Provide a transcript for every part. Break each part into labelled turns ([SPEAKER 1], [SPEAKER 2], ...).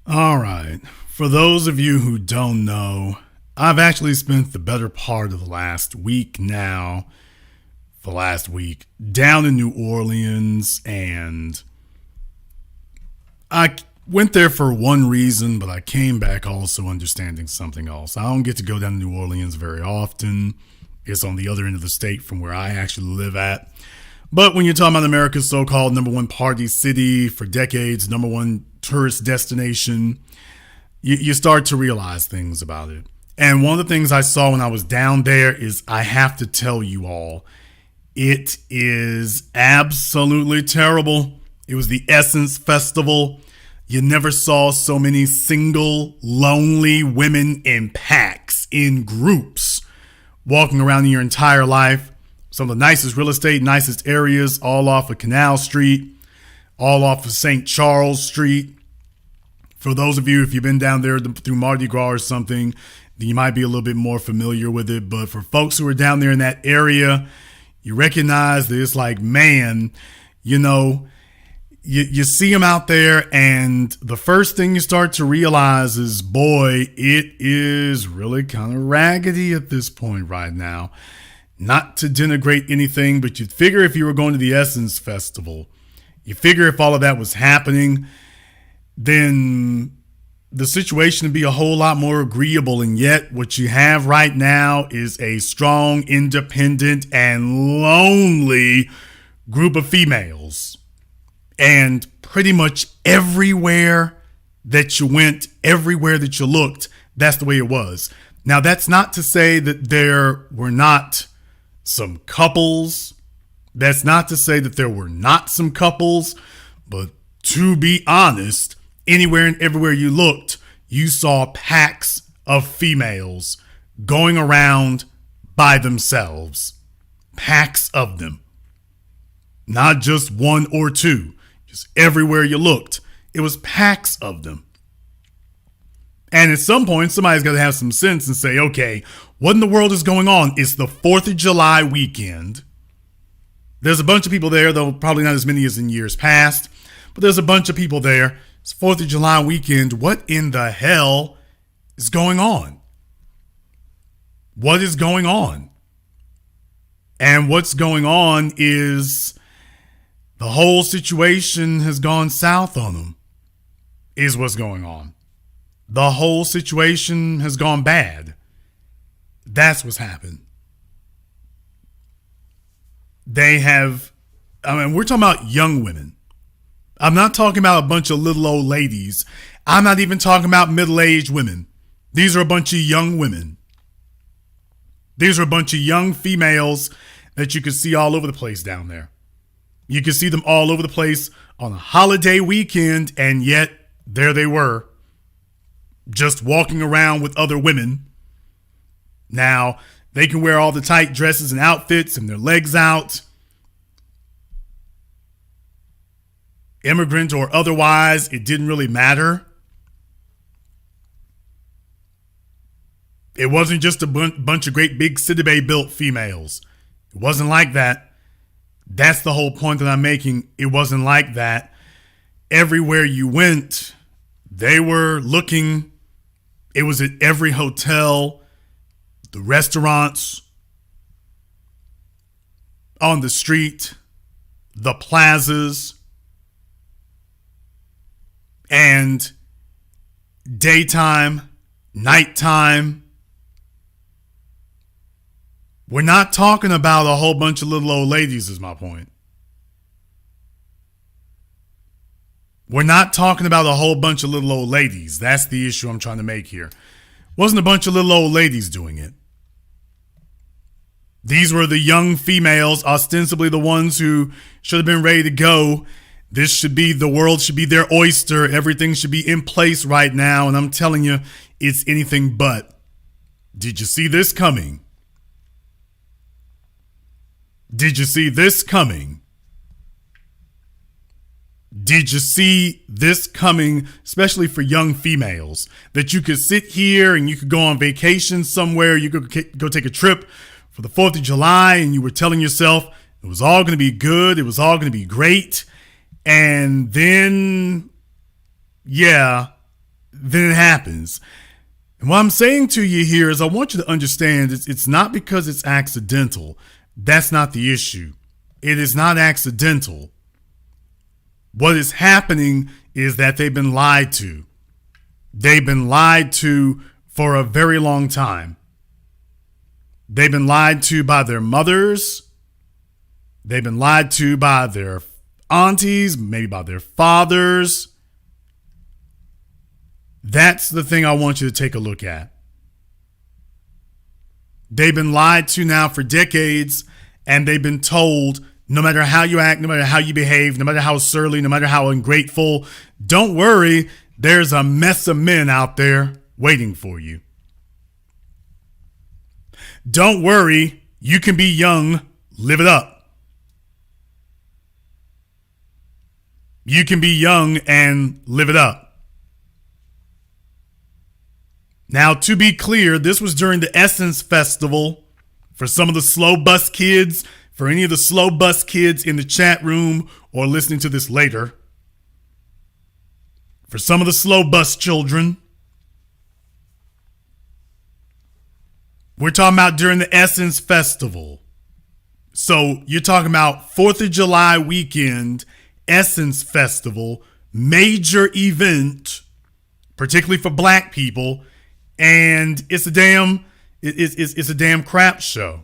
[SPEAKER 1] All right. For those of you who don't know, I've actually spent the better part of the last week down in New Orleans, and I went there for one reason, but I came back also understanding something else. I don't get to go down to New Orleans very often. It's on the other end of the state from where I actually live at. But when you're talking about America's so-called number one party city for decades, number one tourist destination, you start to realize things about it. And one of the things I saw when I was down there is, I have to tell you all, it is absolutely terrible. It was the Essence Festival. You never saw so many single, lonely women in packs, in groups, walking around in your entire life. Some of the nicest real estate, nicest areas, all off of Canal Street, all off of St. Charles Street. For those of you, if you've been down there through Mardi Gras or something, you might be a little bit more familiar with it. But for folks who are down there in that area, you recognize that it's like, man, you see them out there, and the first thing you start to realize is, boy, it is really kind of raggedy at this point right now. Not to denigrate anything, but you'd figure if you were going to the Essence Festival, you figure if all of that was happening, then the situation would be a whole lot more agreeable. And yet what you have right now is a strong, independent, and lonely group of females. And pretty much everywhere that you went, everywhere that you looked, that's the way it was. Now, that's not to say that there were not some couples. That's not to say that there were not some couples. But to be honest, anywhere and everywhere you looked, you saw packs of females going around by themselves. Packs of them. Not just one or two. Just everywhere you looked, it was packs of them. And at some point, somebody's got to have some sense and say, okay, what in the world is going on? It's the 4th of July weekend. There's a bunch of people there, though probably not as many as in years past, but there's a bunch of people there. It's 4th of July weekend. What in the hell is going on? What is going on? And what's going on is the whole situation has gone south on them, is what's going on. The whole situation has gone bad. That's what's happened. We're talking about young women. I'm not talking about a bunch of little old ladies. I'm not even talking about middle-aged women. These are a bunch of young women. These are a bunch of young females that you can see all over the place down there. You can see them all over the place on a holiday weekend, and yet there they were, just walking around with other women. Now, they can wear all the tight dresses and outfits and their legs out, immigrant or otherwise, it didn't really matter. It wasn't just a bunch of great big City Bay built females. It wasn't like that. That's the whole point that I'm making. It wasn't like that. Everywhere you went, they were looking. It was at every hotel, the restaurants, on the street, the plazas, and daytime, nighttime. We're not talking about a whole bunch of little old ladies, is my point. We're not talking about a whole bunch of little old ladies. That's the issue I'm trying to make here. Wasn't a bunch of little old ladies doing it. These were the young females, ostensibly the ones who should have been ready to go. The world should be their oyster. Everything should be in place right now. And I'm telling you, it's anything but. Did you see this coming? Did you see this coming? Did you see this coming, especially for young females, that you could sit here and you could go on vacation somewhere, you could go take a trip for the 4th of July, and you were telling yourself it was all going to be good, it was all going to be great, and then, yeah, then it happens. And what I'm saying to you here is I want you to understand it's not because it's accidental. That's not the issue. It is not accidental. What is happening is that they've been lied to. They've been lied to for a very long time. They've been lied to by their mothers. They've been lied to by their aunties, maybe by their fathers. That's the thing I want you to take a look at. They've been lied to now for decades, and they've been told, no matter how you act, no matter how you behave, no matter how surly, no matter how ungrateful, don't worry, there's a mess of men out there waiting for you. Don't worry, you can be young, live it up. You can be young and live it up. Now, to be clear, this was during the Essence Festival. For some of the slow bus kids, for any of the slow bus kids in the chat room or listening to this later, for some of the slow bus children, we're talking about during the Essence Festival. So you're talking about 4th of July weekend, Essence Festival, major event, particularly for black people. And it's a damn crap show.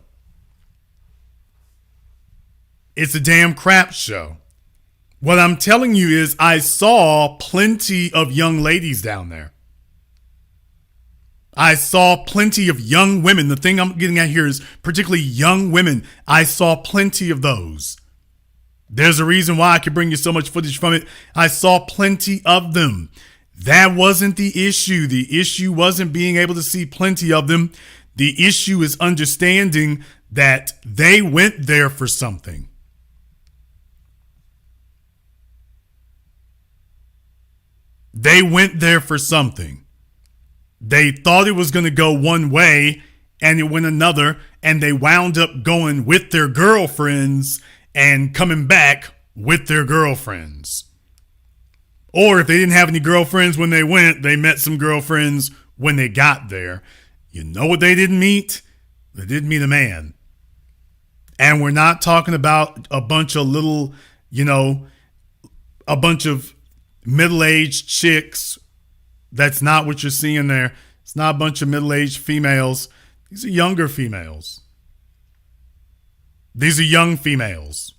[SPEAKER 1] It's a damn crap show. What I'm telling you is I saw plenty of young ladies down there. I saw plenty of young women. The thing I'm getting at here is particularly young women. I saw plenty of those. There's a reason why I could bring you so much footage from it. I saw plenty of them. That wasn't the issue. The issue wasn't being able to see plenty of them. The issue is understanding that they went there for something. They went there for something. They thought it was going to go one way and it went another, and they wound up going with their girlfriends and coming back with their girlfriends. Or if they didn't have any girlfriends when they went, they met some girlfriends when they got there. You know what they didn't meet? They didn't meet a man. And we're not talking about a bunch of little, a bunch of middle-aged chicks. That's not what you're seeing there. It's not a bunch of middle-aged females. These are younger females. These are young females.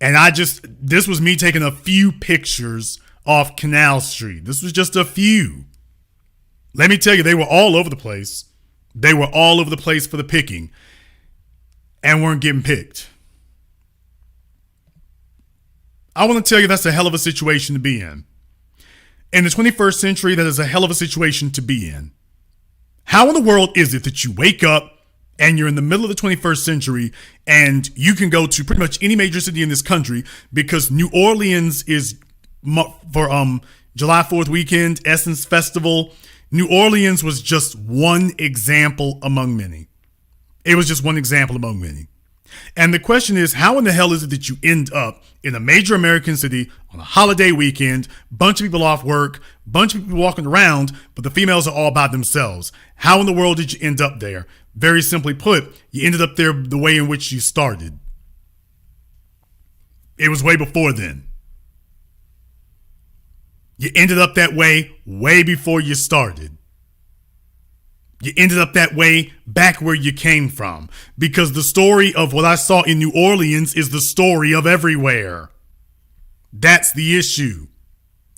[SPEAKER 1] And this was me taking a few pictures off Canal Street. This was just a few. Let me tell you, they were all over the place. They were all over the place for the picking and weren't getting picked. I want to tell you that's a hell of a situation to be in. In the 21st century, that is a hell of a situation to be in. How in the world is it that you wake up and you're in the middle of the 21st century and you can go to pretty much any major city in this country, because New Orleans is for July 4th weekend, Essence Festival. New Orleans was just one example among many. It was just one example among many. And the question is, how in the hell is it that you end up in a major American city on a holiday weekend, bunch of people off work, bunch of people walking around, but the females are all by themselves? How in the world did you end up there? Very simply put, you ended up there the way in which you started. It was way before then. You ended up that way before you started. You ended up that way back where you came from, because the story of what I saw in New Orleans is the story of everywhere. That's the issue.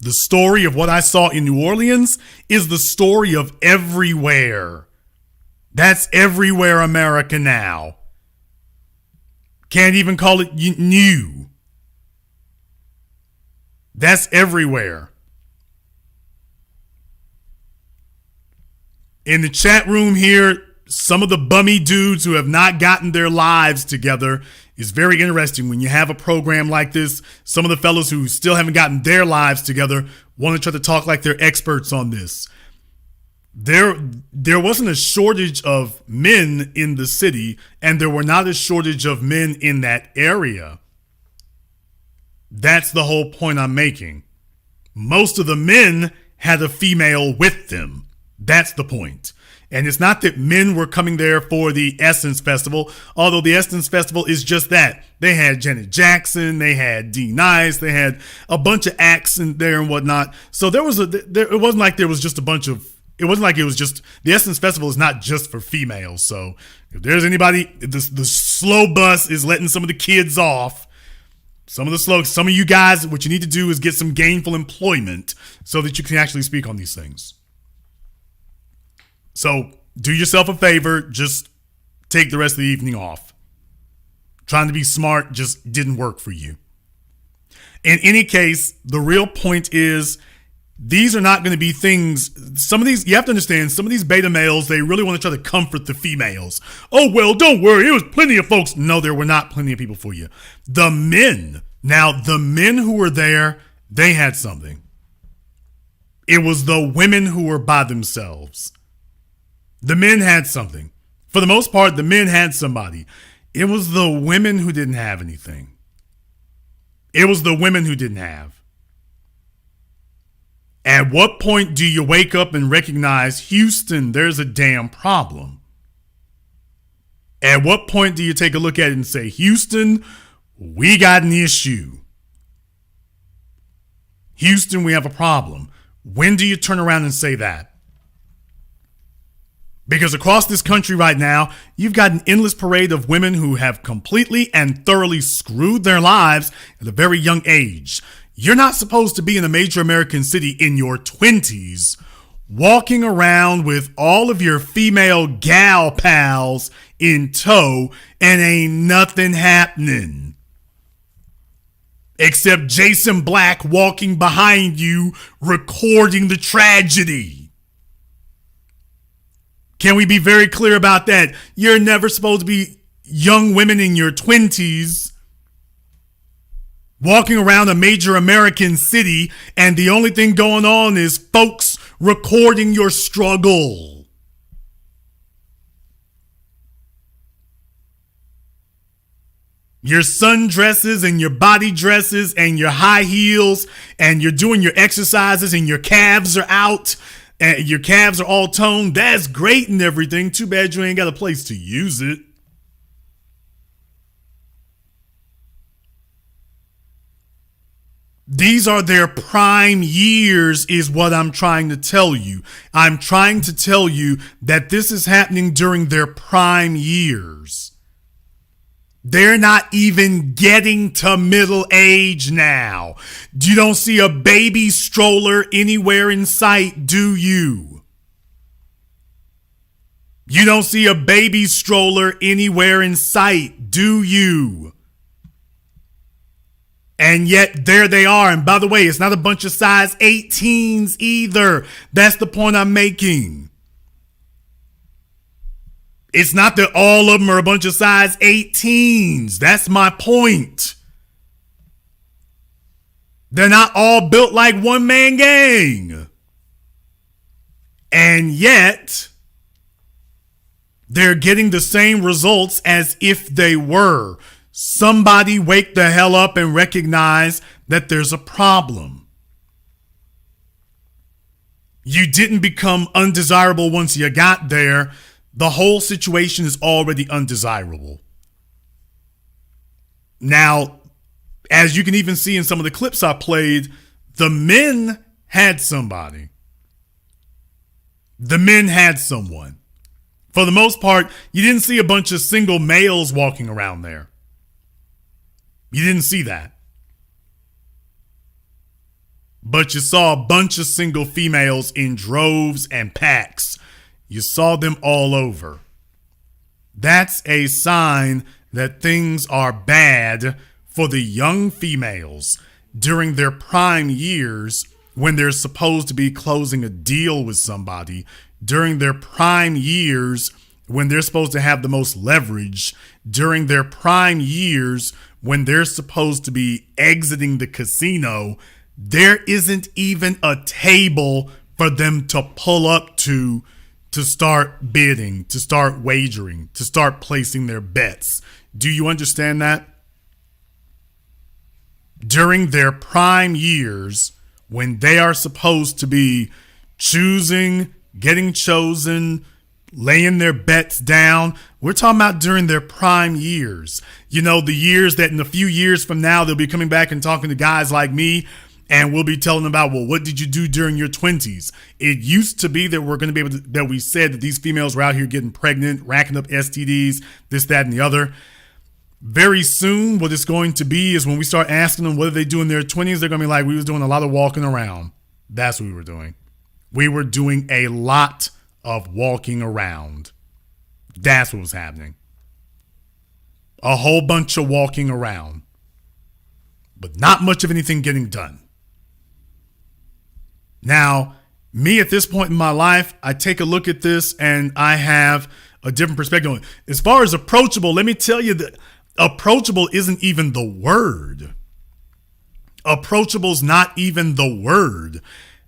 [SPEAKER 1] The story of what I saw in New Orleans is the story of everywhere. That's everywhere America now. Can't even call it new. That's everywhere. In the chat room here, some of the bummy dudes who have not gotten their lives together is very interesting. When you have a program like this, some of the fellows who still haven't gotten their lives together want to try to talk like they're experts on this. There wasn't a shortage of men in the city, and there were not a shortage of men in that area. That's the whole point I'm making. Most of the men had a female with them. That's the point. And it's not that men were coming there for the Essence Festival, although the Essence Festival is just that. They had Janet Jackson, they had D Nice, they had a bunch of acts in there and whatnot. So it wasn't like there was just a bunch of, it wasn't like it was just, the Essence Festival is not just for females. So if there's anybody, the slow bus is letting some of the kids off. Some of you guys, what you need to do is get some gainful employment so that you can actually speak on these things. So do yourself a favor, just take the rest of the evening off. Trying to be smart just didn't work for you. In any case, the real point is these are not going to be things, some of these, you have to understand, some of these beta males, they really want to try to comfort the females. Oh, well, don't worry, it was plenty of folks. No, there were not plenty of people for you. The men who were there, they had something. It was the women who were by themselves. The men had something. For the most part, the men had somebody. It was the women who didn't have anything. It was the women who didn't have. At what point do you wake up and recognize, Houston, there's a damn problem? At what point do you take a look at it and say, Houston, we got an issue. Houston, we have a problem. When do you turn around and say that? Because across this country right now, you've got an endless parade of women who have completely and thoroughly screwed their lives at a very young age. You're not supposed to be in a major American city in your 20s, walking around with all of your female gal pals in tow and ain't nothing happening. Except Jason Black walking behind you, recording the tragedy. Can we be very clear about that? You're never supposed to be young women in your 20s walking around a major American city and the only thing going on is folks recording your struggle. Your sundresses and your body dresses and your high heels, and you're doing your exercises and your calves are out. And your calves are all toned. That's great and everything. Too bad you ain't got a place to use it. These are their prime years is what I'm trying to tell you. I'm trying to tell you that this is happening during their prime years. They're not even getting to middle age now. You don't see a baby stroller anywhere in sight, do you? You don't see a baby stroller anywhere in sight, do you? And yet there they are. And by the way, it's not a bunch of size 18s either. That's the point I'm making. It's not that all of them are a bunch of size 18s. That's my point. They're not all built like one man gang. And yet, they're getting the same results as if they were. Somebody wake the hell up and recognize that there's a problem. You didn't become undesirable once you got there. The whole situation is already undesirable. Now, as you can even see in some of the clips I played, the men had somebody. The men had someone. For the most part, you didn't see a bunch of single males walking around there. You didn't see that. But you saw a bunch of single females in droves and packs. You saw them all over. That's a sign that things are bad for the young females during their prime years when they're supposed to be closing a deal with somebody, during their prime years when they're supposed to have the most leverage, during their prime years when they're supposed to be exiting the casino. There isn't even a table for them to pull up to start bidding, to start wagering, to start placing their bets. Do you understand that? During their prime years, when they are supposed to be choosing, getting chosen, laying their bets down. We're talking about during their prime years. You know, the years that in a few years from now, they'll be coming back and talking to guys like me, and we'll be telling them about, well, what did you do during your 20s? It used to be that we're going to be able to, that we said that these females were out here getting pregnant, racking up STDs, this, that, and the other. Very soon, what it's going to be is when we start asking them what do they do in their 20s, they're going to be like, we was doing a lot of walking around. That's what we were doing. We were doing a lot of walking around. That's what was happening. A whole bunch of walking around, but not much of anything getting done. Now, me at this point in my life, I take a look at this and I have a different perspective. As far as approachable, let me tell you that approachable isn't even the word. Approachable's not even the word.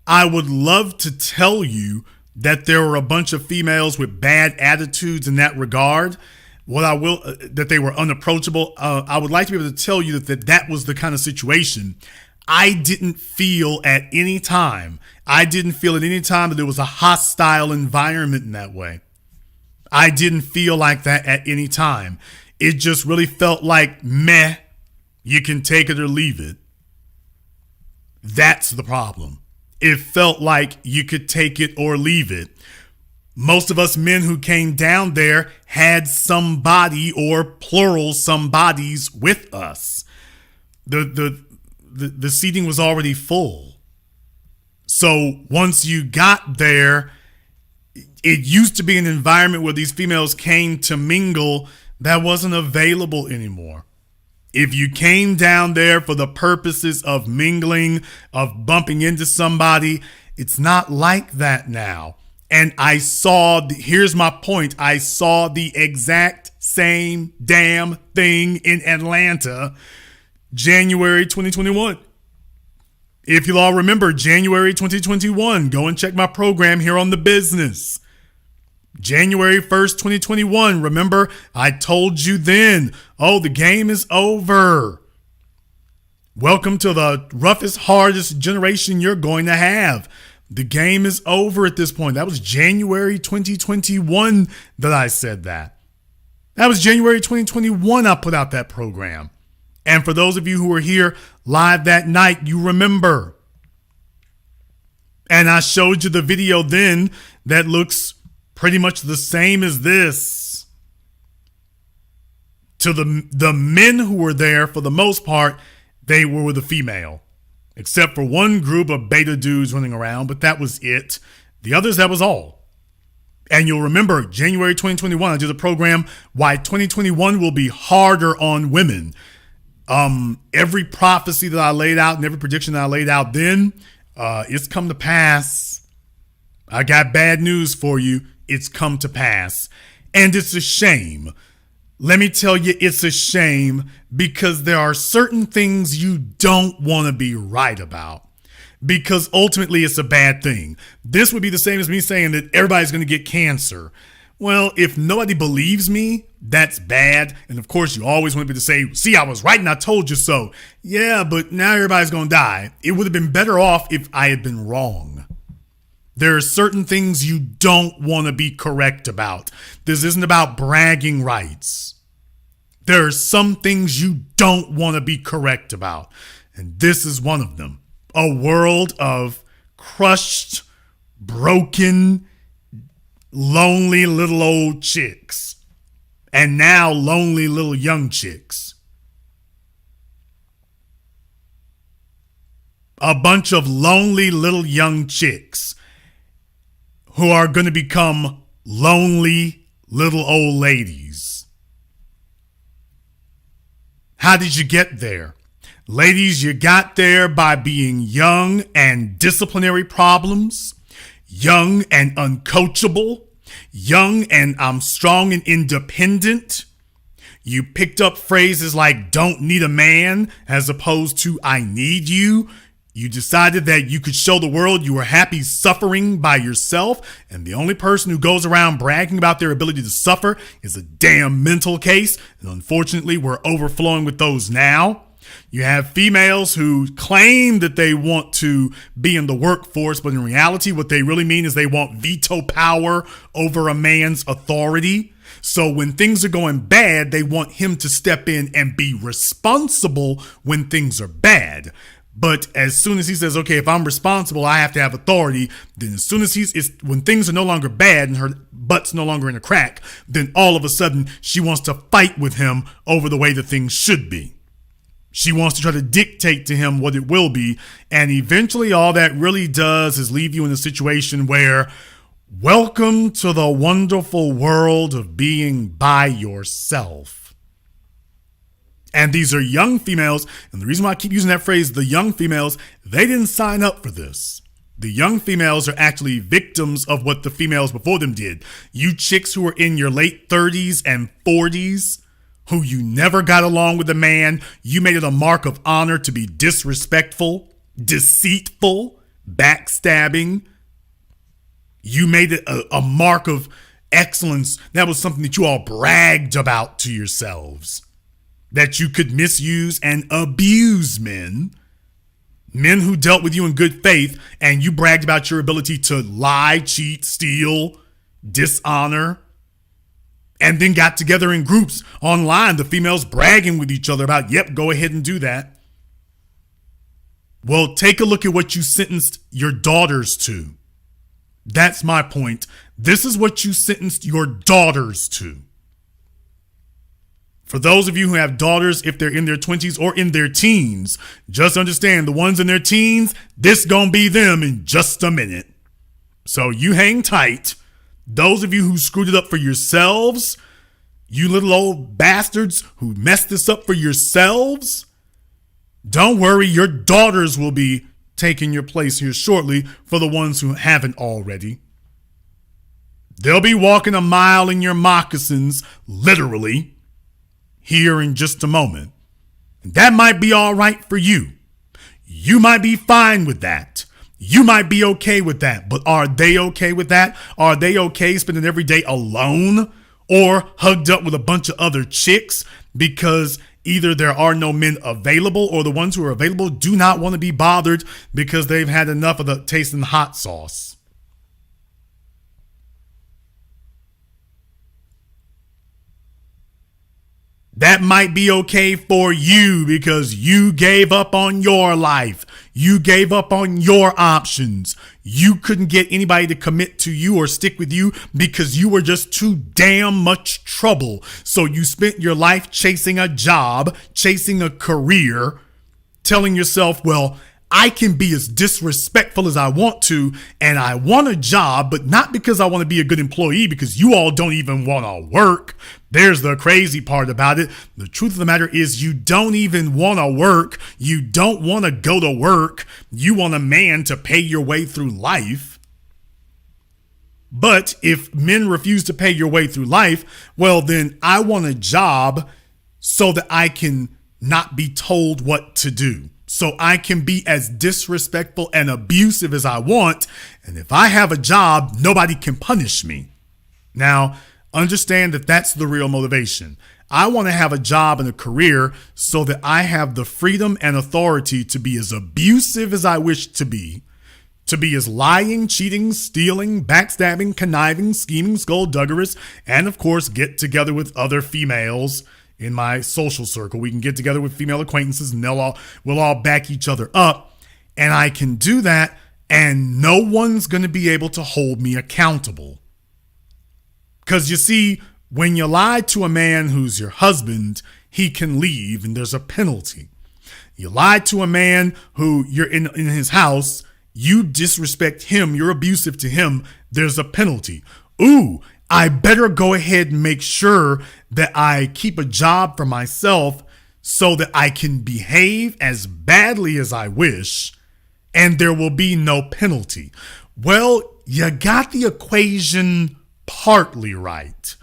[SPEAKER 1] I would love to tell you that there were a bunch of females with bad attitudes in that regard. That they were unapproachable. I would like to be able to tell you that was the kind of situation. I didn't feel at any time that there was a hostile environment in that way. I didn't feel like that at any time. It just really felt like, meh, you can take it or leave it. That's the problem. It felt like you could take it or leave it. Most of us men who came down there had somebody or plural somebodies with us. The seating was already full. So once you got there, it used to be an environment where these females came to mingle that wasn't available anymore. If you came down there for the purposes of mingling, of bumping into somebody, it's not like that now. And here's my point. I saw the exact same damn thing in Atlanta, January 2021. If you'll all remember, January 2021, go and check my program here on The Business. January 1st, 2021. Remember, I told you then, the game is over. Welcome to the roughest, hardest generation you're going to have. The game is over at this point. That was January 2021 that I said that. That was January 2021 I put out that program. And for those of you who were here live that night, you remember. And I showed you the video then that looks pretty much the same as this. To the men who were there, for the most part, they were with a female. Except for one group of beta dudes running around, but that was it. The others, that was all. And you'll remember, January 2021, I did a program, Why 2021 Will Be Harder on Women. Every prophecy that I laid out and every prediction that I laid out then, it's come to pass. I got bad news for you. It's come to pass. And it's a shame. Let me tell you, it's a shame because there are certain things you don't want to be right about because ultimately it's a bad thing. This would be the same as me saying that everybody's going to get cancer. Well, if nobody believes me, that's bad. And of course, you always want to be to say, see, I was right and I told you so. Yeah, but now everybody's going to die. It would have been better off if I had been wrong. There are certain things you don't want to be correct about. This isn't about bragging rights. There are some things you don't want to be correct about. And this is one of them. A world of crushed, broken, lonely little old chicks. And now lonely little young chicks. A bunch of lonely little young chicks who are going to become lonely little old ladies. How did you get there? Ladies, you got there by being young and disciplinary problems, young and uncoachable, young and I'm strong and independent. You picked up phrases like don't need a man as opposed to I need you. You decided that you could show the world you were happy suffering by yourself, and the only person who goes around bragging about their ability to suffer is a damn mental case, and unfortunately we're overflowing with those now. You have females who claim that they want to be in the workforce, but in reality, what they really mean is they want veto power over a man's authority. So when things are going bad, they want him to step in and be responsible when things are bad. But as soon as he says, okay, if I'm responsible, I have to have authority, then as soon as when things are no longer bad and her butt's no longer in a crack, then all of a sudden she wants to fight with him over the way that things should be. She wants to try to dictate to him what it will be. And eventually all that really does is leave you in a situation where, welcome to the wonderful world of being by yourself. And these are young females. And the reason why I keep using that phrase, the young females, they didn't sign up for this. The young females are actually victims of what the females before them did. You chicks who are in your late 30s and 40s, who you never got along with a man, you made it a mark of honor to be disrespectful, deceitful, backstabbing. You made it a mark of excellence. That was something that you all bragged about to yourselves. That you could misuse and abuse men who dealt with you in good faith, and you bragged about your ability to lie, cheat, steal, dishonor, and then got together in groups online, the females bragging with each other about, yep, go ahead and do that. Well, take a look at what you sentenced your daughters to. That's my point. This is what you sentenced your daughters to. For those of you who have daughters, if they're in their 20s or in their teens, just understand the ones in their teens, this gonna be them in just a minute. So you hang tight. Those of you who screwed it up for yourselves, you little old bastards who messed this up for yourselves, don't worry, your daughters will be taking your place here shortly for the ones who haven't already. They'll be walking a mile in your moccasins, literally, here in just a moment. And that might be all right for you. You might be fine with that. You might be okay with that. But are they okay with that? Are they okay spending every day alone or hugged up with a bunch of other chicks because either there are no men available or the ones who are available do not want to be bothered because they've had enough of the tasting hot sauce? That might be okay for you because you gave up on your life. You gave up on your options. You couldn't get anybody to commit to you or stick with you because you were just too damn much trouble. So you spent your life chasing a job, chasing a career, telling yourself, well, I can be as disrespectful as I want to, and I want a job, but not because I want to be a good employee, because you all don't even want to work. There's the crazy part about it. The truth of the matter is you don't even want to work. You don't want to go to work. You want a man to pay your way through life. But if men refuse to pay your way through life, well, then I want a job so that I can not be told what to do. So I can be as disrespectful and abusive as I want. And if I have a job, nobody can punish me. Now, understand that that's the real motivation. I want to have a job and a career so that I have the freedom and authority to be as abusive as I wish to be as lying, cheating, stealing, backstabbing, conniving, scheming, skullduggerous, and of course, get together with other females in my social circle. We can get together with female acquaintances and we'll all back each other up. And I can do that and no one's going to be able to hold me accountable. Because you see, when you lie to a man who's your husband, he can leave and there's a penalty. You lie to a man who you're in his house, you disrespect him, you're abusive to him, there's a penalty. Ooh, I better go ahead and make sure that I keep a job for myself so that I can behave as badly as I wish and there will be no penalty. Well, you got the equation partly right.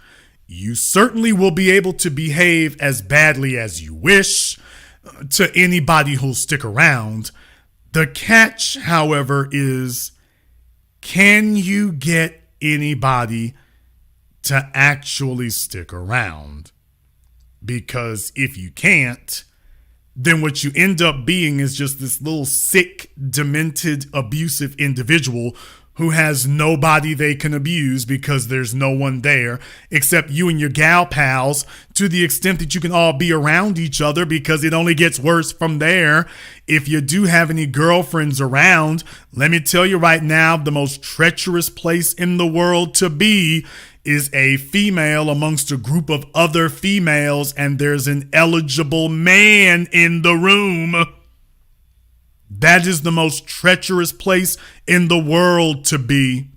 [SPEAKER 1] You certainly will be able to behave as badly as you wish to anybody who'll stick around. The catch, however, is can you get anybody to actually stick around? Because if you can't, then what you end up being is just this little sick, demented, abusive individual who has nobody they can abuse because there's no one there except you and your gal pals, to the extent that you can all be around each other, because it only gets worse from there. If you do have any girlfriends around, let me tell you right now, the most treacherous place in the world to be is a female amongst a group of other females, and there's an eligible man in the room. That is the most treacherous place in the world to be.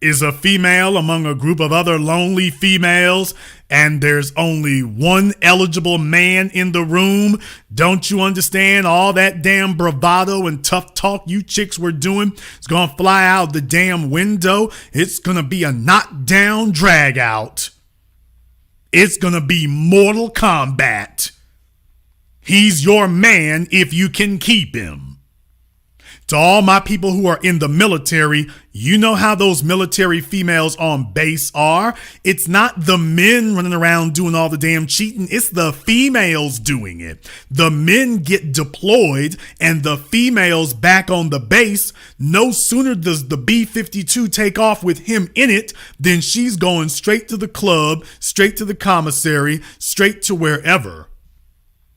[SPEAKER 1] Is a female among a group of other lonely females, and there's only one eligible man in the room. Don't you understand? All that damn bravado and tough talk you chicks were doing is going to fly out the damn window. It's going to be a knockdown drag out. It's going to be Mortal Kombat. He's your man if you can keep him. To all my people who are in the military, you know how those military females on base are. It's not the men running around doing all the damn cheating. It's the females doing it. The men get deployed and the females back on the base. No sooner does the B-52 take off with him in it than she's going straight to the club, straight to the commissary, straight to wherever.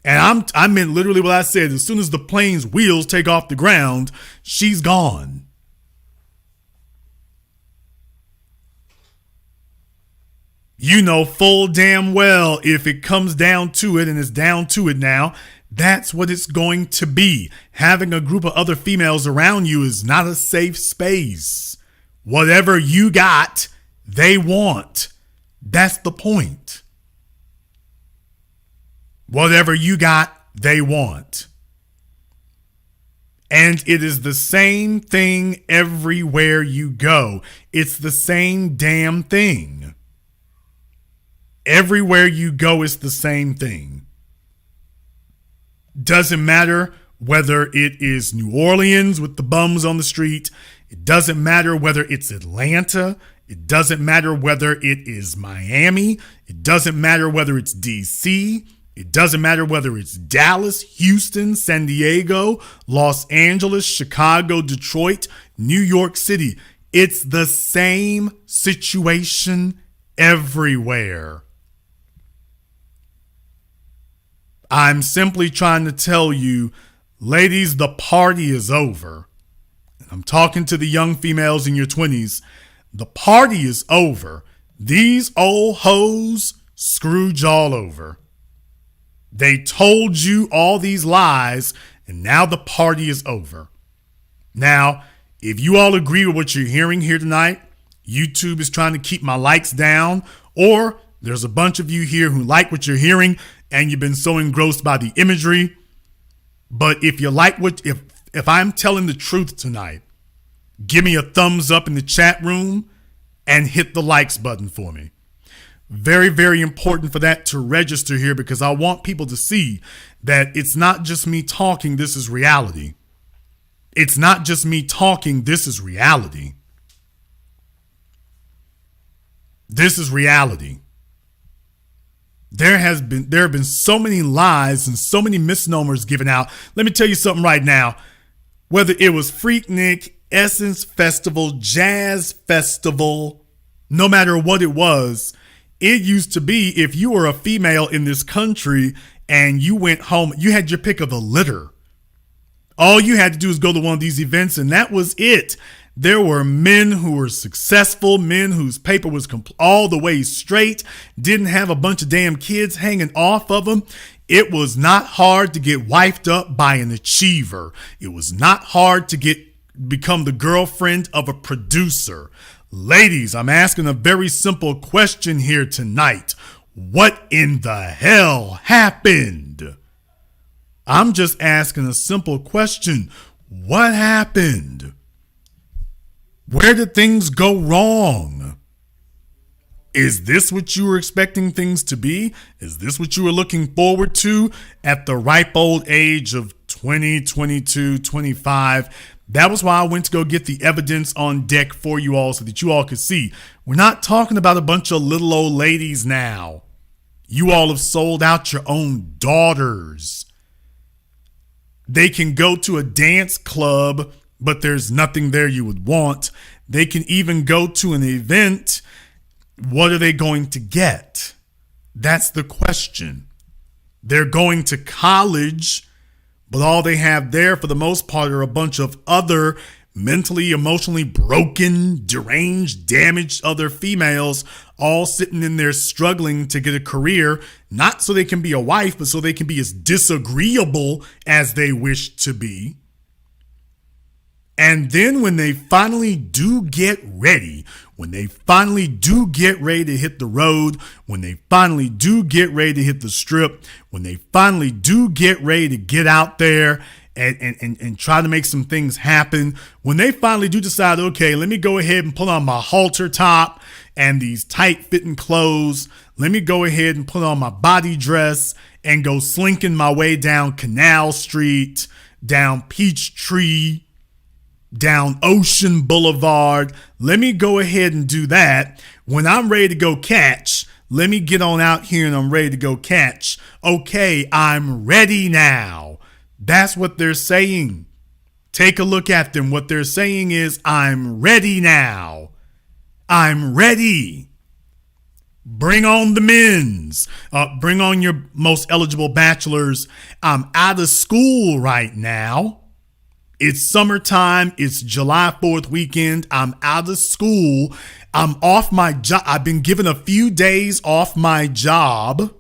[SPEAKER 1] And I meant literally what I said. As soon as the plane's wheels take off the ground, she's gone. You know full damn well if it comes down to it, and it's down to it now, that's what it's going to be. Having a group of other females around you is not a safe space. Whatever you got, they want. That's the point. Whatever you got, they want. And it is the same thing everywhere you go. It's the same damn thing. Everywhere you go, it's the same thing. Doesn't matter whether it is New Orleans with the bums on the street. It doesn't matter whether it's Atlanta. It doesn't matter whether it is Miami. It doesn't matter whether it's DC. It doesn't matter whether it's Dallas, Houston, San Diego, Los Angeles, Chicago, Detroit, New York City. It's the same situation everywhere. I'm simply trying to tell you, ladies, the party is over. I'm talking to the young females in your 20s. The party is over. These old hoes screwed y'all over. They told you all these lies, and now the party is over. Now, if you all agree with what you're hearing here tonight, YouTube is trying to keep my likes down, or there's a bunch of you here who like what you're hearing and you've been so engrossed by the imagery. But if you like if I'm telling the truth tonight, give me a thumbs up in the chat room and hit the likes button for me. Very, very important for that to register here, because I want people to see that it's not just me talking, this is reality. It's not just me talking, this is reality. This is reality. There have been so many lies and so many misnomers given out. Let me tell you something right now. Whether it was Freaknik, Essence Festival, Jazz Festival, no matter what it was, it used to be if you were a female in this country and you went home, you had your pick of the litter. All you had to do is go to one of these events, and that was it. There were men who were successful, men whose paper was all the way straight, didn't have a bunch of damn kids hanging off of them. It was not hard to get wifed up by an achiever. It was not hard to become the girlfriend of a producer. Ladies, I'm asking a very simple question here tonight. What in the hell happened? I'm just asking a simple question. What happened? Where did things go wrong? Is this what you were expecting things to be? Is this what you were looking forward to at the ripe old age of 20, 22, 25? That was why I went to go get the evidence on deck for you all so that you all could see. We're not talking about a bunch of little old ladies now. You all have sold out your own daughters. They can go to a dance club, but there's nothing there you would want. They can even go to an event. What are they going to get? That's the question. They're going to college, but all they have there for the most part are a bunch of other mentally, emotionally broken, deranged, damaged other females, all sitting in there struggling to get a career, not so they can be a wife, but so they can be as disagreeable as they wish to be. And then when they finally do get ready, when they finally do get ready to hit the road, when they finally do get ready to hit the strip, when they finally do get ready to get out there and try to make some things happen, when they finally do decide, okay, let me go ahead and put on my halter top and these tight fitting clothes, let me go ahead and put on my body dress and go slinking my way down Canal Street, down Peachtree, down Ocean Boulevard. Let me go ahead and do that. When I'm ready to go catch, let me get on out here and I'm ready to go catch. Okay, I'm ready now. That's what they're saying. Take a look at them. What they're saying is, I'm ready now. I'm ready. Bring on the men's. Bring on your most eligible bachelors. I'm out of school right now. It's summertime. It's July 4th weekend. I'm out of school. I'm off my job. I've been given a few days off my job.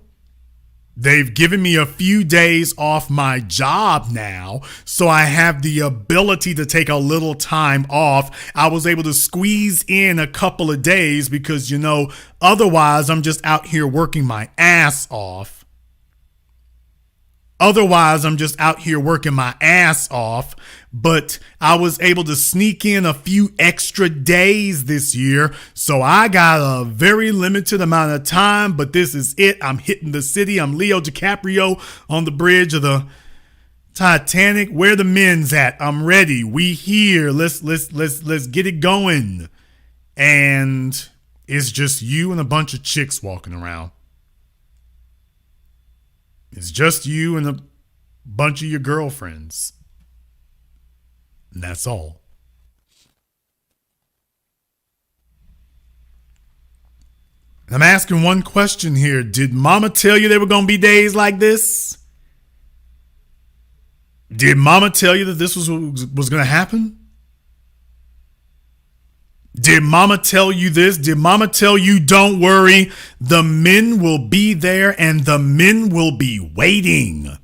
[SPEAKER 1] They've given me a few days off my job now, so I have the ability to take a little time off. I was able to squeeze in a couple of days because, otherwise I'm just out here working my ass off. But I was able to sneak in a few extra days this year. So I got a very limited amount of time, but this is it. I'm hitting the city. I'm Leo DiCaprio on the bridge of the Titanic. Where the men's at? I'm ready. We here. Let's get it going. And it's just you and a bunch of chicks walking around. It's just you and a bunch of your girlfriends. And that's all. I'm asking one question here. Did mama tell you there were going to be days like this? Did mama tell you that this was going to happen? Did mama tell you this? Did mama tell you, don't worry, the men will be there and the men will be waiting?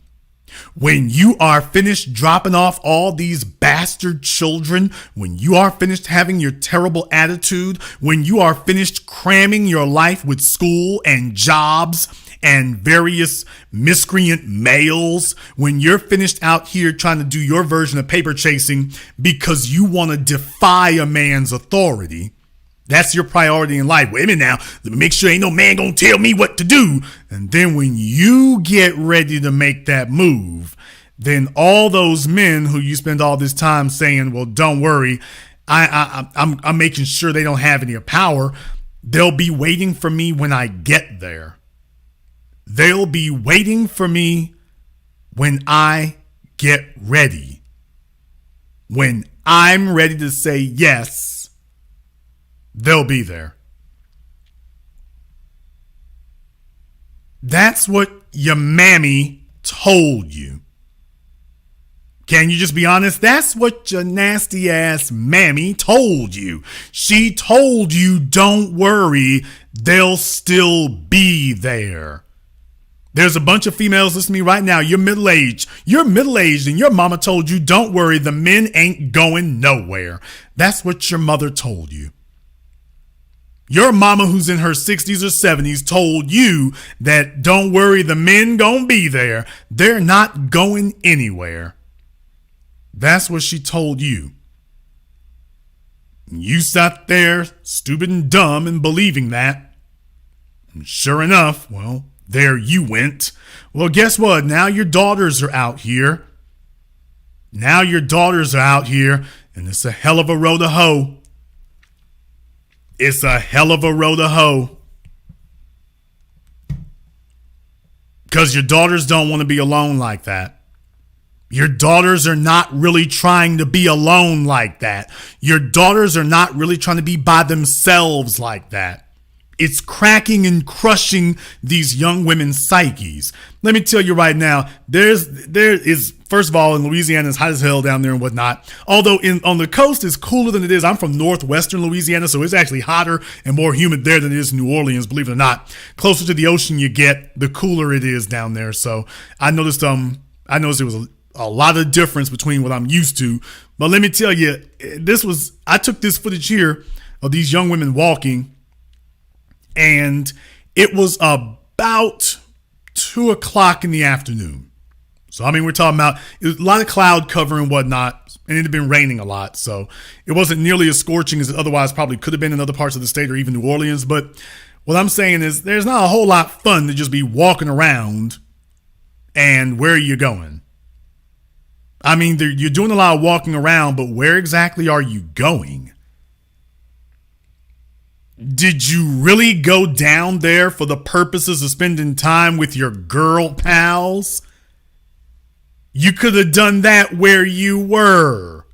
[SPEAKER 1] When you are finished dropping off all these bastard children, when you are finished having your terrible attitude, when you are finished cramming your life with school and jobs and various miscreant males, when you're finished out here trying to do your version of paper chasing because you want to defy a man's authority, that's your priority in life. Wait a minute now. Let me make sure ain't no man gonna tell me what to do. And then when you get ready to make that move, then all those men who you spend all this time saying, well, don't worry, I'm making sure they don't have any power. They'll be waiting for me when I get there. They'll be waiting for me when I get ready. When I'm ready to say yes, they'll be there. That's what your mammy told you. Can you just be honest? That's what your nasty ass mammy told you. She told you, don't worry, they'll still be there. There's a bunch of females listening to me right now. You're middle-aged. And your mama told you, don't worry, the men ain't going nowhere. That's what your mother told you. Your mama who's in her 60s or 70s told you that don't worry, the men gonna be there. They're not going anywhere. That's what she told you. You sat there stupid and dumb and believing that. And sure enough, well, there you went. Well, guess what? Now your daughters are out here. And it's a hell of a row to hoe. It's a hell of a row to hoe. Because your daughters don't want to be alone like that. Your daughters are not really trying to be alone like that. Your daughters are not really trying to be by themselves like that. It's cracking and crushing these young women's psyches. Let me tell you right now, there is, first of all, in Louisiana, it's hot as hell down there and whatnot. Although on the coast, it's cooler than it is. I'm from northwestern Louisiana, so it's actually hotter and more humid there than it is in New Orleans, believe it or not. Closer to the ocean you get, the cooler it is down there. So I noticed there was a lot of difference between what I'm used to. But let me tell you, I took this footage here of these young women walking, and it was about 2:00 in the afternoon. So, I mean, we're talking about a lot of cloud cover and whatnot, and it had been raining a lot. So it wasn't nearly as scorching as it otherwise probably could have been in other parts of the state or even New Orleans. But what I'm saying is there's not a whole lot fun to just be walking around and where are you going? I mean, you're doing a lot of walking around, but where exactly are you going? Did you really go down there for the purposes of spending time with your girl pals? You could have done that where you were.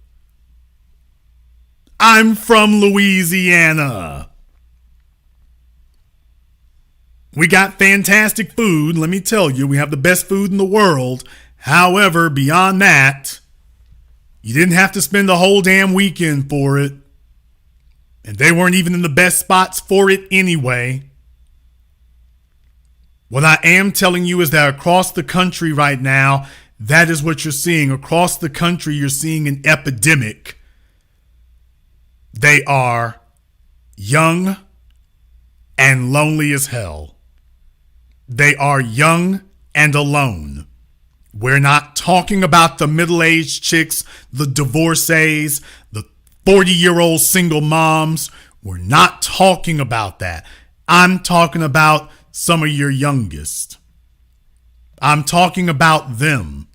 [SPEAKER 1] I'm from Louisiana. We got fantastic food. Let me tell you, we have the best food in the world. However, beyond that, you didn't have to spend the whole damn weekend for it. And they weren't even in the best spots for it anyway. What I am telling you is that across the country right now, that is what you're seeing. Across the country, you're seeing an epidemic. They are young and lonely as hell. They are young and alone. We're not talking about the middle-aged chicks, the divorcees, the 40-year-old single moms. We're not talking about that. I'm talking about some of your youngest. I'm talking about them.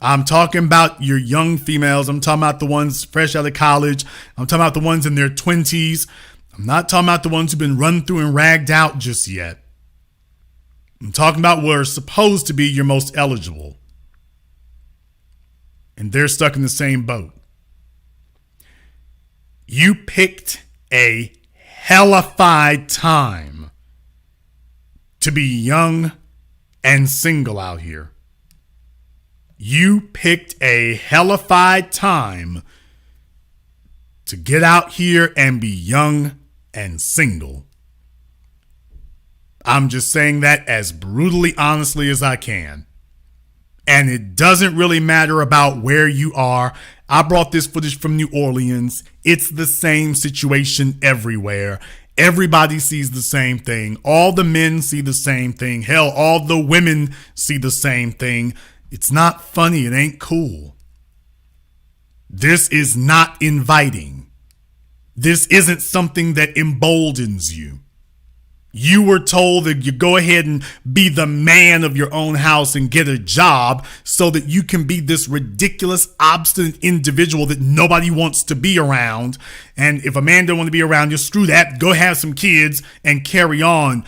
[SPEAKER 1] I'm talking about your young females. I'm talking about the ones fresh out of college. I'm talking about the ones in their 20s. I'm not talking about the ones who've been run through and ragged out just yet. I'm talking about what are supposed to be your most eligible. And they're stuck in the same boat. You picked a hellified time to be young and single out here. You picked a hellified time to get out here and be young and single. I'm just saying that as brutally honestly as I can. And it doesn't really matter about where you are. I brought this footage from New Orleans. It's the same situation everywhere. Everybody sees the same thing. All the men see the same thing. Hell, all the women see the same thing. It's not funny. It ain't cool. This is not inviting. This isn't something that emboldens you. You were told that you go ahead and be the man of your own house and get a job so that you can be this ridiculous, obstinate individual that nobody wants to be around. And if a man don't want to be around you, screw that. Go have some kids and carry on.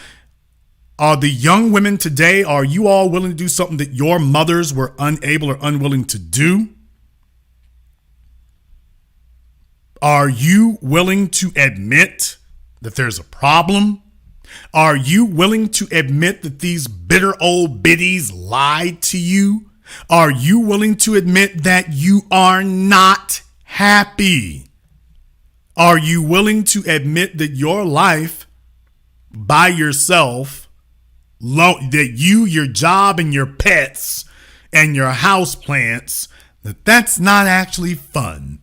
[SPEAKER 1] Are the young women today, are you all willing to do something that your mothers were unable or unwilling to do? Are you willing to admit that there's a problem? Are you willing to admit that these bitter old biddies lied to you? Are you willing to admit that you are not happy? Are you willing to admit that your life by yourself, that you, your job, and your pets, and your house plants, that's not actually fun?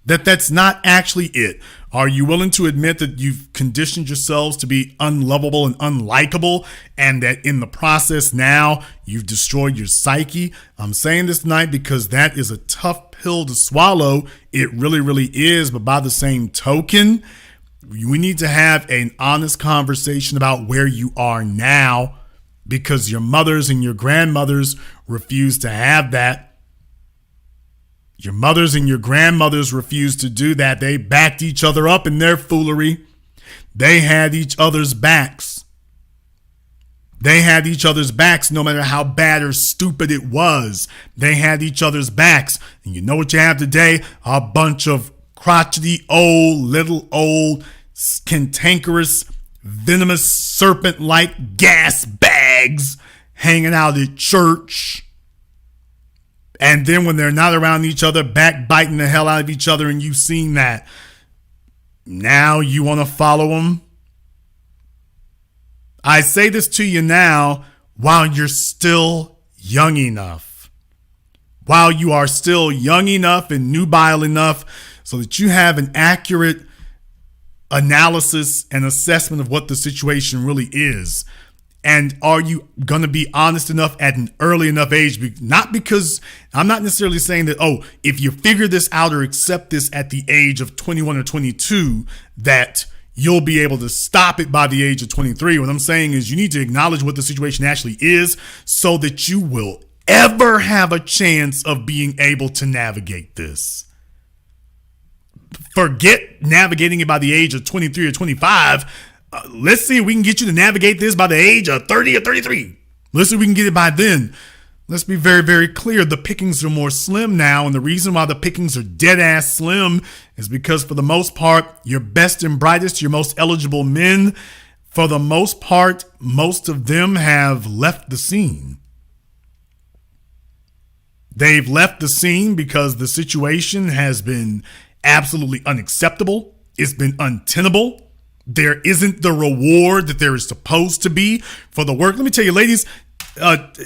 [SPEAKER 1] That's not actually it. Are you willing to admit that you've conditioned yourselves to be unlovable and unlikable, and that in the process now you've destroyed your psyche? I'm saying this tonight because that is a tough pill to swallow. It really, really is. But by the same token, we need to have an honest conversation about where you are now, because your mothers and your grandmothers refuse to have that. Your mothers and your grandmothers refused to do that. They backed each other up in their foolery. They had each other's backs. They had each other's backs no matter how bad or stupid it was. They had each other's backs. And you know what you have today? A bunch of crotchety little old, cantankerous, venomous, serpent-like gas bags hanging out at church. And then when they're not around each other, backbiting the hell out of each other, and you've seen that. Now you want to follow them? I say this to you now while you're still young enough. While you are still young enough and nubile enough so that you have an accurate analysis and assessment of what the situation really is. And are you going to be honest enough at an early enough age? Not because I'm not necessarily saying that, oh, if you figure this out or accept this at the age of 21 or 22, that you'll be able to stop it by the age of 23. What I'm saying is you need to acknowledge what the situation actually is so that you will ever have a chance of being able to navigate this. Forget navigating it by the age of 23 or 25. Let's see if we can get you to navigate this by the age of 30 or 33. Let's see if we can get it by then. Let's be very, very clear. The pickings are more slim now. And the reason why the pickings are dead ass slim is because for the most part, your best and brightest, your most eligible men, for the most part, most of them have left the scene. They've left the scene because the situation has been absolutely unacceptable. It's been untenable. There isn't the reward that there is supposed to be for the work. Let me tell you, ladies,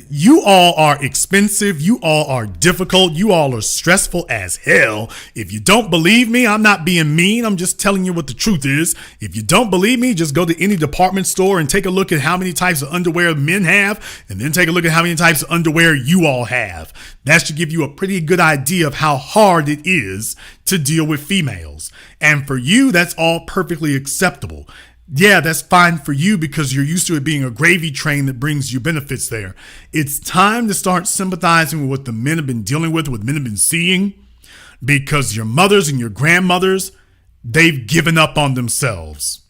[SPEAKER 1] you all are expensive. You all are difficult. You all are stressful as hell. If you don't believe me, I'm not being mean. I'm just telling you what the truth is. If you don't believe me, just go to any department store and take a look at how many types of underwear men have, and then take a look at how many types of underwear you all have. That should give you a pretty good idea of how hard it is to deal with females. And for you, that's all perfectly acceptable. Yeah, that's fine for you because you're used to it being a gravy train that brings you benefits there. It's time to start sympathizing with what the men have been dealing with, what men have been seeing, because your mothers and your grandmothers, they've given up on themselves.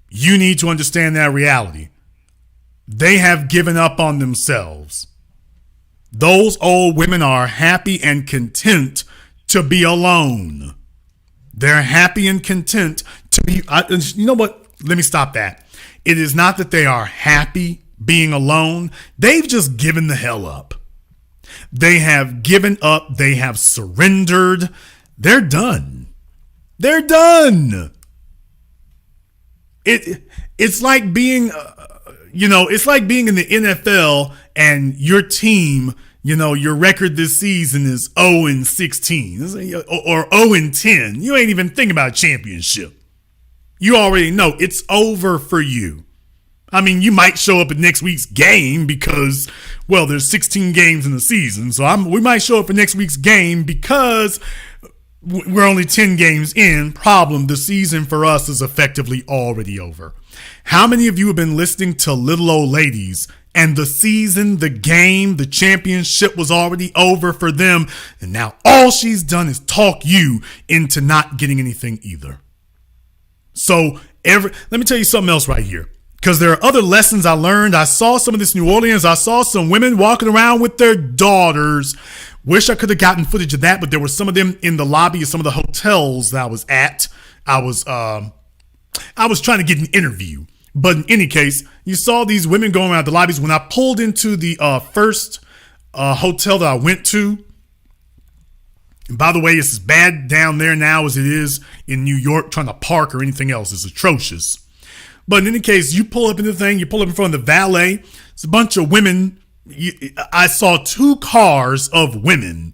[SPEAKER 1] You need to understand that reality. They have given up on themselves. Those old women are happy and content to be alone. They're happy and content to be, you know what? Let me stop that. It is not that they are happy being alone. They've just given the hell up. They have given up. They have surrendered. They're done. They're done. It's like being, it's like being in the NFL and your team, your record this season is 0-16 or 0-10. You ain't even thinking about a championship. You already know it's over for you. I mean, you might show up at next week's game because, well, there's 16 games in the season. So we might show up for next week's game because we're only 10 games in. Problem, the season for us is effectively already over. How many of you have been listening to little old ladies and the season, the game, the championship was already over for them, and now all she's done is talk you into not getting anything either? So let me tell you something else right here, because there are other lessons I learned. I saw some of this New Orleans. I saw some women walking around with their daughters. Wish I could have gotten footage of that, but there were some of them in the lobby of some of the hotels that I was at. I was trying to get an interview. But in any case, you saw these women going around the lobbies. When I pulled into the first hotel that I went to, and by the way, it's as bad down there now as it is in New York trying to park or anything else. It's atrocious. But in any case, you pull up in the thing, you pull up in front of the valet. It's a bunch of women. I saw two cars of women.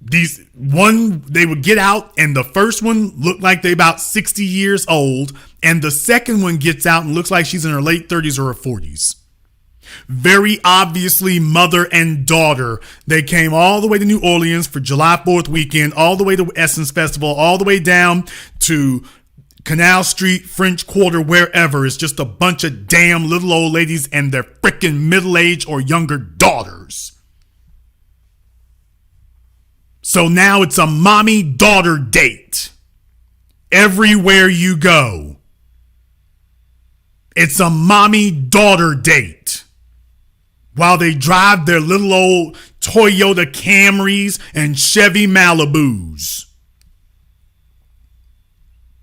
[SPEAKER 1] They would get out, and the first one looked like they about 60 years old, and the second one gets out and looks like she's in her late 30s or her 40s. Very obviously mother and daughter. They came all the way to New Orleans for July 4th weekend, all the way to Essence Festival, all the way down to Canal Street, French Quarter, wherever. It's just a bunch of damn little old ladies and their freaking middle-aged or younger daughters. So now it's a mommy-daughter date everywhere you go. It's a mommy-daughter date. While they drive their little old Toyota Camrys and Chevy Malibus.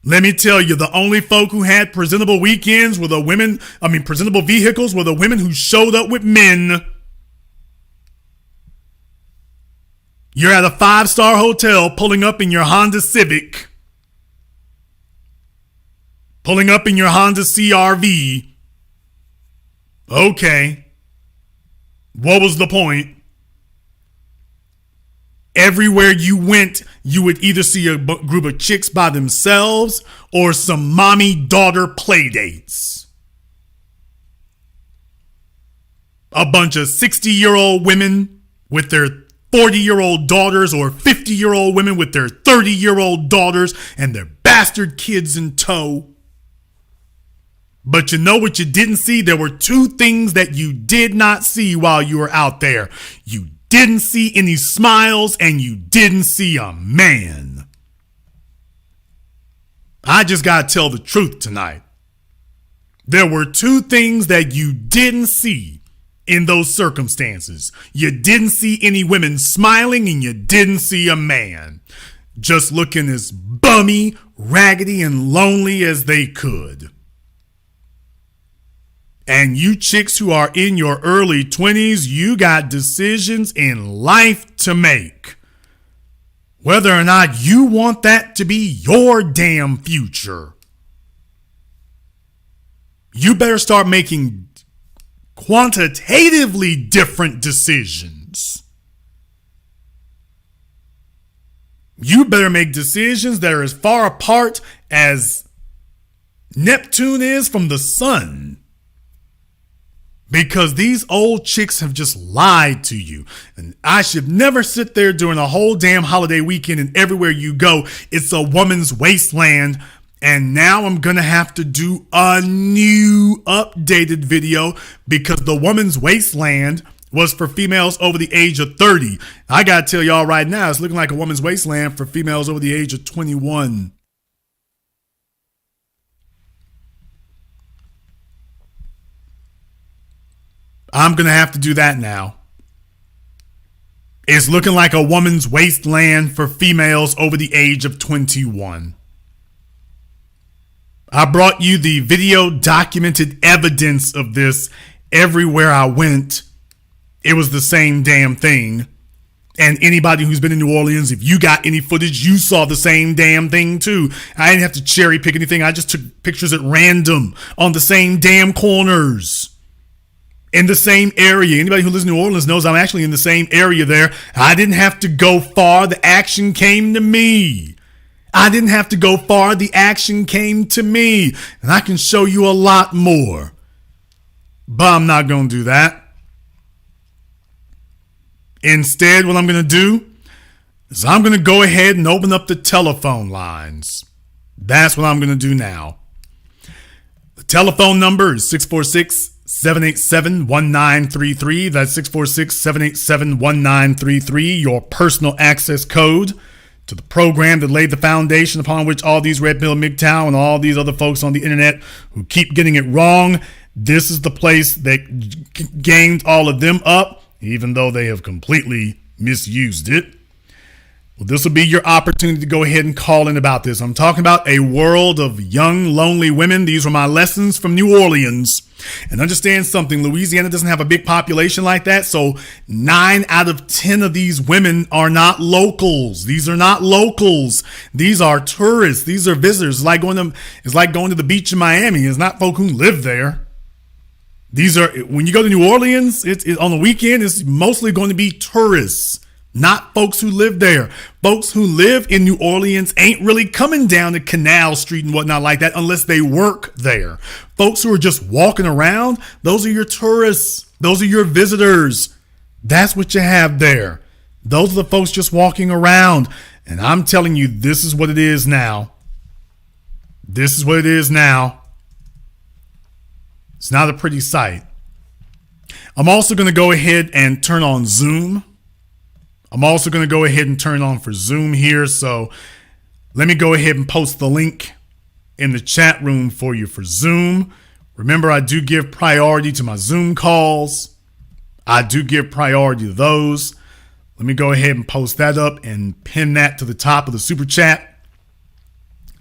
[SPEAKER 1] Let me tell you, the only folk who had presentable weekends were presentable vehicles were the women who showed up with men. You're at a 5-star hotel pulling up in your Honda Civic. Pulling up in your Honda CRV. Okay. What was the point? Everywhere you went, you would either see a group of chicks by themselves or some mommy-daughter play dates. A bunch of 60-year-old women with their 40-year-old daughters or 50-year-old women with their 30-year-old daughters and their bastard kids in tow. But you know what you didn't see? There were two things that you did not see while you were out there. You didn't see any smiles and you didn't see a man. I just gotta tell the truth tonight. There were two things that you didn't see in those circumstances. You didn't see any women smiling and you didn't see a man just looking as bummy, raggedy, and lonely as they could. And you chicks who are in your early 20s, you got decisions in life to make. Whether or not you want that to be your damn future. You better start making quantitatively different decisions. You better make decisions that are as far apart as Neptune is from the sun. Because these old chicks have just lied to you. And I should never sit there during a whole damn holiday weekend and everywhere you go, it's a woman's wasteland. And now I'm going to have to do a new updated video because the woman's wasteland was for females over the age of 30. I got to tell y'all right now, it's looking like a woman's wasteland for females over the age of 21. I'm going to have to do that now. It's looking like a woman's wasteland for females over the age of 21. I brought you the video documented evidence of this everywhere I went. It was the same damn thing. And anybody who's been in New Orleans, if you got any footage, you saw the same damn thing too. I didn't have to cherry pick anything. I just took pictures at random on the same damn corners. In the same area. Anybody who lives in New Orleans knows I'm actually in the same area there. I didn't have to go far. The action came to me. I didn't have to go far. The action came to me. And I can show you a lot more. But I'm not going to do that. Instead, what I'm going to do is I'm going to go ahead and open up the telephone lines. That's what I'm going to do now. The telephone number is 646-787-1933. That's 646-787-1933. Your personal access code to the program that laid the foundation upon which all these Red Pill MGTOW and all these other folks on the internet who keep getting it wrong. This is the place that gained all of them up, even though they have completely misused it. Well, this will be your opportunity to go ahead and call in about this. I'm talking about a world of young, lonely women. These were my lessons from New Orleans. And understand something, Louisiana doesn't have a big population like that, so 9 out of 10 of these women are not locals. These are not locals. These are tourists. These are visitors. It's like going to the beach in Miami. It's not folk who live there. These are, when you go to New Orleans, it's on the weekend, it's mostly going to be tourists. Not folks who live there. Folks who live in New Orleans ain't really coming down to Canal Street and whatnot like that unless they work there. Folks who are just walking around, those are your tourists. Those are your visitors. That's what you have there. Those are the folks just walking around. And I'm telling you, this is what it is now. This is what it is now. It's not a pretty sight. I'm also going to go ahead and turn on Zoom. I'm also going to go ahead and turn on for Zoom here. So let me go ahead and post the link in the chat room for you for Zoom. Remember, I do give priority to my Zoom calls. I do give priority to those. Let me go ahead and post that up and pin that to the top of the super chat.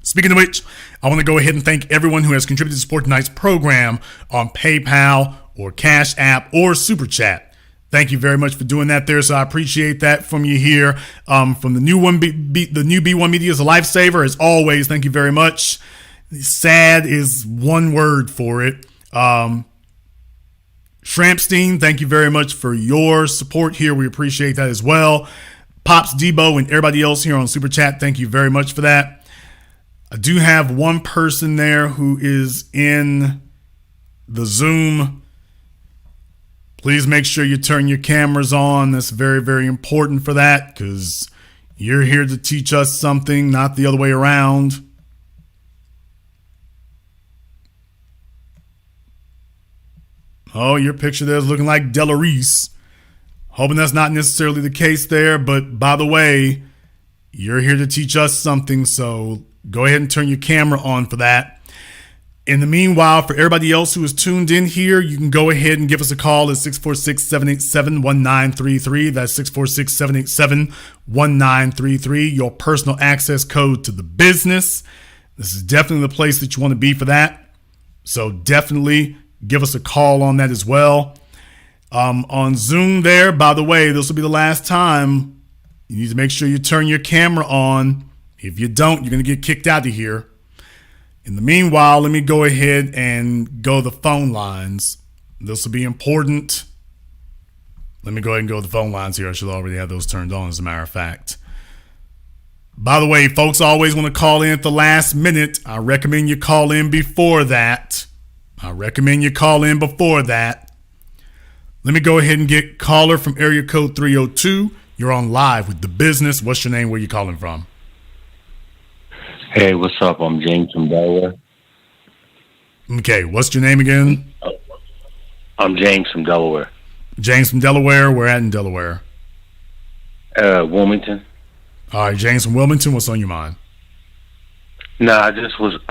[SPEAKER 1] Speaking of which, I want to go ahead and thank everyone who has contributed to support tonight's program on PayPal or Cash App or Super Chat. Thank you very much for doing that there. So I appreciate that from you here. From the new B1 Media is a lifesaver. As always, thank you very much. Sad is one word for it. Shrampstein, thank you very much for your support here. We appreciate that as well. Pops Debo and everybody else here on Super Chat, thank you very much for that. I do have one person there who is in the Zoom. Please make sure you turn your cameras on. That's very, very important for that, because you're here to teach us something, not the other way around. Oh, your picture there is looking like Della Reese. Hoping that's not necessarily the case there, but by the way, you're here to teach us something, so go ahead and turn your camera on for that. In the meanwhile, for everybody else who is tuned in here, you can go ahead and give us a call at 646-787-1933. That's 646-787-1933. Your personal access code to the business. This is definitely the place that you want to be for that. So definitely give us a call on that as well. On Zoom there, by the way, this will be the last time. You need to make sure you turn your camera on. If you don't, you're going to get kicked out of here. In the meanwhile, let me go ahead and go to the phone lines. This will be important. Let me go ahead and go to the phone lines here. I should already have those turned on, as a matter of fact. By the way, folks always want to call in at the last minute. I recommend you call in before that. Let me go ahead and get caller from area code 302. You're on live with The Business. What's your name? Where you calling from?
[SPEAKER 2] Hey, what's up? I'm James from Delaware.
[SPEAKER 1] Okay, what's your name again?
[SPEAKER 2] I'm James from Delaware.
[SPEAKER 1] James from Delaware. Where at in Delaware?
[SPEAKER 2] Wilmington.
[SPEAKER 1] All right, James from Wilmington. What's on your mind?
[SPEAKER 2] No, I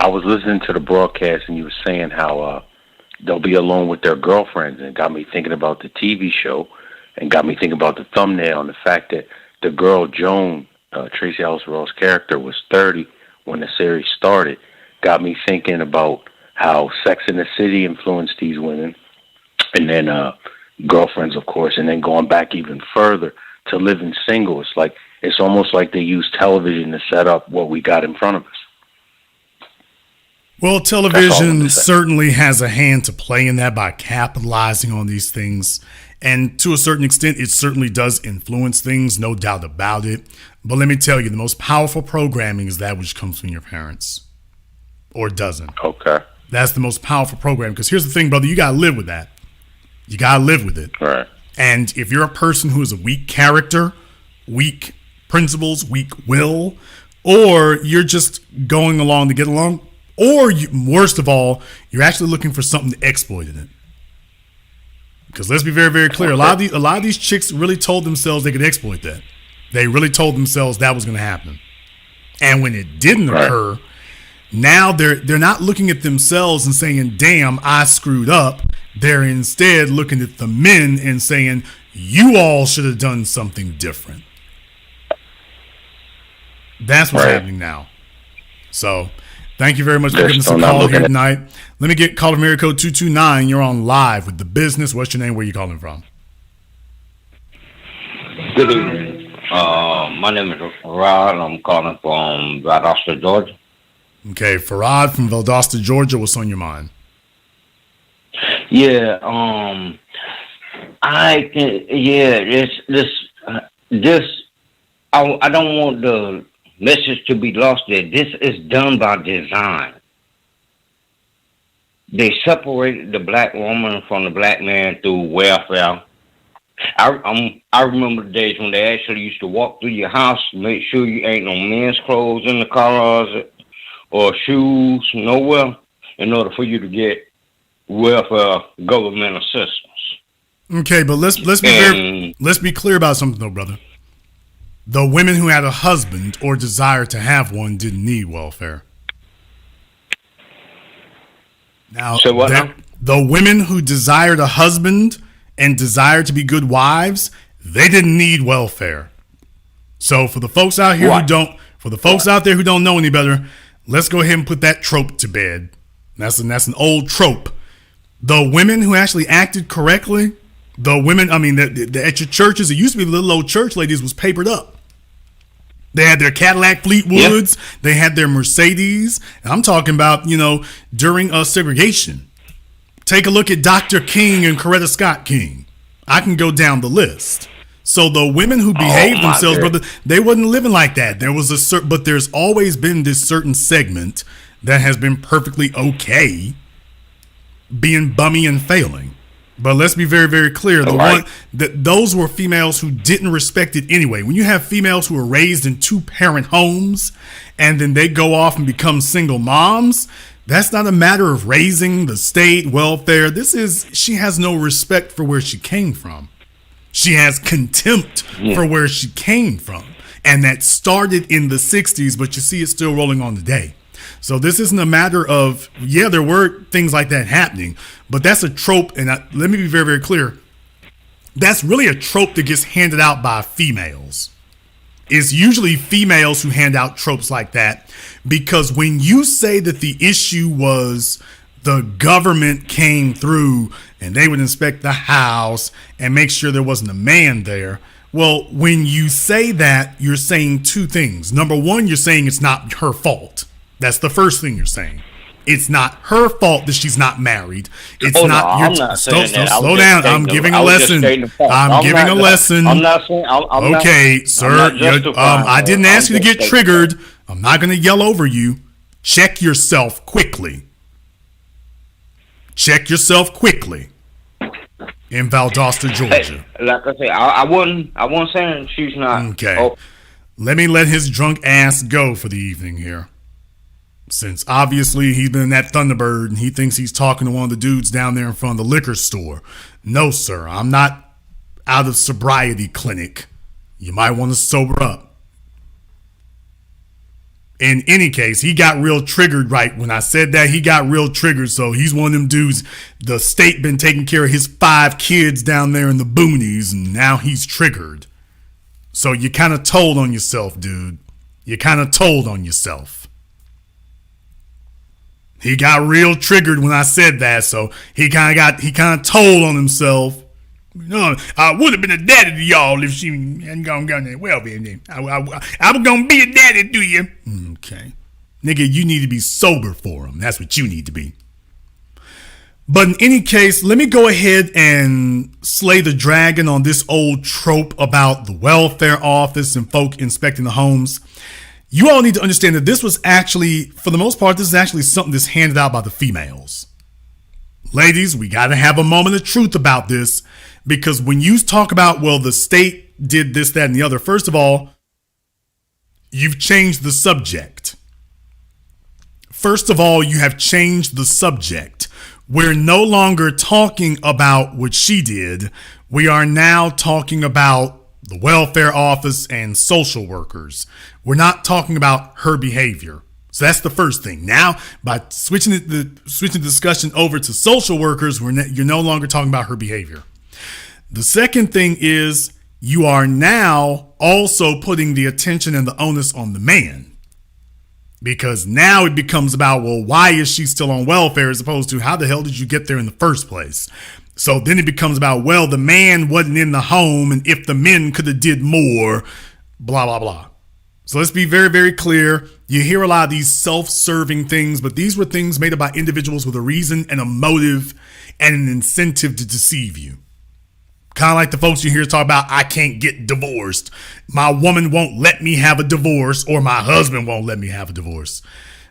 [SPEAKER 2] was listening to the broadcast, and you were saying how they'll be alone with their girlfriends, and it got me thinking about the TV show, and got me thinking about the thumbnail and the fact that the girl Joan, Tracy Ellis Ross' character, was 30 when the series started. Got me thinking about how Sex in the City influenced these women, and then girlfriends, of course, and then going back even further to living single. It's almost like they use television to set up what we got in front of us.
[SPEAKER 1] Well, television certainly has a hand to play in that by capitalizing on these things. And to a certain extent, it certainly does influence things, no doubt about it. But let me tell you, the most powerful programming is that which comes from your parents. Or doesn't.
[SPEAKER 2] Okay.
[SPEAKER 1] That's the most powerful program. Because here's the thing, brother, you got to live with that. You got to live with it.
[SPEAKER 2] Right.
[SPEAKER 1] And if you're a person who is a weak character, weak principles, weak will, or you're just going along to get along, or worst of all, you're actually looking for something to exploit in it. Because let's be very, very clear. A lot of these chicks really told themselves they could exploit that. They really told themselves that was going to happen. And when it didn't occur, now they're not looking at themselves and saying, damn, I screwed up. They're instead looking at the men and saying, you all should have done something different. That's what's happening now. So thank you very much for giving us a call here tonight. Let me get caller from area code 229. You're on live with The Business. What's your name? Where are you calling from?
[SPEAKER 3] Good evening. My name is Farad. I'm calling from Valdosta, Georgia.
[SPEAKER 1] Okay, Farad from Valdosta, Georgia. What's on your mind?
[SPEAKER 3] Yeah, I don't want the message to be lost there. This is done by design. They separated the black woman from the black man through welfare. I remember the days when they actually used to walk through your house, make sure you ain't no men's clothes in the closet or shoes nowhere, in order for you to get welfare government assistance.
[SPEAKER 1] Okay, but let's be clear about something though, brother. The women who had a husband or desire to have one didn't need welfare. Now,
[SPEAKER 3] So what now?
[SPEAKER 1] the women who desired a husband and desired to be good wives, they didn't need welfare. So for the folks out here
[SPEAKER 3] What?
[SPEAKER 1] out there who don't know any better, let's go ahead and put that trope to bed. That's an old trope. The women who actually acted correctly, the women, I mean, at your churches, it used to be the little old church ladies was papered up. They had their Cadillac Fleetwoods. Yep. They had their Mercedes. And I'm talking about, during segregation. Take a look at Dr. King and Coretta Scott King. I can go down the list. So the women who behaved themselves, brother, they wasn't living like that. There was but there's always been this certain segment that has been perfectly okay being bummy and failing. But let's be very, very clear. Those were females who didn't respect it anyway. When you have females who are raised in 2-parent homes and then they go off and become single moms, that's not a matter of raising the state welfare. She has no respect for where she came from. She has contempt for where she came from. And that started in the 60s, but you see it's still rolling on today. So this isn't a matter of, there were things like that happening, but that's a trope. And let me be very, very clear. That's really a trope that gets handed out by females. It's usually females who hand out tropes like that, because when you say that the issue was the government came through and they would inspect the house and make sure there wasn't a man there. Well, when you say that, you're saying two things. Number one, you're saying it's not her fault. That's the first thing you're saying. It's not her fault that she's not married. It's
[SPEAKER 3] I'm
[SPEAKER 1] not
[SPEAKER 3] saying that.
[SPEAKER 1] Slow down. I'm giving a lesson. I'm giving a lesson.
[SPEAKER 3] I'm not saying.
[SPEAKER 1] Okay, sir. I didn't ask you to get triggered. I'm not going to yell over you. Check yourself quickly. Check yourself quickly. In Valdosta, Georgia.
[SPEAKER 3] Hey, like I say, I wasn't saying she's not.
[SPEAKER 1] Okay. Let me let his drunk ass go for the evening here. Since obviously he's been in that Thunderbird and he thinks he's talking to one of the dudes down there in front of the liquor store. No, sir, I'm not out of sobriety clinic. You might want to sober up. In any case, he got real triggered right when I said that. He got real triggered, so he's one of them dudes. The state been taking care of his 5 kids down there in the boonies, and now he's triggered. So you kind of told on yourself, dude. You kind of told on yourself. He got real triggered when I said that, so he kind of told on himself. I would have been a daddy to y'all if she hadn't gone there. Well, I was gonna be a daddy to you. Okay, nigga, you need to be sober for him. That's what you need to be. But in any case, let me go ahead and slay the dragon on this old trope about the welfare office and folk inspecting the homes. You all need to understand that this was actually, for the most part, this is actually something that's handed out by the females. Ladies, we got to have a moment of truth about this, because when you talk about, well, the state did this, that, and the other, first of all, you've changed the subject. First of all, you have changed the subject. We're no longer talking about what she did. We are now talking about the welfare office and social workers. We're not talking about her behavior. So that's the first thing. Now, by switching the discussion over to social workers, you're no longer talking about her behavior. The second thing is you are now also putting the attention and the onus on the man. Because now it becomes about, well, why is she still on welfare, as opposed to how the hell did you get there in the first place? So then it becomes about, well, the man wasn't in the home, and if the men could have did more, blah, blah, blah. So let's be very, very clear. You hear a lot of these self-serving things, but these were things made up by individuals with a reason and a motive and an incentive to deceive you. Kind of like the folks you hear talk about, I can't get divorced. My woman won't let me have a divorce, or my husband won't let me have a divorce.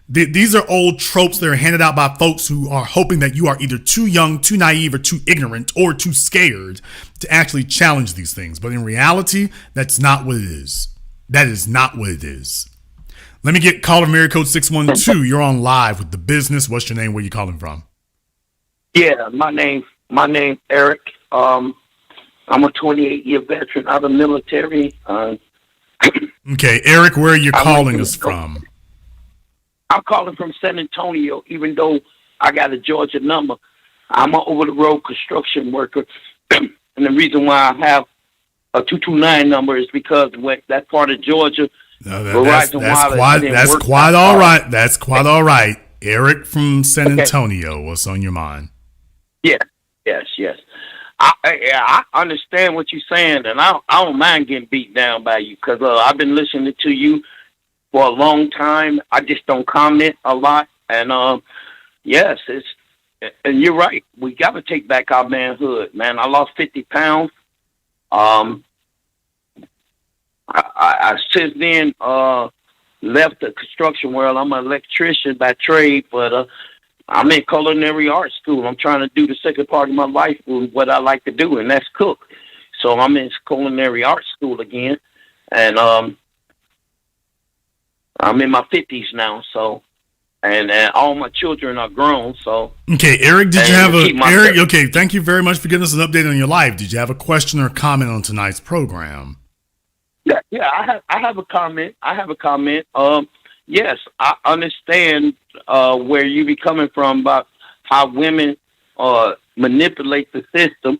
[SPEAKER 1] These are old tropes that are handed out by folks who are hoping that you are either too young, too naive, or too ignorant, or too scared to actually challenge these things. But in reality, that's not what it is. That is not what it is. Let me get caller from area code 612. You're on live with The Business. What's your name? Where you calling from?
[SPEAKER 4] Yeah, my name's Eric. I'm a 28-year veteran out of the military.
[SPEAKER 1] Okay, Eric, where are you calling us from?
[SPEAKER 4] I'm calling from San Antonio, even though I got a Georgia number. I'm an over-the-road construction worker, and the reason why I have a 229 number is because that part of Georgia.
[SPEAKER 1] No, that's quite all right. That's quite all right. Eric from San Antonio, what's on your mind?
[SPEAKER 4] Yes. I understand what you're saying, and I don't mind getting beat down by you because I've been listening to you for a long time. I just don't comment a lot, and yes, and you're right. We got to take back our manhood, man. I lost 50 pounds. I since then left the construction world. I'm an electrician by trade, but I'm in culinary arts school. I'm trying to do the second part of my life with what I like to do, and that's cook. So I'm in culinary arts school again, and I'm in my 50s now. So, and all my children are grown. So,
[SPEAKER 1] okay, Eric, did you have Eric? Okay, thank you very much for giving us an update on your life. Did you have a question or comment on tonight's program?
[SPEAKER 4] Yeah, I have a comment. Yes, I understand where you be coming from about how women manipulate the system,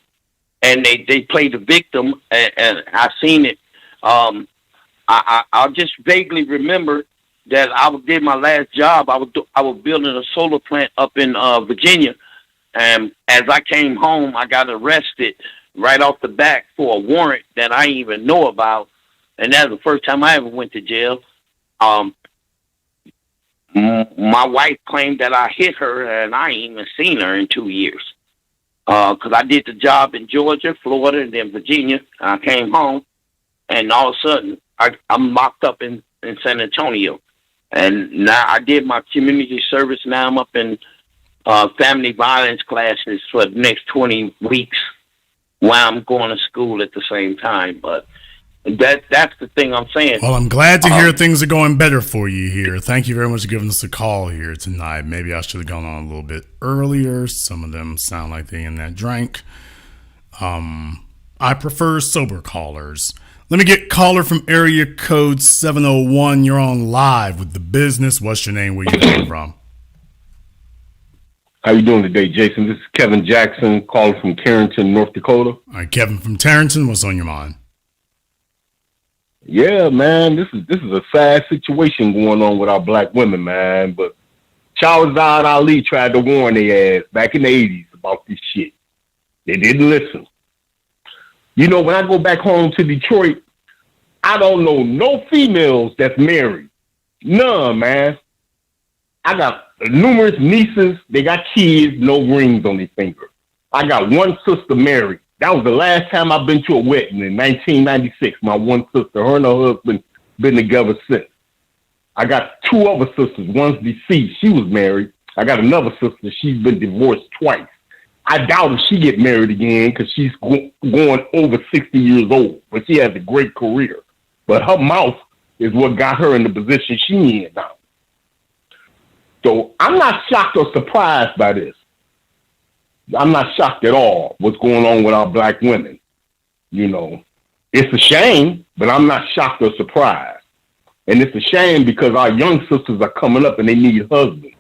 [SPEAKER 4] and they play the victim, and I've seen it. I just vaguely remember that I did my last job. I was building a solar plant up in Virginia, and as I came home, I got arrested right off the bat for a warrant that I didn't even know about. And that was the first time I ever went to jail. My wife claimed that I hit her, and I ain't even seen her in 2 years. Because I did the job in Georgia, Florida, and then Virginia. I came home, and all of a sudden, I'm locked up in San Antonio. And now I did my community service. Now I'm up in family violence classes for the next 20 weeks while I'm going to school at the same time. But that's the thing I'm saying.
[SPEAKER 1] Well, I'm glad to hear things are going better for you here. Thank you very much for giving us a call here tonight. Maybe I should have gone on a little bit earlier. Some of them sound like they in that drink. I prefer sober callers. Let me get caller from area code 701. You're on live with The Business. What's your name? Where you coming from?
[SPEAKER 5] How you doing today, Jason? This is Kevin Jackson, calling from Carrington, North Dakota.
[SPEAKER 1] All right, Kevin from Tarrenton. What's on your mind?
[SPEAKER 5] Yeah, man, this is a sad situation going on with our black women, man. But Shahrazad Ali tried to warn their ass back in the 80s about this shit. They didn't listen. You know, when I go back home to Detroit, I don't know no females that's married. None, man. I got numerous nieces. They got kids, no rings on their finger. I got one sister married. That was the last time I've been to a wedding in 1996. My one sister, her and her husband, been together since. I got two other sisters. One's deceased. She was married. I got another sister. She's been divorced twice. I doubt if she get married again because she's going over 60 years old. But she has a great career. But her mouth is what got her in the position she in now. So I'm not shocked or surprised by this. I'm not shocked at all what's going on with our black women. You know, it's a shame, but I'm not shocked or surprised. And it's a shame because our young sisters are coming up and they need husbands.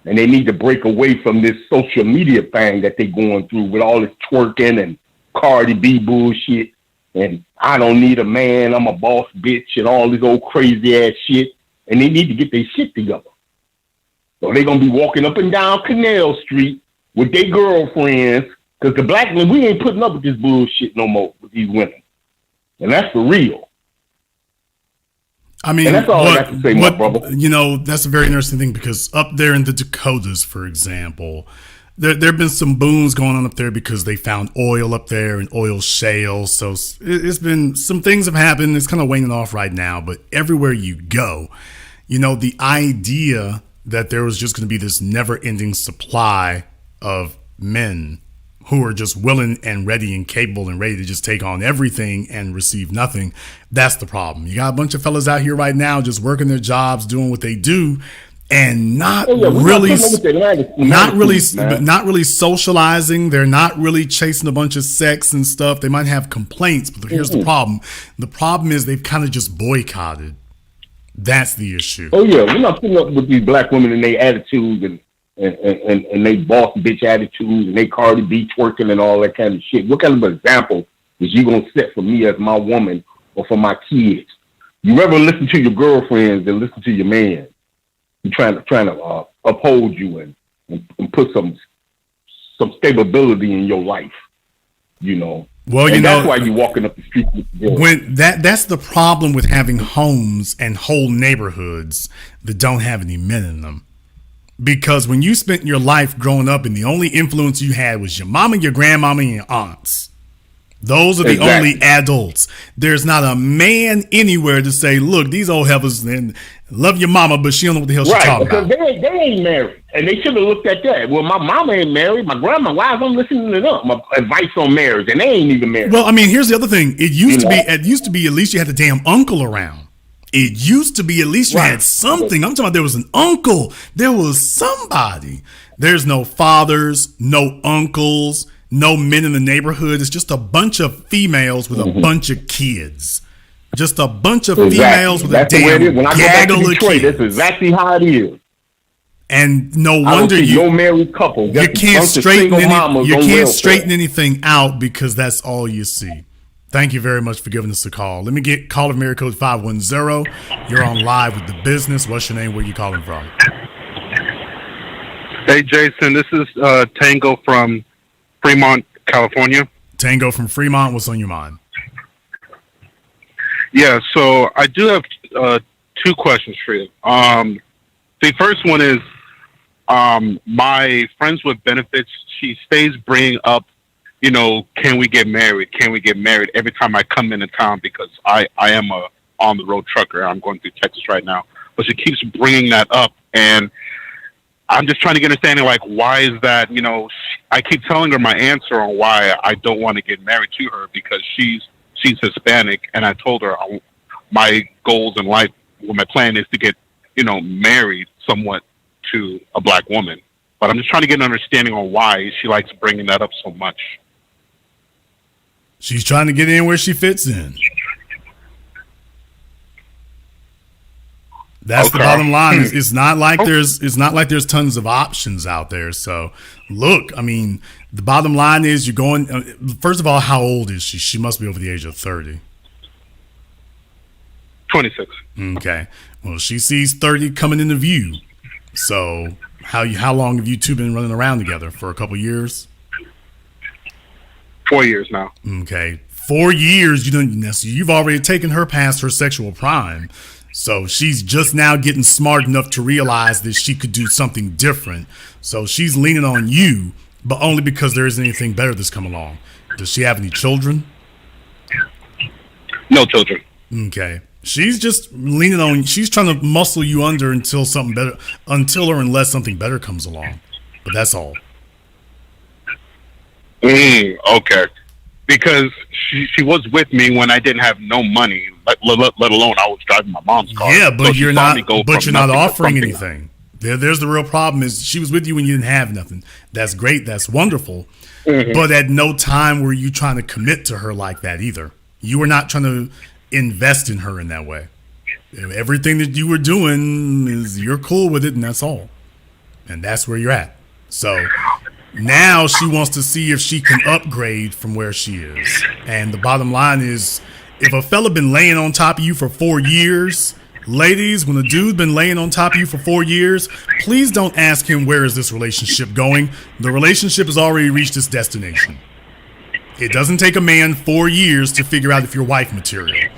[SPEAKER 5] And they need to break away from this social media thing that they're going through with all this twerking and Cardi B bullshit. And I don't need a man, I'm a boss bitch and all this old crazy ass shit. And they need to get their shit together. So they're going to be walking up and down Canal Street with their girlfriends, because the black men, we ain't putting up with this bullshit no more with these women. And that's for real.
[SPEAKER 1] I mean,
[SPEAKER 5] and that's all I got to say, my brother.
[SPEAKER 1] You know, that's a very interesting thing because up there in the Dakotas, for example, there have been some booms going on up there because they found oil up there and oil shale. So it's been, some things have happened. It's kind of waning off right now, but everywhere you go, you know, the idea that there was just going to be this never-ending supply of men who are just willing and ready and capable and ready to just take on everything and receive nothing. That's the problem. You got a bunch of fellas out here right now just working their jobs, doing what they do, and not really socializing. They're not really chasing a bunch of sex and stuff. They might have complaints, but here's the problem. The problem is they've kind of just boycotted. That's the issue.
[SPEAKER 5] Oh yeah, we're not putting up with these black women and their attitudes and and they boss bitch attitudes and they Cardi B twerking and all that kind of shit. What kind of example is you gonna set for me as my woman or for my kids? You ever listen to your girlfriends and listen to your man? You're trying to uphold you and put some stability in your life, you know.
[SPEAKER 1] Well,
[SPEAKER 5] and that's why you're walking up the street with the girl.
[SPEAKER 1] When that's the problem with having homes and whole neighborhoods that don't have any men in them. Because when you spent your life growing up and the only influence you had was your mama, your grandmama, and your aunts. Those are the only adults. There's not a man anywhere to say, look, these old heifers and love your mama, but she don't know what the hell she's talking about.
[SPEAKER 5] Because they ain't married. And they should have looked at that. Well, my mama ain't married. My grandma, why is I'm listening to them? My advice on marriage, and they ain't even married.
[SPEAKER 1] Well, I mean, here's the other thing. It used to be at least you had the damn uncle around. It used to be at least you had something. I'm talking about there was an uncle. There was somebody. There's no fathers, no uncles, no men in the neighborhood. It's just a bunch of females with a bunch of kids. Just a bunch of females with a damn gaggle of kids.
[SPEAKER 5] That's exactly how it is.
[SPEAKER 1] And no wonder
[SPEAKER 5] no married couple.
[SPEAKER 1] You can't straighten anything out because that's all you see. Thank you very much for giving us a call. Let me get caller from area code 510. You're on live with The Business. What's your name? Where you calling from?
[SPEAKER 6] Hey, Jason. This is Tango from Fremont, California.
[SPEAKER 1] Tango from Fremont. What's on your mind?
[SPEAKER 6] Yeah, so I do have two questions for you. The first one is my friends with benefits, she stays bringing up, you know, can we get married? Can we get married? Every time I come into town, because I am a on-the-road trucker. I'm going through Texas right now. But she keeps bringing that up, and I'm just trying to get understanding, like, why is that? You know, I keep telling her my answer on why I don't want to get married to her, because she's Hispanic, and I told her my goals in life, my plan is to get, you know, married somewhat to a black woman. But I'm just trying to get an understanding on why she likes bringing that up so much.
[SPEAKER 1] She's trying to get in where she fits in. That's the bottom line. It's not like there's tons of options out there. So, look, I mean, the bottom line is you're going. First of all, how old is she? She must be over the age of 30.
[SPEAKER 6] 26.
[SPEAKER 1] Okay. Well, she sees 30 coming into view. So, how long have you two been running around together? For a couple years?
[SPEAKER 6] 4 years now.
[SPEAKER 1] Okay. 4 years. You've already taken her past her sexual prime. So she's just now getting smart enough to realize that she could do something different. So she's leaning on you, but only because there isn't anything better that's come along. Does she have any children?
[SPEAKER 6] No children.
[SPEAKER 1] Okay. She's just leaning on, she's trying to muscle you under until or unless something better comes along. But that's all.
[SPEAKER 6] Okay. Because she was with me when I didn't have no money, let alone I was driving my mom's car.
[SPEAKER 1] Yeah, but you're not offering anything. There's the real problem is she was with you when you didn't have nothing. That's great. That's wonderful. Mm-hmm. But at no time were you trying to commit to her like that either. You were not trying to invest in her in that way. Everything that you were doing is you're cool with it, and that's all. And that's where you're at. So now she wants to see if she can upgrade from where she is. And the bottom line is, if a fella been laying on top of you for 4 years, ladies, when a dude been laying on top of you for 4 years, please don't ask him where is this relationship going. The relationship has already reached its destination. It doesn't take a man 4 years to figure out if you're wife material.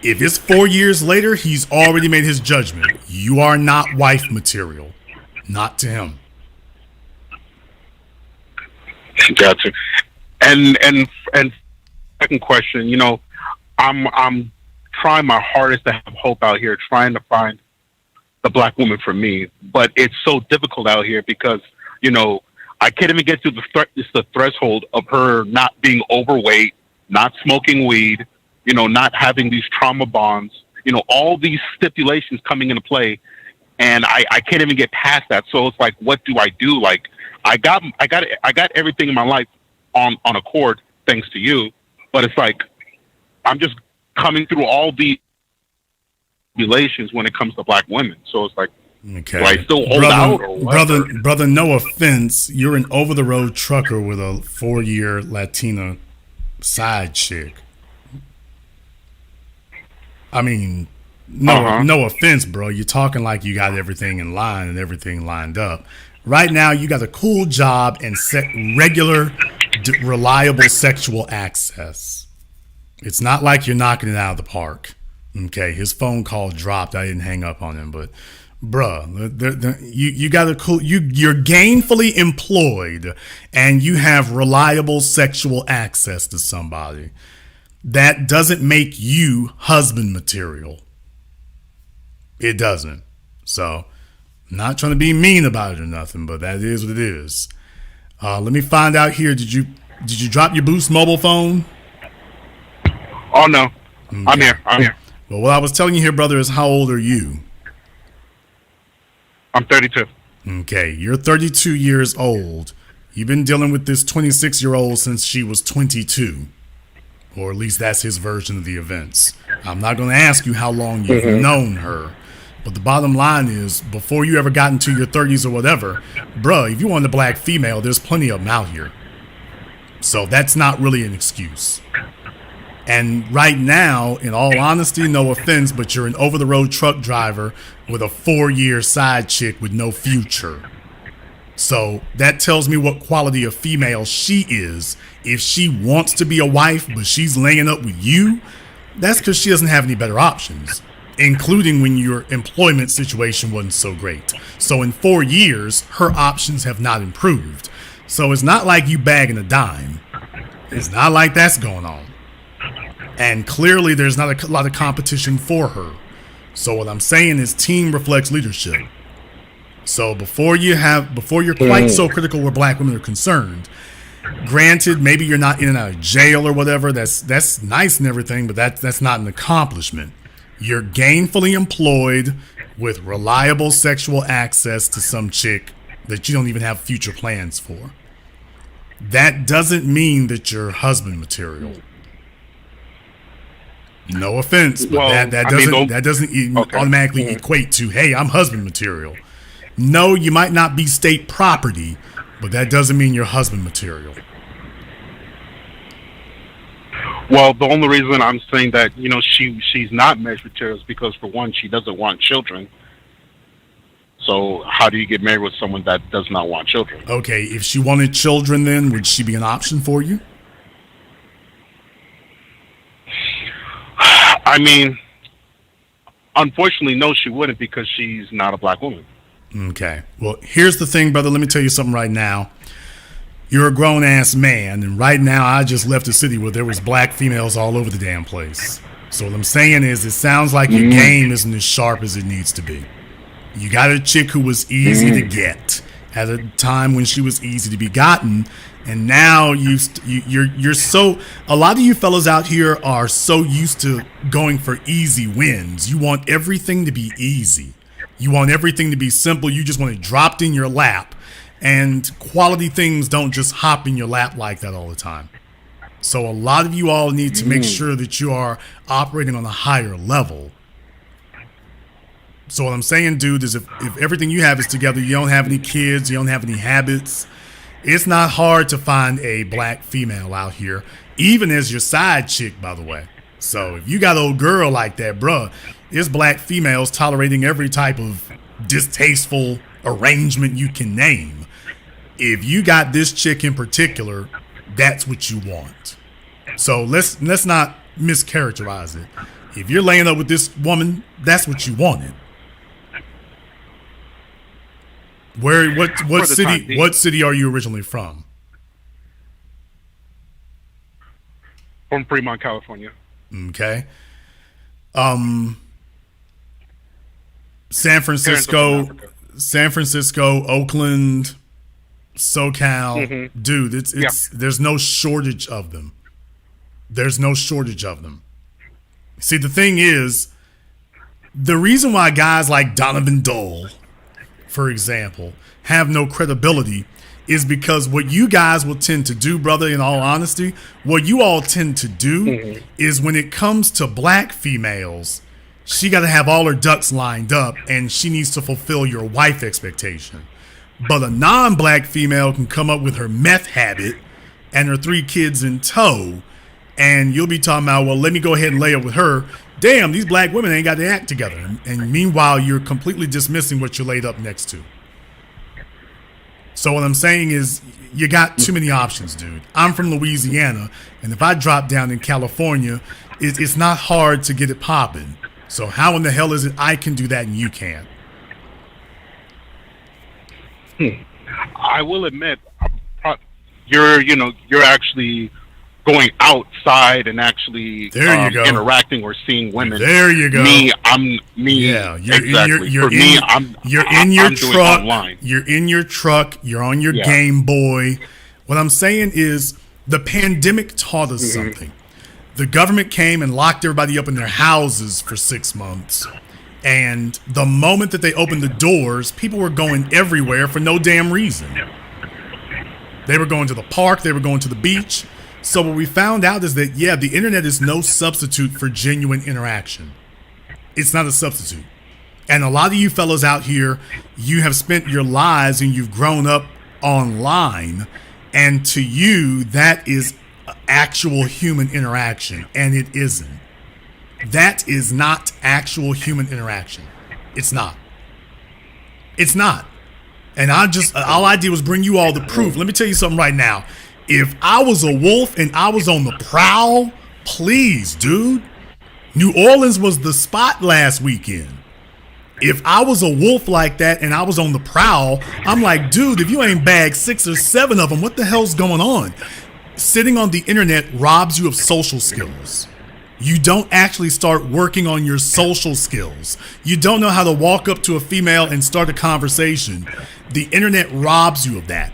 [SPEAKER 1] If it's 4 years later, he's already made his judgment. You are not wife material. Not to him.
[SPEAKER 6] Gotcha. And second question, you know, I'm trying my hardest to have hope out here, trying to find the black woman for me, but it's so difficult out here because, you know, I can't even get to the threshold of her not being overweight, not smoking weed, you know, not having these trauma bonds, you know, all these stipulations coming into play, and I can't even get past that. So it's like, what do I do? Like, I got everything in my life on accord thanks to you, but it's like I'm just coming through all the relations when it comes to black women. So it's like,
[SPEAKER 1] Okay.
[SPEAKER 6] Do I still hold out or what?
[SPEAKER 1] Brother, no offense. You're an over-the-road trucker with a 4-year Latina side chick. I mean, no offense, bro. You're talking like you got everything in line and everything lined up. Right now, you got a cool job and regular, reliable sexual access. It's not like you're knocking it out of the park. Okay, his phone call dropped. I didn't hang up on him, but bruh, you got a cool. You're gainfully employed, and you have reliable sexual access to somebody. That doesn't make you husband material. It doesn't. So, I'm not trying to be mean about it or nothing, but that is what it is. Let me find out here. Did you drop your Boost mobile phone?
[SPEAKER 6] Oh no, okay. I'm here.
[SPEAKER 1] Well, what I was telling you here, brother, is how old are you?
[SPEAKER 6] I'm 32.
[SPEAKER 1] Okay, you're 32 years old. You've been dealing with this 26-year-old since she was 22. Or at least that's his version of the events. I'm not going to ask you how long you've known her. But the bottom line is, before you ever got into your 30s or whatever, bruh, if you want a black female, there's plenty of them out here. So that's not really an excuse. And right now, in all honesty, no offense, but you're an over-the-road truck driver with a 4-year side chick with no future. So that tells me what quality of female she is. If she wants to be a wife, but she's laying up with you, that's because she doesn't have any better options, including when your employment situation wasn't so great. So in 4 years, her options have not improved. So it's not like you bagging a dime. It's not like that's going on. And clearly there's not a lot of competition for her. So what I'm saying is team reflects leadership. So before you're quite so critical where black women are concerned, granted, maybe you're not in and out of jail or whatever. That's nice and everything, but that's not an accomplishment. You're gainfully employed with reliable sexual access to some chick that you don't even have future plans for. That doesn't mean that you're husband material. No offense, but that doesn't automatically equate to, hey, I'm husband material. No, you might not be state property, but that doesn't mean you're husband material.
[SPEAKER 6] Well, the only reason I'm saying that, she's not marriage material is because, for one, she doesn't want children. So how do you get married with someone that does not want children?
[SPEAKER 1] Okay, if she wanted children, then would she be an option for you?
[SPEAKER 6] I mean, unfortunately, no, she wouldn't, because she's not a black woman.
[SPEAKER 1] Okay. Well, here's the thing, brother. Let me tell you something right now. You're a grown-ass man, and right now I just left a city where there was black females all over the damn place. So what I'm saying is, it sounds like your game isn't as sharp as it needs to be. You got a chick who was easy to get at a time when she was easy to be gotten, and now you're so, a lot of you fellas out here are so used to going for easy wins. You want everything to be easy. You want everything to be simple. You just want it dropped in your lap. And quality things don't just hop in your lap like that all the time. So a lot of you all need to make sure that you are operating on a higher level. So what I'm saying, dude, is if everything you have is together, you don't have any kids, you don't have any habits, it's not hard to find a black female out here, even as your side chick, by the way. So if you got an old girl like that, bruh, there's black females tolerating every type of distasteful arrangement you can name. If you got this chick in particular, that's what you want. So let's not mischaracterize it. If you're laying up with this woman, that's what you wanted. What city are you originally from?
[SPEAKER 6] From Fremont, California.
[SPEAKER 1] Okay. San Francisco, Oakland, SoCal, dude, there's no shortage of them. There's no shortage of them. See, the thing is, the reason why guys like Donovan Dole, for example, have no credibility is because what you guys will tend to do, brother, in all honesty, what you all tend to do is when it comes to black females, she got to have all her ducks lined up, and she needs to fulfill your wife expectation. But a non-black female can come up with her meth habit and her 3 kids in tow, and you'll be talking about, well, let me go ahead and lay up with her. Damn, these black women ain't got their act together. And meanwhile, you're completely dismissing what you're laid up next to. So what I'm saying is, you got too many options, dude. I'm from Louisiana, and if I drop down in California, it's not hard to get it popping. So how in the hell is it I can do that and you can't?
[SPEAKER 6] I will admit, you're actually going outside and actually interacting or seeing women.
[SPEAKER 1] There you go.
[SPEAKER 6] Yeah,
[SPEAKER 1] you're in your truck. Online. You're in your truck. You're on your Game Boy. What I'm saying is, the pandemic taught us something. The government came and locked everybody up in their houses for 6 months. And the moment that they opened the doors, people were going everywhere for no damn reason. They were going to the park. They were going to the beach. So what we found out is that, the internet is no substitute for genuine interaction. It's not a substitute. And a lot of you fellows out here, you have spent your lives and you've grown up online. And to you, that is actual human interaction. And it isn't. That is not actual human interaction. It's not. It's not. And all I did was bring you all the proof. Let me tell you something right now. If I was a wolf and I was on the prowl, please, dude. New Orleans was the spot last weekend. If I was a wolf like that and I was on the prowl, I'm like, dude, if you ain't bagged 6 or 7 of them, what the hell's going on? Sitting on the internet robs you of social skills. You don't actually start working on your social skills. You don't know how to walk up to a female and start a conversation. The internet robs you of that.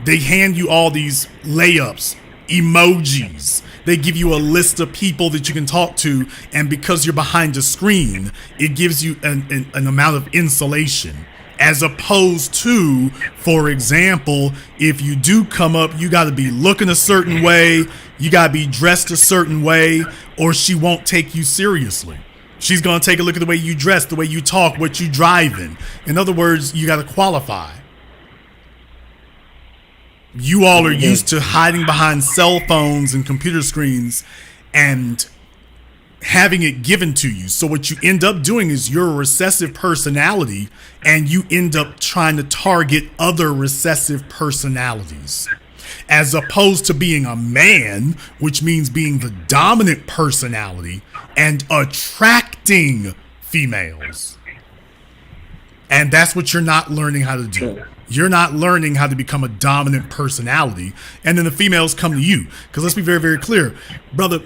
[SPEAKER 1] They hand you all these layups, emojis. They give you a list of people that you can talk to, and because you're behind a screen, it gives you an amount of insulation. As opposed to, for example, if you do come up, you got to be looking a certain way, you got to be dressed a certain way, or she won't take you seriously. She's going to take a look at the way you dress, the way you talk, what you driving. In other words, you got to qualify. You all are used to hiding behind cell phones and computer screens and having it given to you. So what you end up doing is you're a recessive personality, and you end up trying to target other recessive personalities, as opposed to being a man, which means being the dominant personality and attracting females. And that's what you're not learning how to do. You're not learning how to become a dominant personality, and then the females come to you. Because let's be very, very clear, brother.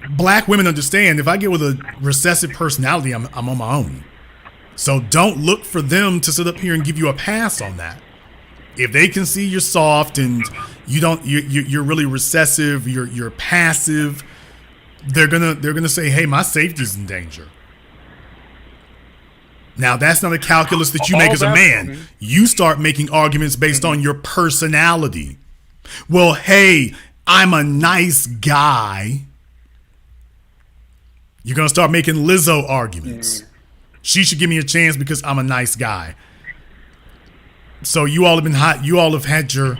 [SPEAKER 1] Black women understand, if I get with a recessive personality, I'm on my own. So don't look for them to sit up here and give you a pass on that. If they can see you're soft and you're really recessive, you're passive, they're gonna say, hey, my safety's in danger. Now, that's not a calculus that you make as a man. You start making arguments based on your personality. Well, hey, I'm a nice guy. You're going to start making Lizzo arguments. She should give me a chance because I'm a nice guy. So you all have been hot. You all have had your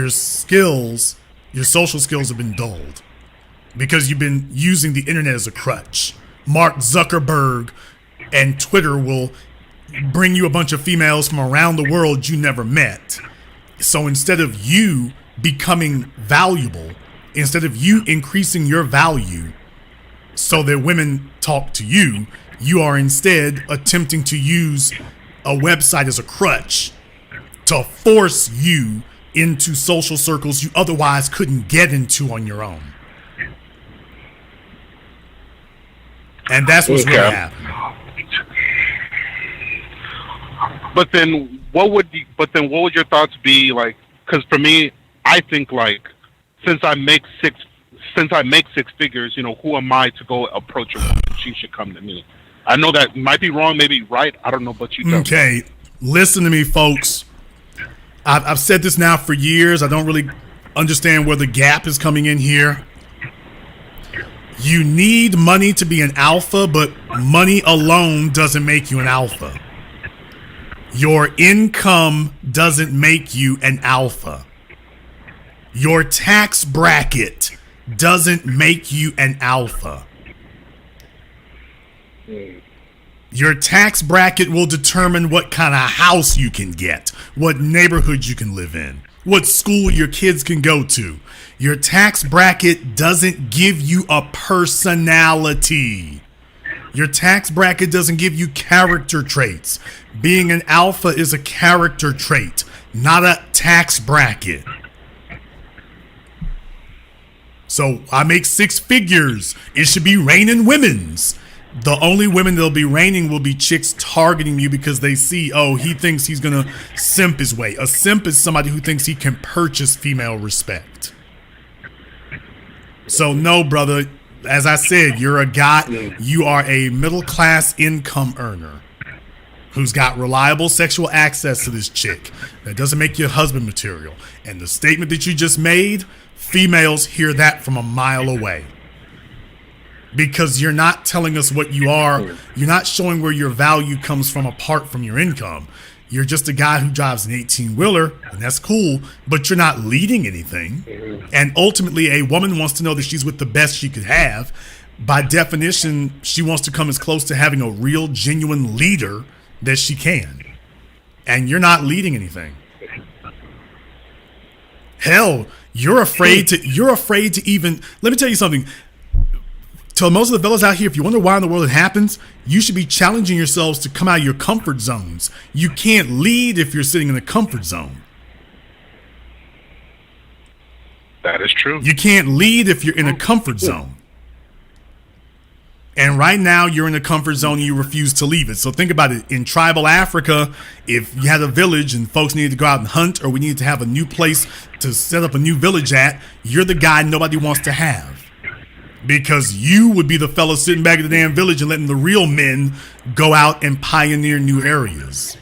[SPEAKER 1] skills, your social skills have been dulled because you've been using the internet as a crutch. Mark Zuckerberg and Twitter will bring you a bunch of females from around the world you never met. So instead of you becoming valuable, instead of you increasing your value so that women talk to you, you are instead attempting to use a website as a crutch to force you into social circles you otherwise couldn't get into on your own. And that's what's really happening.
[SPEAKER 6] But then what would your thoughts be like? Because for me, I think like since I make six figures, who am I to go approach a woman? She should come to me. I know that might be wrong, maybe right. I don't know, but you tell me.
[SPEAKER 1] Okay, listen to me, folks. I've said this now for years. I don't really understand where the gap is coming in here. You need money to be an alpha, but money alone doesn't make you an alpha. Your income doesn't make you an alpha. Your tax bracket doesn't make you an alpha. Your tax bracket will determine what kind of house you can get, what neighborhood you can live in, what school your kids can go to. Your tax bracket doesn't give you a personality. Your tax bracket doesn't give you character traits. Being an alpha is a character trait, not a tax bracket. So I make 6 figures. It should be raining women's. The only women that'll be raining will be chicks targeting you because they see, oh, he thinks he's going to simp his way. A simp is somebody who thinks he can purchase female respect. So no, brother, as I said, you're a guy, you are a middle-class income earner who's got reliable sexual access to this chick. That doesn't make you husband material. And the statement that you just made, females hear that from a mile away. Because you're not telling us what you are. You're not showing where your value comes from apart from your income. You're just a guy who drives an 18-wheeler, and that's cool, but you're not leading anything. And ultimately, a woman wants to know that she's with the best she could have. By definition, she wants to come as close to having a real, genuine leader that she can. And you're not leading anything. Hell, you're afraid to even, let me tell you something. To most of the fellas out here, if you wonder why in the world it happens, you should be challenging yourselves to come out of your comfort zones. You can't lead if you're sitting in a comfort zone.
[SPEAKER 6] That is true.
[SPEAKER 1] You can't lead if you're in a comfort zone. And right now you're in a comfort zone and you refuse to leave it. So think about it. In tribal Africa, if you had a village and folks needed to go out and hunt, or we needed to have a new place to set up a new village at, you're the guy nobody wants to have. Because you would be the fella sitting back at the damn village and letting the real men go out and pioneer new areas.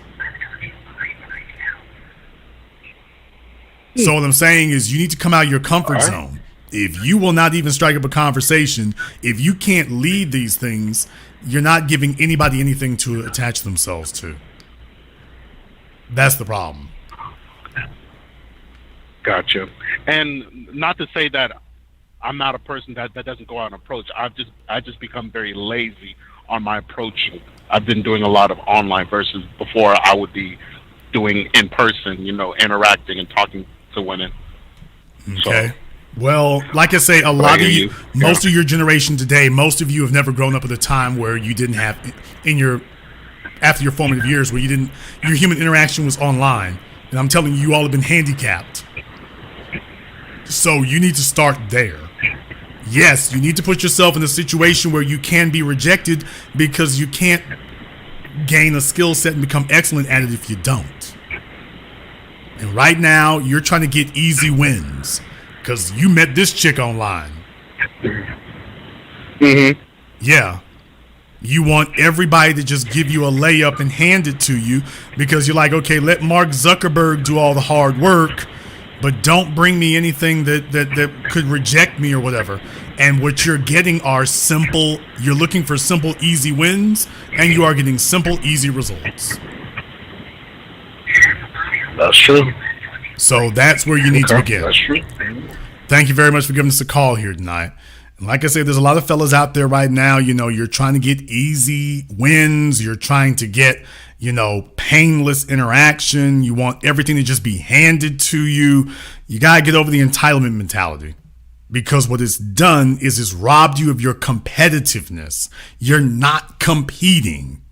[SPEAKER 1] So what I'm saying is you need to come out of your comfort zone. If you will not even strike up a conversation, if you can't lead these things, you're not giving anybody anything to attach themselves to. That's the problem.
[SPEAKER 6] Gotcha. And not to say that I'm not a person that doesn't go out and approach. I just become very lazy on my approaching. I've been doing a lot of online versus before I would be doing in person, interacting and talking to women.
[SPEAKER 1] Okay.
[SPEAKER 6] So,
[SPEAKER 1] well, like I say, a lot of you, most of your generation today, most of you have never grown up at a time where you didn't have after your formative years where your human interaction was online. And I'm telling you, you all have been handicapped. So you need to start there. Yes, you need to put yourself in a situation where you can be rejected because you can't gain a skill set and become excellent at it if you don't. And right now, you're trying to get easy wins because you met this chick online.
[SPEAKER 5] Mm-hmm.
[SPEAKER 1] Yeah. You want everybody to just give you a layup and hand it to you because you're like, okay, let Mark Zuckerberg do all the hard work, but don't bring me anything that could reject me or whatever. And what you're getting are you're looking for simple, easy wins, and you are getting simple, easy results.
[SPEAKER 5] That's true.
[SPEAKER 1] So that's where you need to begin.
[SPEAKER 5] That's true.
[SPEAKER 1] Thank you very much for giving us a call here tonight. And like I said, there's a lot of fellas out there right now, you're trying to get easy wins. You're trying to get, painless interaction. You want everything to just be handed to you. You got to get over the entitlement mentality because what it's done is it's robbed you of your competitiveness. You're not competing.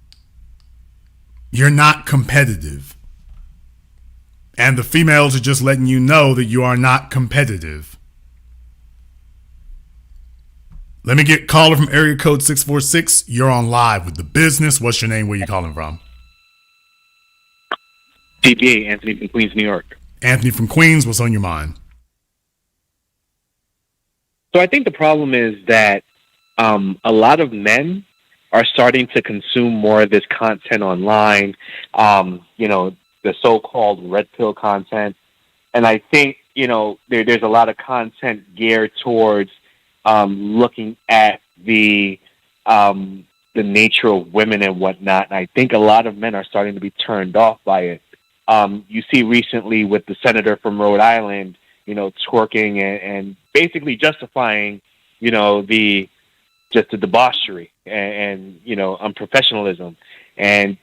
[SPEAKER 1] You're not competitive. And the females are just letting you know that you are not competitive. Let me get caller from area code 646. You're on live with The Business. What's your name? Where you calling from?
[SPEAKER 7] TBA, Anthony from Queens, New York.
[SPEAKER 1] Anthony from Queens, what's on your mind?
[SPEAKER 7] So I think the problem is that a lot of men are starting to consume more of this content online, the so-called red pill content. And I think, there's a lot of content geared towards looking at the nature of women and whatnot. And I think a lot of men are starting to be turned off by it. You see recently with the senator from Rhode Island, twerking and basically justifying, the debauchery and unprofessionalism. And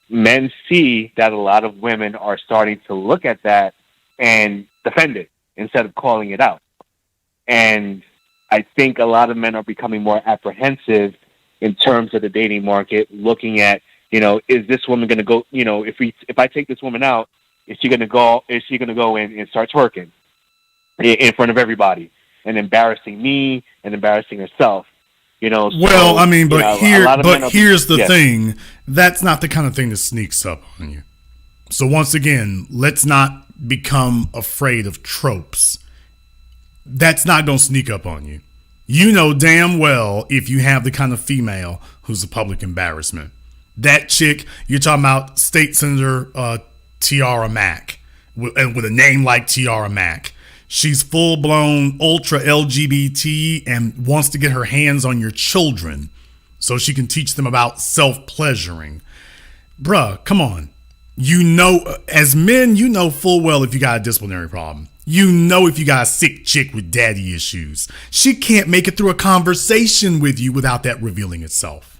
[SPEAKER 7] men see that a lot of women are starting to look at that and defend it instead of calling it out. And I think a lot of men are becoming more apprehensive in terms of the dating market, looking at, is this woman going to go, if I take this woman out, is she going to go and start twerking in front of everybody and embarrassing me and embarrassing herself? Here's the thing. That's not the kind of thing that sneaks up on you. So once again, let's not become afraid of tropes. That's not going to sneak up on you. You know damn well if you have the kind of female who's a public embarrassment. That chick, you're talking about State Senator Tiara Mack, with a name like Tiara Mack. She's full-blown ultra LGBT and wants to get her hands on your children so she can teach them about self-pleasuring. Bruh, come on. As men, full well if you got a disciplinary problem. If you got a sick chick with daddy issues. She can't make it through a conversation with you without that revealing itself.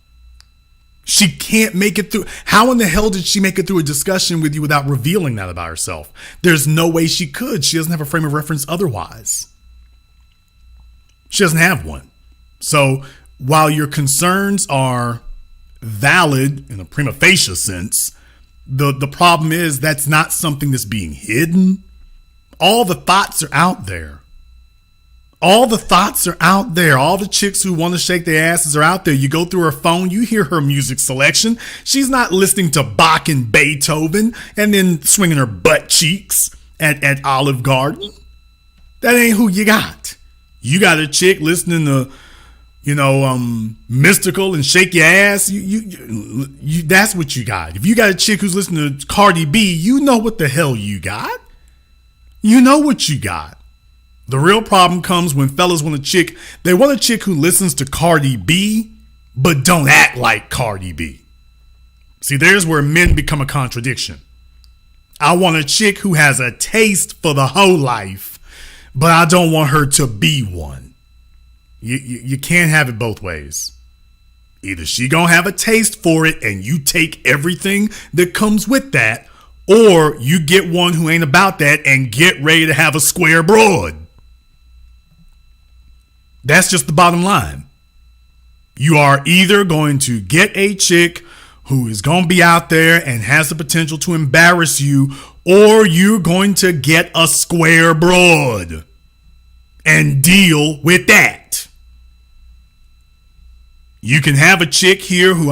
[SPEAKER 7] She can't make it through. How in the hell did she make it through a discussion with you without revealing that about herself? There's no way she could. She doesn't have a frame of reference otherwise. She doesn't have one. So while your concerns are valid in a prima facie sense, the problem is that's not something that's being hidden. All the thoughts are out there. All the thoughts are out there. All the chicks who want to shake their asses are out there. You go through her phone, you hear her music selection. She's not listening to Bach and Beethoven and then swinging her butt cheeks at Olive Garden. That ain't who you got. You got a chick listening to, Mystical and Shake Your Ass. You that's what you got. If you got a chick who's listening to Cardi B, you know what the hell you got. You know what you got. The real problem comes when fellas want a chick. They want a chick who listens to Cardi B, but don't act like Cardi B. See, there's where men become a contradiction. I want a chick who has a taste for the whole life, but I don't want her to be one. You can't have it both ways. Either she gonna have a taste for it and you take everything that comes with that, or you get one who ain't about that and get ready to have a square broad. That's just the bottom line. You are either going to get a chick who is going to be out there and has the potential to embarrass you, or you're going to get a square broad and deal with that. You can have a chick here who,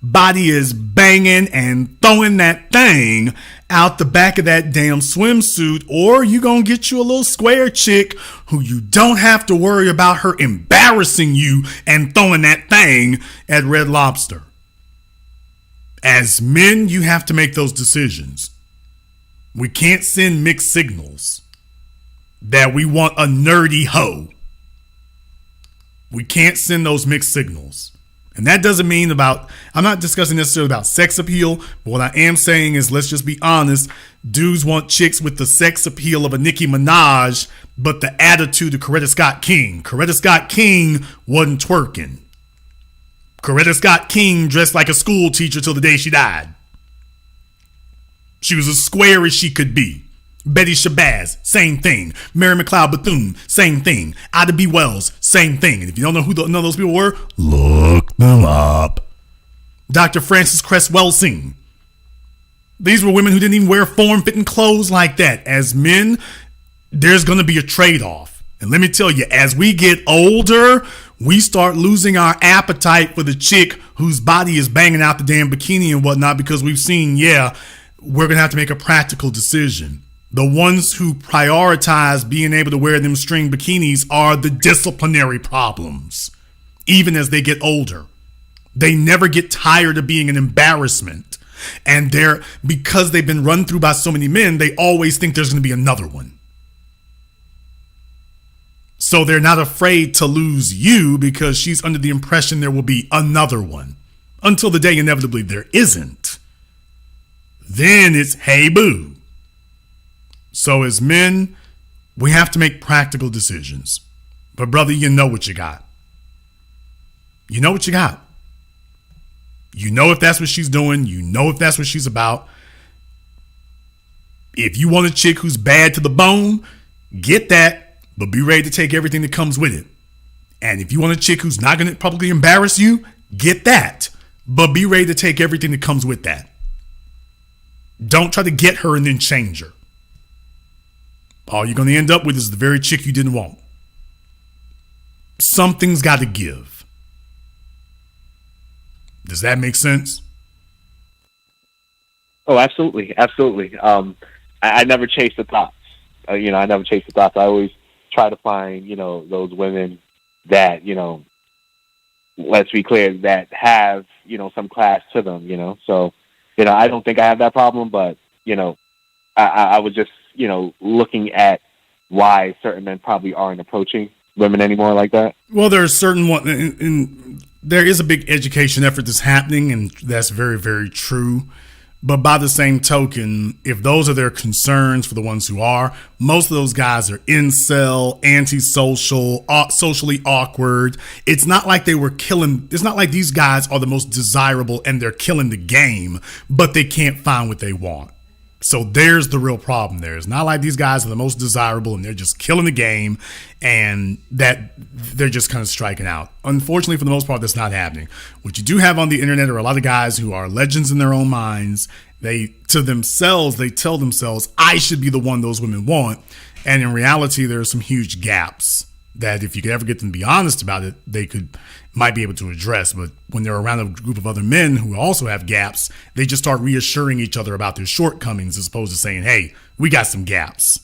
[SPEAKER 7] body is banging and throwing that thing out the back of that damn swimsuit, or you gonna get you a little square chick who you don't have to worry about her embarrassing you and throwing that thing at Red Lobster. As men, you have to make those decisions. We can't send mixed signals that we want a nerdy hoe. We can't send those mixed signals. And that doesn't mean I'm not discussing necessarily about sex appeal, but what I am saying is, let's just be honest, dudes want chicks with the sex appeal of a Nicki Minaj, but the attitude of Coretta Scott King. Coretta Scott King wasn't twerking. Coretta Scott King dressed like a school teacher till the day she died. She was as square as she could be. Betty Shabazz, same thing. Mary McLeod Bethune, same thing. Ida B. Wells, same thing. And if you don't know who none of those people were, look them up. Dr. Frances Cress Welsing. These were women who didn't even wear form-fitting clothes like that. As men, there's going to be a trade-off. And let me tell you, as we get older, we start losing our appetite for the chick whose body is banging out the damn bikini and whatnot, because we've seen, we're going to have to make a practical decision. The ones who prioritize being able to wear them string bikinis are the disciplinary problems, even as they get older. They never get tired of being an embarrassment. And because they've been run through by so many men, they always think there's going to be another one.
[SPEAKER 1] So they're not afraid to lose you because she's under the impression there will be another one until the day inevitably there isn't. Then it's hey boo. So as men, we have to make practical decisions. But brother, you know what you got. You know what you got. You know if that's what she's doing. You know if that's what she's about. If you want a chick who's bad to the bone, get that, but be ready to take everything that comes with it. And if you want a chick who's not going to publicly embarrass you, get that, but be ready to take everything that comes with that. Don't try to get her and then change her. All you're going to end up with is the very chick you didn't want. Something's got to give. Does that make sense?
[SPEAKER 8] Oh, absolutely. Absolutely. I never chase the thoughts. I never chase the thoughts. I always try to find, those women that, let's be clear, that have, some class to them, So, I don't think I have that problem, but, I was just, looking at why certain men probably aren't approaching women anymore like that.
[SPEAKER 1] Well, there are certain ones, and there is a big education effort that's happening, and that's very, very true. But by the same token, if those are their concerns for the ones who are, most of those guys are incel, antisocial, socially awkward. It's not like they were killing. It's not like these guys are the most desirable and they're killing the game, but they can't find what they want. So there's the real problem there. It's not like these guys are the most desirable and they're just killing the game and that they're just kind of striking out. Unfortunately, for the most part, that's not happening. What you do have on the internet are a lot of guys who are legends in their own minds. They tell themselves, I should be the one those women want. And in reality, there are some huge gaps that if you could ever get them to be honest about it, they might be able to address. But when they're around a group of other men who also have gaps, they just start reassuring each other about their shortcomings as opposed to saying, hey, we got some gaps.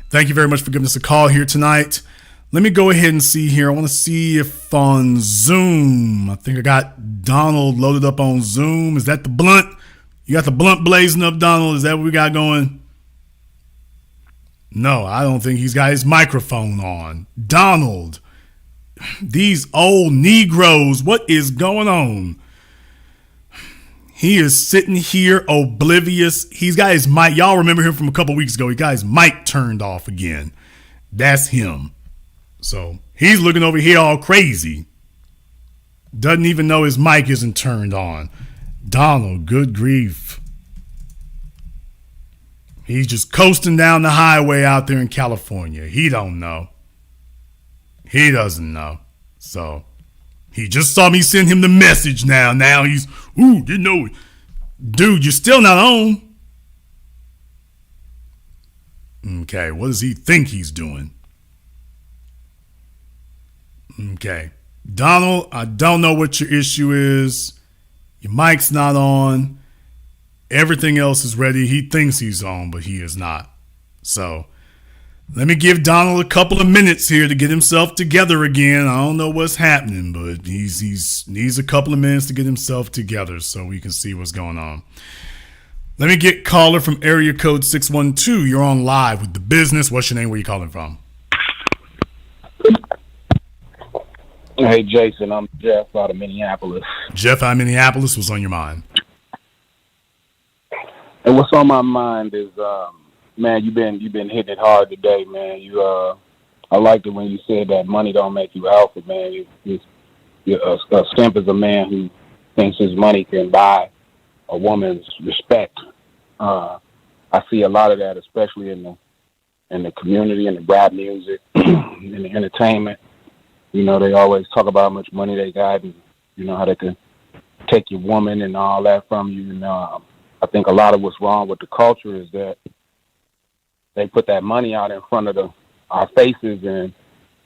[SPEAKER 1] Thank you very much for giving us a call here tonight. Let me go ahead and see here. I want to see if on Zoom, I think I got Donald loaded up on Zoom. Is that the blunt? You got the blunt blazing up, Donald? Is that what we got going? No, I don't think he's got his microphone on. Donald, these old Negroes, what is going on? He is sitting here oblivious. He's got his mic. Y'all remember him from a couple weeks ago. He got his mic turned off again. That's him. So he's looking over here all crazy. Doesn't even know his mic isn't turned on. Donald, good grief. He's just coasting down the highway out there in California. He don't know. He doesn't know. So he just saw me send him the message now. Now he's, didn't know it. Dude, you're still not on. Okay, what does he think he's doing? Okay. Donald, I don't know what your issue is. Your mic's not on. Everything else is ready. He thinks he's on, but he is not. So let me give Donald a couple of minutes here to get himself together again. I don't know what's happening, but he needs a couple of minutes to get himself together so we can see what's going on. Let me get caller from area code 612. You're on live with The Business. What's your name? Where are you calling from?
[SPEAKER 9] Hey, Jason. I'm Jeff out of Minneapolis.
[SPEAKER 1] Jeff out of Minneapolis. What's on your mind?
[SPEAKER 9] And what's on my mind is, man, you've been hitting it hard today, man. I liked it when you said that money don't make you alpha, man. A simp is a man who thinks his money can buy a woman's respect. I see a lot of that, especially in the community, in the rap music, in the entertainment. They always talk about how much money they got and, how they can take your woman and all that from you. I think a lot of what's wrong with the culture is that they put that money out in front of our faces and,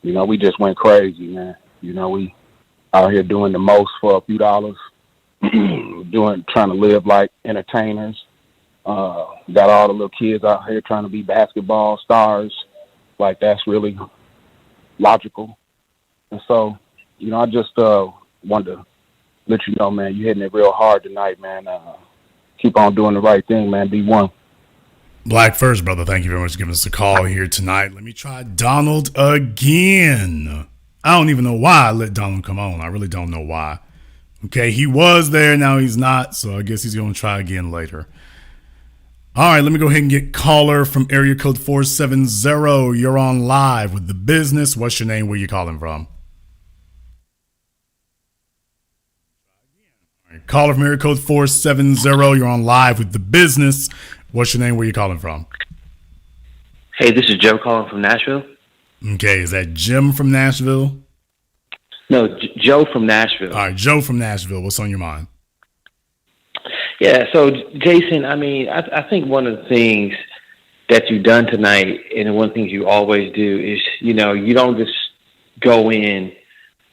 [SPEAKER 9] we just went crazy, man. We out here doing the most for a few dollars, trying to live like entertainers. Got all the little kids out here trying to be basketball stars. Like, that's really logical. And so, I just wanted to let you know, man, you're hitting it real hard tonight, man. Keep on doing the right thing, man. Be one.
[SPEAKER 1] Black first, brother. Thank you very much for giving us a call here tonight. Let me try Donald again. I don't even know why I let Donald come on. I really don't know why. Okay, he was there, now he's not, so I guess he's going to try again later. All right, let me go ahead and get caller from area code 470. You're on live with The Business. What's your name? Where you calling from? All right, caller from area code 470. You're on live with The Business. What's your name? Where you calling from?
[SPEAKER 10] Hey, this is Joe calling from Nashville.
[SPEAKER 1] Okay, is that Jim from Nashville?
[SPEAKER 10] No, Joe from Nashville.
[SPEAKER 1] All right, Joe from Nashville. What's on your mind?
[SPEAKER 10] Yeah, so Jason, I mean, I think one of the things that you've done tonight, and one of the things you always do is, you don't just go in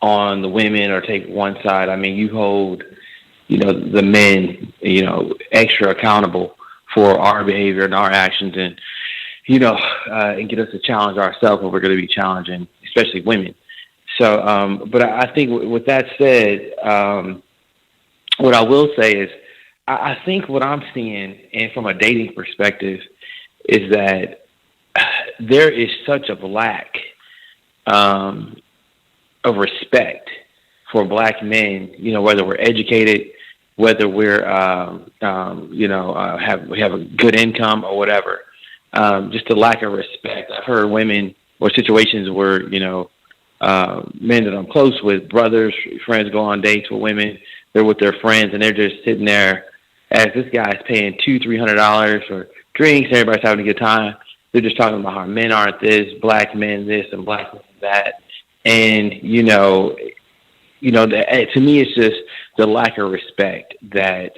[SPEAKER 10] on the women or take one side. I mean, you hold, the men, extra accountable for our behavior and our actions, and, and get us to challenge ourselves when we're going to be challenging, especially women. So, but I think with that said, what I will say is, I think what I'm seeing, and from a dating perspective, is that there is such a lack of respect for Black men. Whether we're educated, whether we're have a good income or whatever, just a lack of respect. I've heard women or situations where men that I'm close with, brothers, friends, go on dates with women. They're with their friends, and they're just sitting there as this guy's paying $200-$300 for drinks. Everybody's having a good time. They're just talking about how men aren't this, Black men this, and Black men that. And to me, it's just the lack of respect that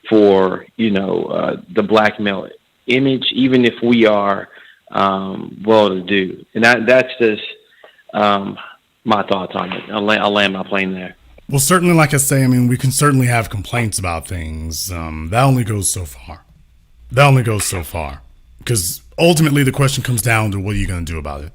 [SPEAKER 10] for the Black male image, even if we are well-to-do. And that's just my thoughts on it. I'll land my plane there.
[SPEAKER 1] Well, certainly, like I say, I mean, we can certainly have complaints about things. That only goes so far. Because ultimately the question comes down to what are you going to do about it?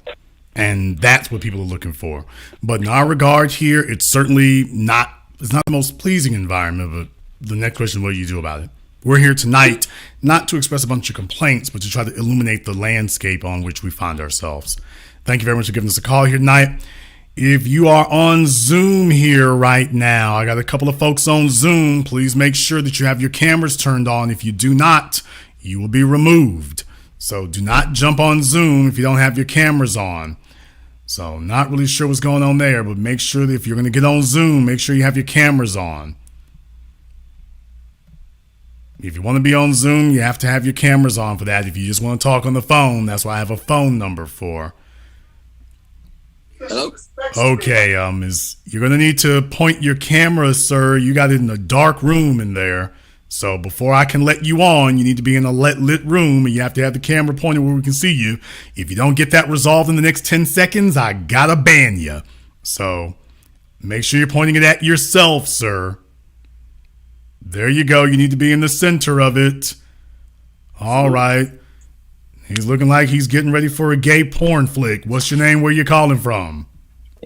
[SPEAKER 1] And that's what people are looking for. But in our regard here, it's certainly not the most pleasing environment, but the next question, what do you do about it? We're here tonight not to express a bunch of complaints, but to try to illuminate the landscape on which we find ourselves. Thank you very much for giving us a call here tonight. If you are on Zoom here right now, I got a couple of folks on Zoom. Please make sure that you have your cameras turned on. If you do not, you will be removed. So do not jump on Zoom if you don't have your cameras on. So not really sure what's going on there, but make sure that if you're going to get on Zoom, make sure you have your cameras on. If you want to be on Zoom, you have to have your cameras on for that. If you just want to talk on the phone, that's what I have a phone number for.
[SPEAKER 11] Hello?
[SPEAKER 1] Okay, you're going to need to point your camera, sir. You got it in a dark room in there. So before I can let you on, you need to be in a lit room, and you have to have the camera pointed where we can see you. If you don't get that resolved in the next 10 seconds, I gotta ban you. So make sure you're pointing it at yourself, sir. There you go. You need to be in the center of it. All right. He's looking like he's getting ready for a gay porn flick. What's your name? Where you calling from?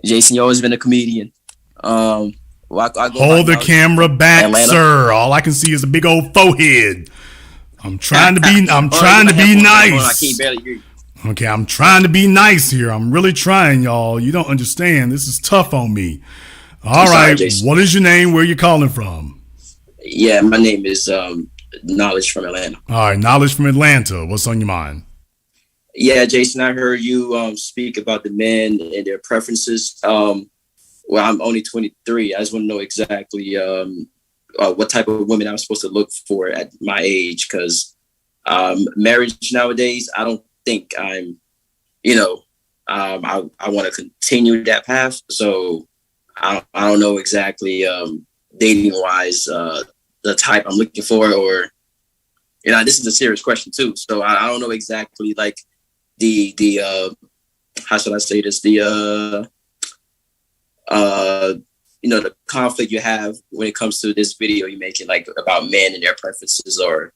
[SPEAKER 11] Jason, you always been a comedian.
[SPEAKER 1] Hold the camera back, Atlanta. Sir. All I can see is a big old forehead. I'm trying to be nice.
[SPEAKER 11] I can't barely hear you.
[SPEAKER 1] Okay, I'm trying to be nice here. I'm really trying, y'all. You don't understand. This is tough on me. All right. What is your name? Where you calling from?
[SPEAKER 11] Yeah, my name is Knowledge from Atlanta.
[SPEAKER 1] All right, Knowledge from Atlanta. What's on your mind?
[SPEAKER 11] Yeah, Jason, I heard you speak about the men and their preferences. Well, I'm only 23. I just want to know exactly what type of women I'm supposed to look for at my age, because marriage nowadays, I don't think I'm, I want to continue that path. So I don't know exactly dating wise the type I'm looking for, or this is a serious question too. So I don't know exactly like the how should I say this, the conflict you have when it comes to this video you're making, like about men and their preferences, or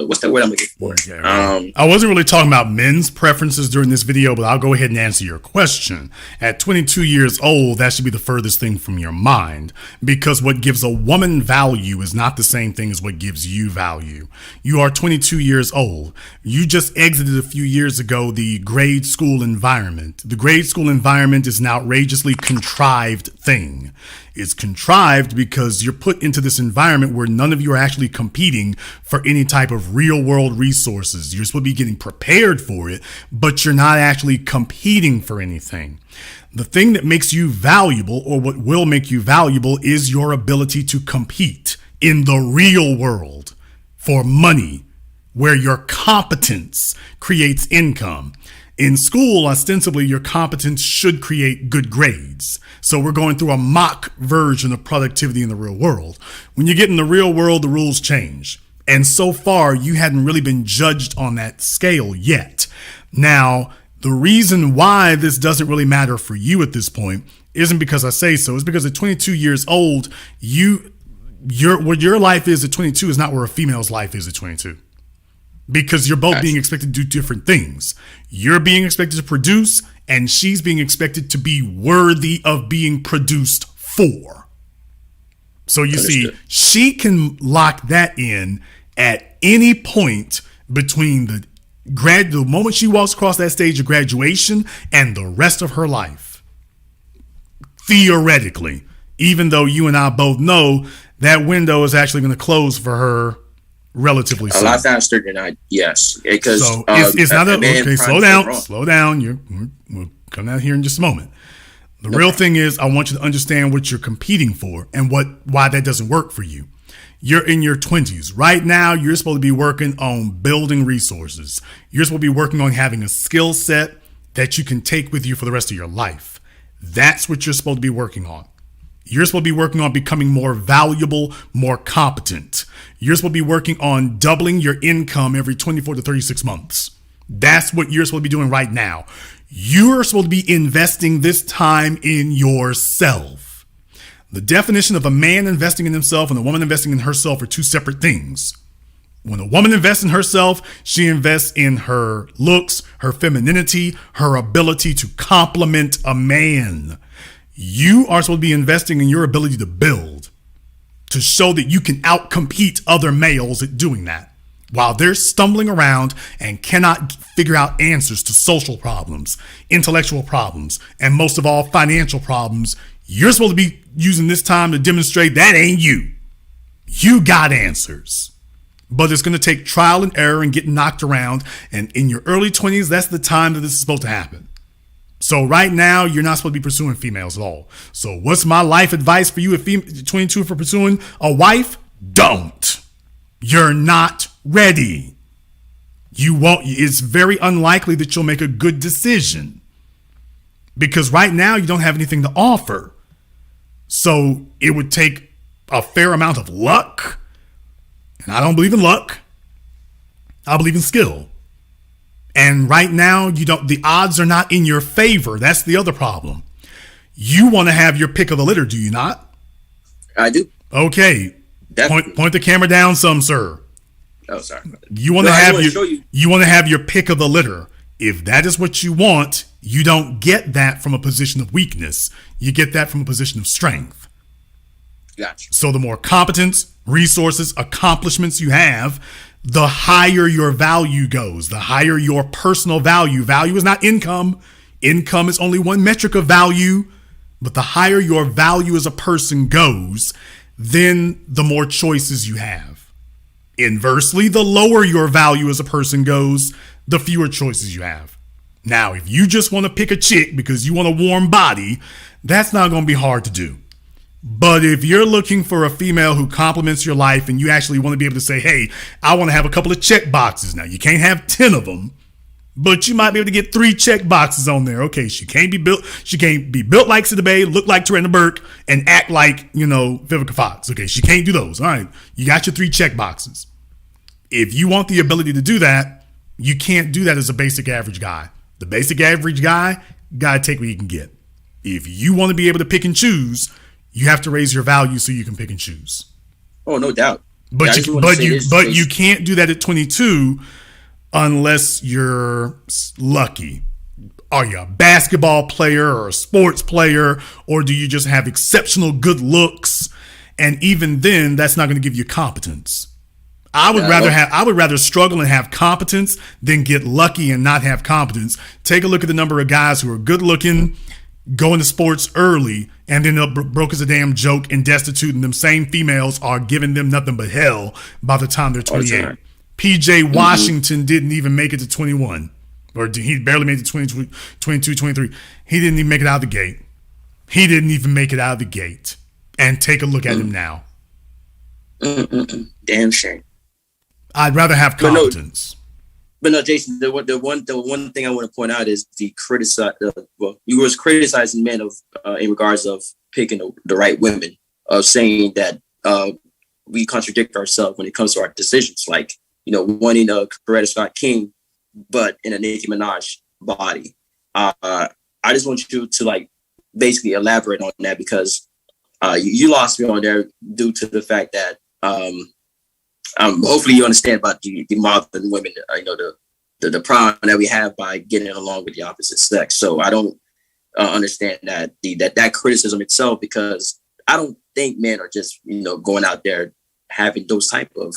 [SPEAKER 11] what's that word I'm looking for?
[SPEAKER 1] Okay, right. I wasn't really talking about men's preferences during this video, but I'll go ahead and answer your question. At 22 years old, that should be the furthest thing from your mind, because what gives a woman value is not the same thing as what gives you value. You are 22 years old. You just exited a few years ago the grade school environment. The grade school environment is an outrageously contrived thing. It's contrived because you're put into this environment where none of you are actually competing for any type of real world resources. You're supposed to be getting prepared for it, but you're not actually competing for anything. The thing that makes you valuable, or what will make you valuable, is your ability to compete in the real world for money, where your competence creates income. In school, ostensibly, your competence should create good grades. So we're going through a mock version of productivity in the real world. When you get in the real world, the rules change. And so far, you hadn't really been judged on that scale yet. Now, the reason why this doesn't really matter for you at this point isn't because I say so. It's because at 22 years old, what your life is at 22 is not where a female's life is at 22. Because you're both being expected to do different things. You're being expected to produce, and she's being expected to be worthy of being produced for. So you see, she can lock that in at any point between the moment she walks across that stage of graduation and the rest of her life. Theoretically, even though you and I both know that window is actually going to close for her relatively soon.
[SPEAKER 11] A lot faster than I, yes. Because
[SPEAKER 1] so it's not okay, slow down. We'll come out here in just a moment. The real thing is, I want you to understand what you're competing for and why that doesn't work for you. You're in your 20s. Right now, you're supposed to be working on building resources. You're supposed to be working on having a skill set that you can take with you for the rest of your life. That's what you're supposed to be working on. You're supposed to be working on becoming more valuable, more competent. You're supposed to be working on doubling your income every 24 to 36 months. That's what you're supposed to be doing right now. You're supposed to be investing this time in yourself. The definition of a man investing in himself and a woman investing in herself are two separate things. When a woman invests in herself, she invests in her looks, her femininity, her ability to complement a man. You are supposed to be investing in your ability to build, to show that you can outcompete other males at doing that. While they're stumbling around and cannot figure out answers to social problems, intellectual problems, and most of all, financial problems, you're supposed to be using this time to demonstrate that ain't you. You got answers. But it's going to take trial and error and get knocked around. And in your early 20s, that's the time that this is supposed to happen. So right now, you're not supposed to be pursuing females at all. So what's my life advice for you at 22 for pursuing a wife? Don't. You're not ready. You won't. It's very unlikely that you'll make a good decision because right now you don't have anything to offer. So it would take a fair amount of luck. And I don't believe in luck. I believe in skill. And right now, the odds are not in your favor. That's the other problem. You want to have your pick of the litter, do you not?
[SPEAKER 11] I do.
[SPEAKER 1] Okay. Point the camera down some, sir.
[SPEAKER 11] Oh, sorry.
[SPEAKER 1] You want to have your pick of the litter. If that is what you want, you don't get that from a position of weakness. You get that from a position of strength.
[SPEAKER 11] Gotcha.
[SPEAKER 1] So the more competence, resources, accomplishments you have, the higher your value goes, the higher your personal value. Value is not income. Income is only one metric of value. But the higher your value as a person goes, then the more choices you have. Inversely, the lower your value as a person goes, the fewer choices you have. Now, if you just want to pick a chick because you want a warm body, that's not going to be hard to do. But if you're looking for a female who complements your life and you actually want to be able to say, hey, I want to have a couple of check boxes. Now, you can't have 10 of them, but you might be able to get 3 check boxes on there. Okay, she can't be built like Sida Bay, look like Tarana Burke, and act like, Vivica Fox. Okay, she can't do those. All right, you got your 3 check boxes. If you want the ability to do that, you can't do that as a basic average guy. The basic average guy, gotta take what you can get. If you want to be able to pick and choose, you have to raise your value so you can pick and choose.
[SPEAKER 11] Oh, no doubt.
[SPEAKER 1] But
[SPEAKER 11] I just wanna say this, Jason.
[SPEAKER 1] you can't do that at 22 unless you're lucky. Are you a basketball player or a sports player, or do you just have exceptional good looks? And even then, that's not going to give you competence. I would rather struggle and have competence than get lucky and not have competence. Take a look at the number of guys who are good looking, go into sports early, and then they're broke as a damn joke and destitute, and them same females are giving them nothing but hell by the time they're 28. PJ Washington didn't even make it to 21, or he barely made it to 22, 23. He didn't even make it out of the gate. He didn't even make it out of the gate. And take a look at him now.
[SPEAKER 11] Damn shame.
[SPEAKER 1] I'd rather have competence.
[SPEAKER 11] But no, Jason. The one thing I want to point out is you was criticizing men in regards of picking the right women, of saying that we contradict ourselves when it comes to our decisions. Like, wanting a Coretta Scott King, but in a Nicki Minaj body. I just want you to basically elaborate on that, because you lost me on there due to the fact that hopefully you understand about the modern women, the problem that we have by getting along with the opposite sex. So I don't understand that criticism itself, because I don't think men are just going out there having those type of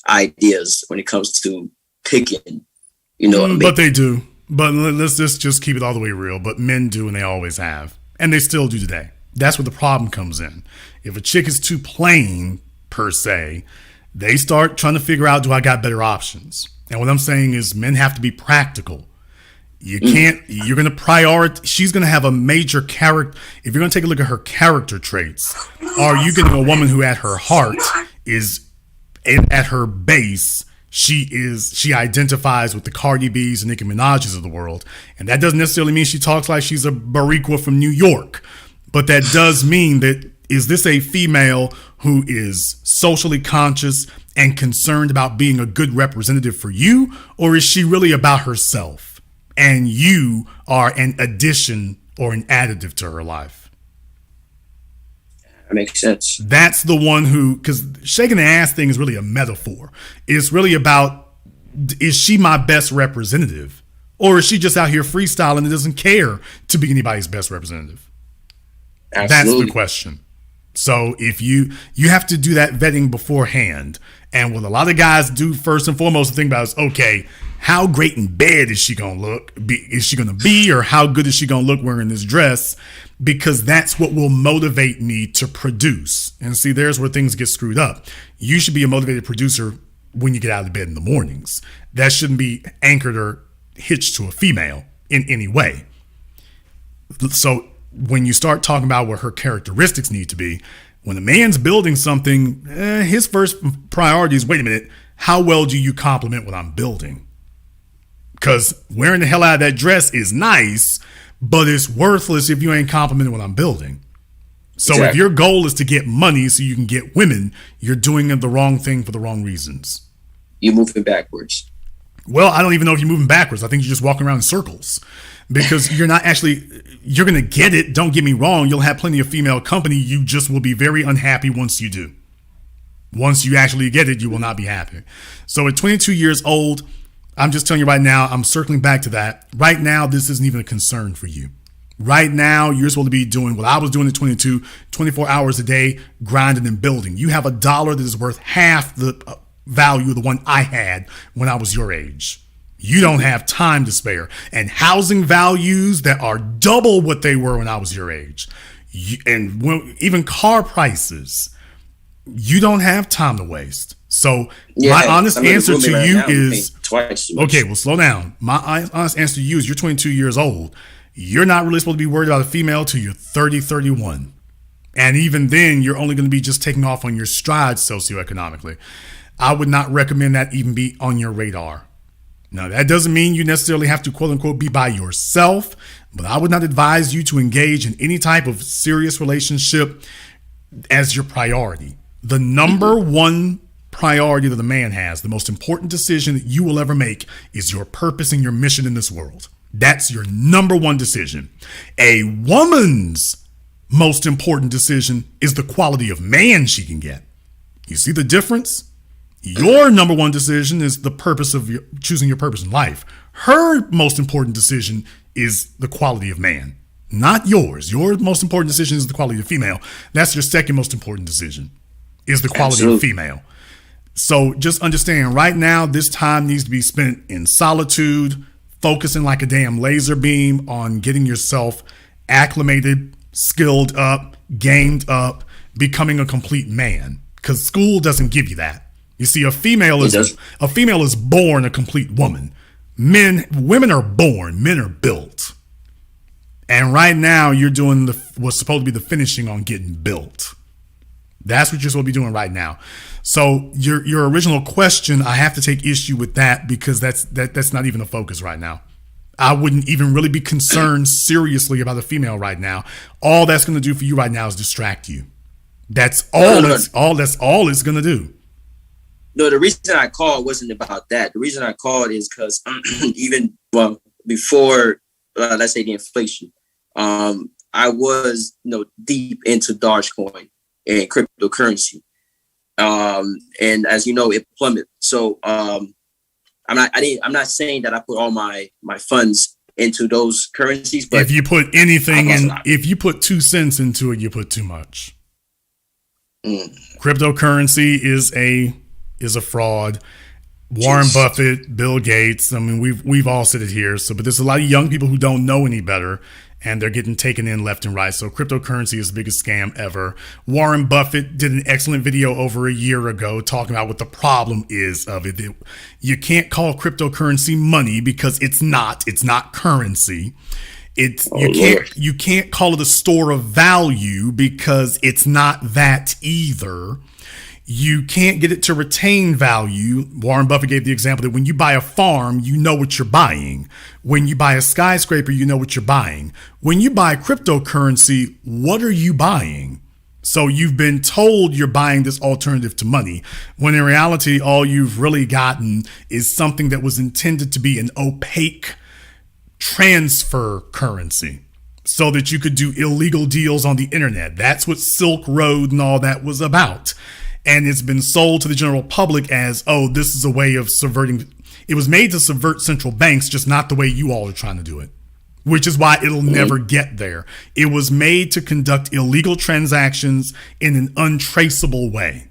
[SPEAKER 11] ideas when it comes to picking.
[SPEAKER 1] But they do. But let's just keep it all the way real. But men do, and they always have, and they still do today. That's where the problem comes in. If a chick is too plain, per se, they start trying to figure out, do I got better options? And what I'm saying is men have to be practical. You can't, you're going to prioritize, she's going to have a major character. If you're going to take a look at her character traits, are you getting a woman who at her heart is, at her base, she identifies with the Cardi B's and Nicki Minaj's of the world. And that doesn't necessarily mean she talks like she's a Boricua from New York. But that does mean that, is this a female who is socially conscious and concerned about being a good representative for you? Or is she really about herself and you are an addition or an additive to her life?
[SPEAKER 11] That makes sense.
[SPEAKER 1] That's the one who, because shaking the ass thing is really a metaphor. It's really about, is she my best representative? Or is she just out here freestyling and doesn't care to be anybody's best representative? Absolutely. That's the question. So if you have to do that vetting beforehand, and what a lot of guys do first and foremost, the thing about is, okay, how great in bed is she gonna look? Is she gonna be, or how good is she gonna look wearing this dress? Because that's what will motivate me to produce. And see, there's where things get screwed up. You should be a motivated producer when you get out of bed in the mornings. That shouldn't be anchored or hitched to a female in any way. So when you start talking about what her characteristics need to be, when a man's building something, his first priority is, wait a minute, how well do you complement what I'm building? Because wearing the hell out of that dress is nice, but it's worthless if you ain't complimenting what I'm building. So exactly. If your goal is to get money so you can get women, you're doing the wrong thing for the wrong reasons.
[SPEAKER 11] You're moving backwards.
[SPEAKER 1] Well, I don't even know if you're moving backwards. I think you're just walking around in circles. Because you're not actually, you're going to get it. Don't get me wrong. You'll have plenty of female company. You just will be very unhappy once you do. Once you actually get it, you will not be happy. So at 22 years old, I'm just telling you right now, I'm circling back to that. Right now, this isn't even a concern for you. Right now, you're supposed to be doing what I was doing at 22, 24 hours a day, grinding and building. You have $1 that is worth half the value of the one I had when I was your age. You don't have time to spare. And housing values that are double what they were when I was your age. Even car prices, you don't have time to waste. So my honest answer to you is, okay, well, slow down. My honest answer to you is, you're 22 years old. You're not really supposed to be worried about a female till you're 30, 31. And even then, you're only going to be just taking off on your stride socioeconomically. I would not recommend that even be on your radar. Now, that doesn't mean you necessarily have to, quote unquote, be by yourself, but I would not advise you to engage in any type of serious relationship as your priority. The number one priority that a man has, the most important decision that you will ever make, is your purpose and your mission in this world. That's your number one decision. A woman's most important decision is the quality of man she can get. You see the difference? Your number one decision is the purpose of choosing your purpose in life. Her most important decision is the quality of man, not yours. Your most important decision is the quality of female. That's your second most important decision, is the quality of female. So just understand, right now, this time needs to be spent in solitude, focusing like a damn laser beam on getting yourself acclimated, skilled up, gamed up, becoming a complete man. Because school doesn't give you that. You see, a female is born a complete woman. Women are born, men are built. And right now, you're doing what's supposed to be the finishing on getting built. That's what you're supposed to be doing right now. So your original question, I have to take issue with that because that's not even a focus right now. I wouldn't even really be concerned seriously about a female right now. All that's going to do for you right now is distract you. That's all. That's all it's going to do.
[SPEAKER 11] No, the reason I called wasn't about that. The reason I called is because even before, let's say the inflation, I was deep into Dogecoin and cryptocurrency, and as you know, it plummeted. So I'm not saying that I put all my funds into those currencies, but
[SPEAKER 1] if you put anything in, if you put 2 cents into it, you put too much. Cryptocurrency is a fraud. Warren Buffett, Bill Gates. I mean, we've all said it here. But there's a lot of young people who don't know any better, and they're getting taken in left and right. So cryptocurrency is the biggest scam ever. Warren Buffett did an excellent video over a year ago talking about what the problem is of it. You can't call cryptocurrency money because it's not. It's not currency. You can't call it a store of value because it's not that either. You can't get it to retain value. Warren Buffett gave the example that when you buy a farm, you know what you're buying. When you buy a skyscraper, you know what you're buying. When you buy cryptocurrency, what are you buying? So you've been told you're buying this alternative to money, when in reality, all you've really gotten is something that was intended to be an opaque transfer currency so that you could do illegal deals on the internet. That's what Silk Road and all that was about. And it's been sold to the general public as, oh, this is a way of subverting. It was made to subvert central banks, just not the way you all are trying to do it, which is why it'll never get there. It was made to conduct illegal transactions in an untraceable way,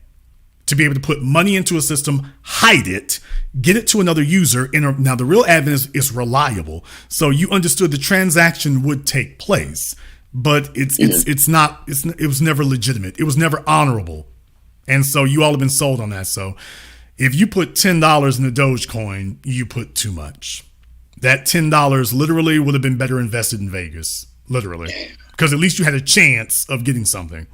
[SPEAKER 1] to be able to put money into a system, hide it, get it to another user. Now, the real advantage is reliable. So you understood the transaction would take place, but it was never legitimate. It was never honorable. And so you all have been sold on that. So if you put $10 in the Dogecoin, you put too much. That $10 literally would have been better invested in Vegas, literally, because at least you had a chance of getting something.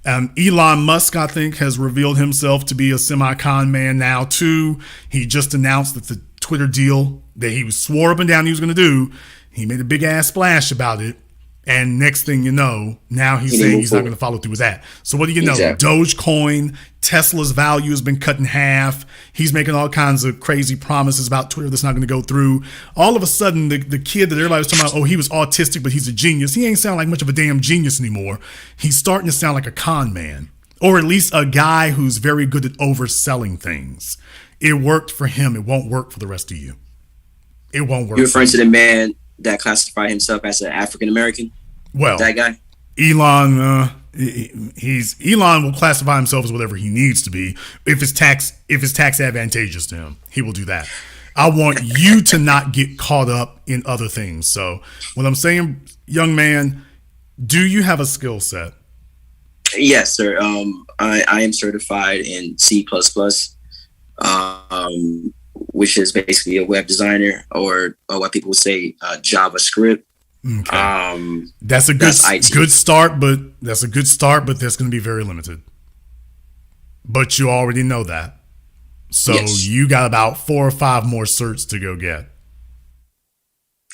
[SPEAKER 1] Elon Musk, I think, has revealed himself to be a semi-con man now, too. He just announced that the Twitter deal that he swore up and down he was going to do, he made a big ass splash about it. And next thing you know, now he's saying he's not going to follow through with that. So what do you know? Exactly. Dogecoin, Tesla's value has been cut in half. He's making all kinds of crazy promises about Twitter that's not going to go through. All of a sudden, the kid that everybody was talking about, oh, he was autistic, but he's a genius. He ain't sound like much of a damn genius anymore. He's starting to sound like a con man, or at least a guy who's very good at overselling things. It worked for him. It won't work for the rest of you. It won't work.
[SPEAKER 11] You're referring to the man that classified himself as an African American?
[SPEAKER 1] Well,
[SPEAKER 11] that guy?
[SPEAKER 1] Elon, Elon will classify himself as whatever he needs to be. If it's tax advantageous to him, he will do that. I want you to not get caught up in other things. So what I'm saying, young man, do you have a skill set?
[SPEAKER 11] Yes, sir. I am certified in C++, which is basically a web designer, or what people would say JavaScript.
[SPEAKER 1] Okay. That's a good start, but that's going to be very limited. But you already know that. So you got about 4 or 5 more certs to go get.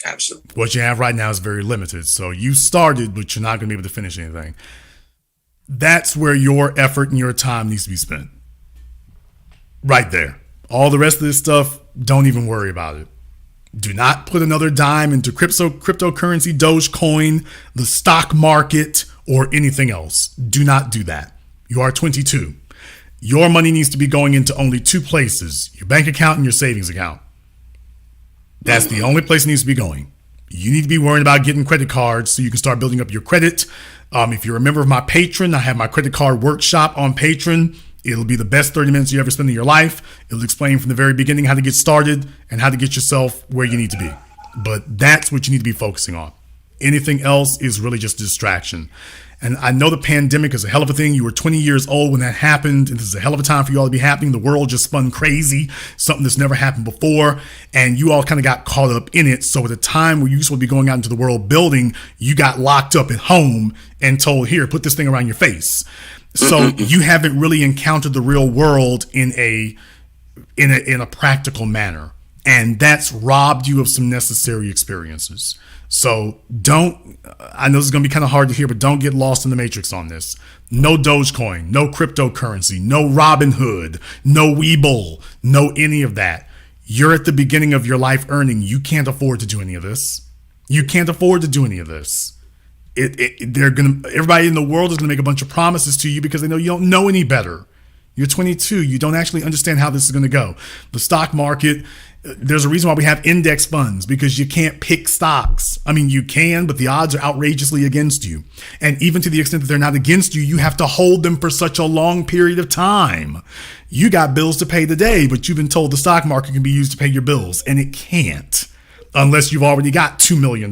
[SPEAKER 11] Absolutely.
[SPEAKER 1] What you have right now is very limited. So you started, but you're not going to be able to finish anything. That's where your effort and your time needs to be spent. Right there. All the rest of this stuff, don't even worry about it. Do not put another dime into cryptocurrency, Dogecoin, the stock market, or anything else. Do not do that. You are 22. Your money needs to be going into only two places: your bank account and your savings account. That's the only place it needs to be going. You need to be worrying about getting credit cards so you can start building up your credit. If you're a member of my Patreon, I have my credit card workshop on Patreon. It'll be the best 30 minutes you ever spend in your life. It'll explain from the very beginning how to get started and how to get yourself where you need to be. But that's what you need to be focusing on. Anything else is really just a distraction. And I know the pandemic is a hell of a thing. You were 20 years old when that happened, and this is a hell of a time for you all to be happening. The world just spun crazy, something that's never happened before, and you all kind of got caught up in it. So at the time where you used to be going out into the world building, you got locked up at home and told, here, put this thing around your face. So you haven't really encountered the real world in a practical manner, and that's robbed you of some necessary experiences. So I know this is going to be kind of hard to hear, but don't get lost in the matrix on this. No Dogecoin, no cryptocurrency, no Robinhood, no Webull, no any of that. You're at the beginning of your life earning. You can't afford to do any of this. You can't afford to do any of this. Everybody in the world is going to make a bunch of promises to you because they know you don't know any better. You're 22. You don't actually understand how this is going to go. The stock market, there's a reason why we have index funds, because you can't pick stocks. I mean, you can, but the odds are outrageously against you. And even to the extent that they're not against you, you have to hold them for such a long period of time. You got bills to pay today, but you've been told the stock market can be used to pay your bills, and it can't unless you've already got $2 million.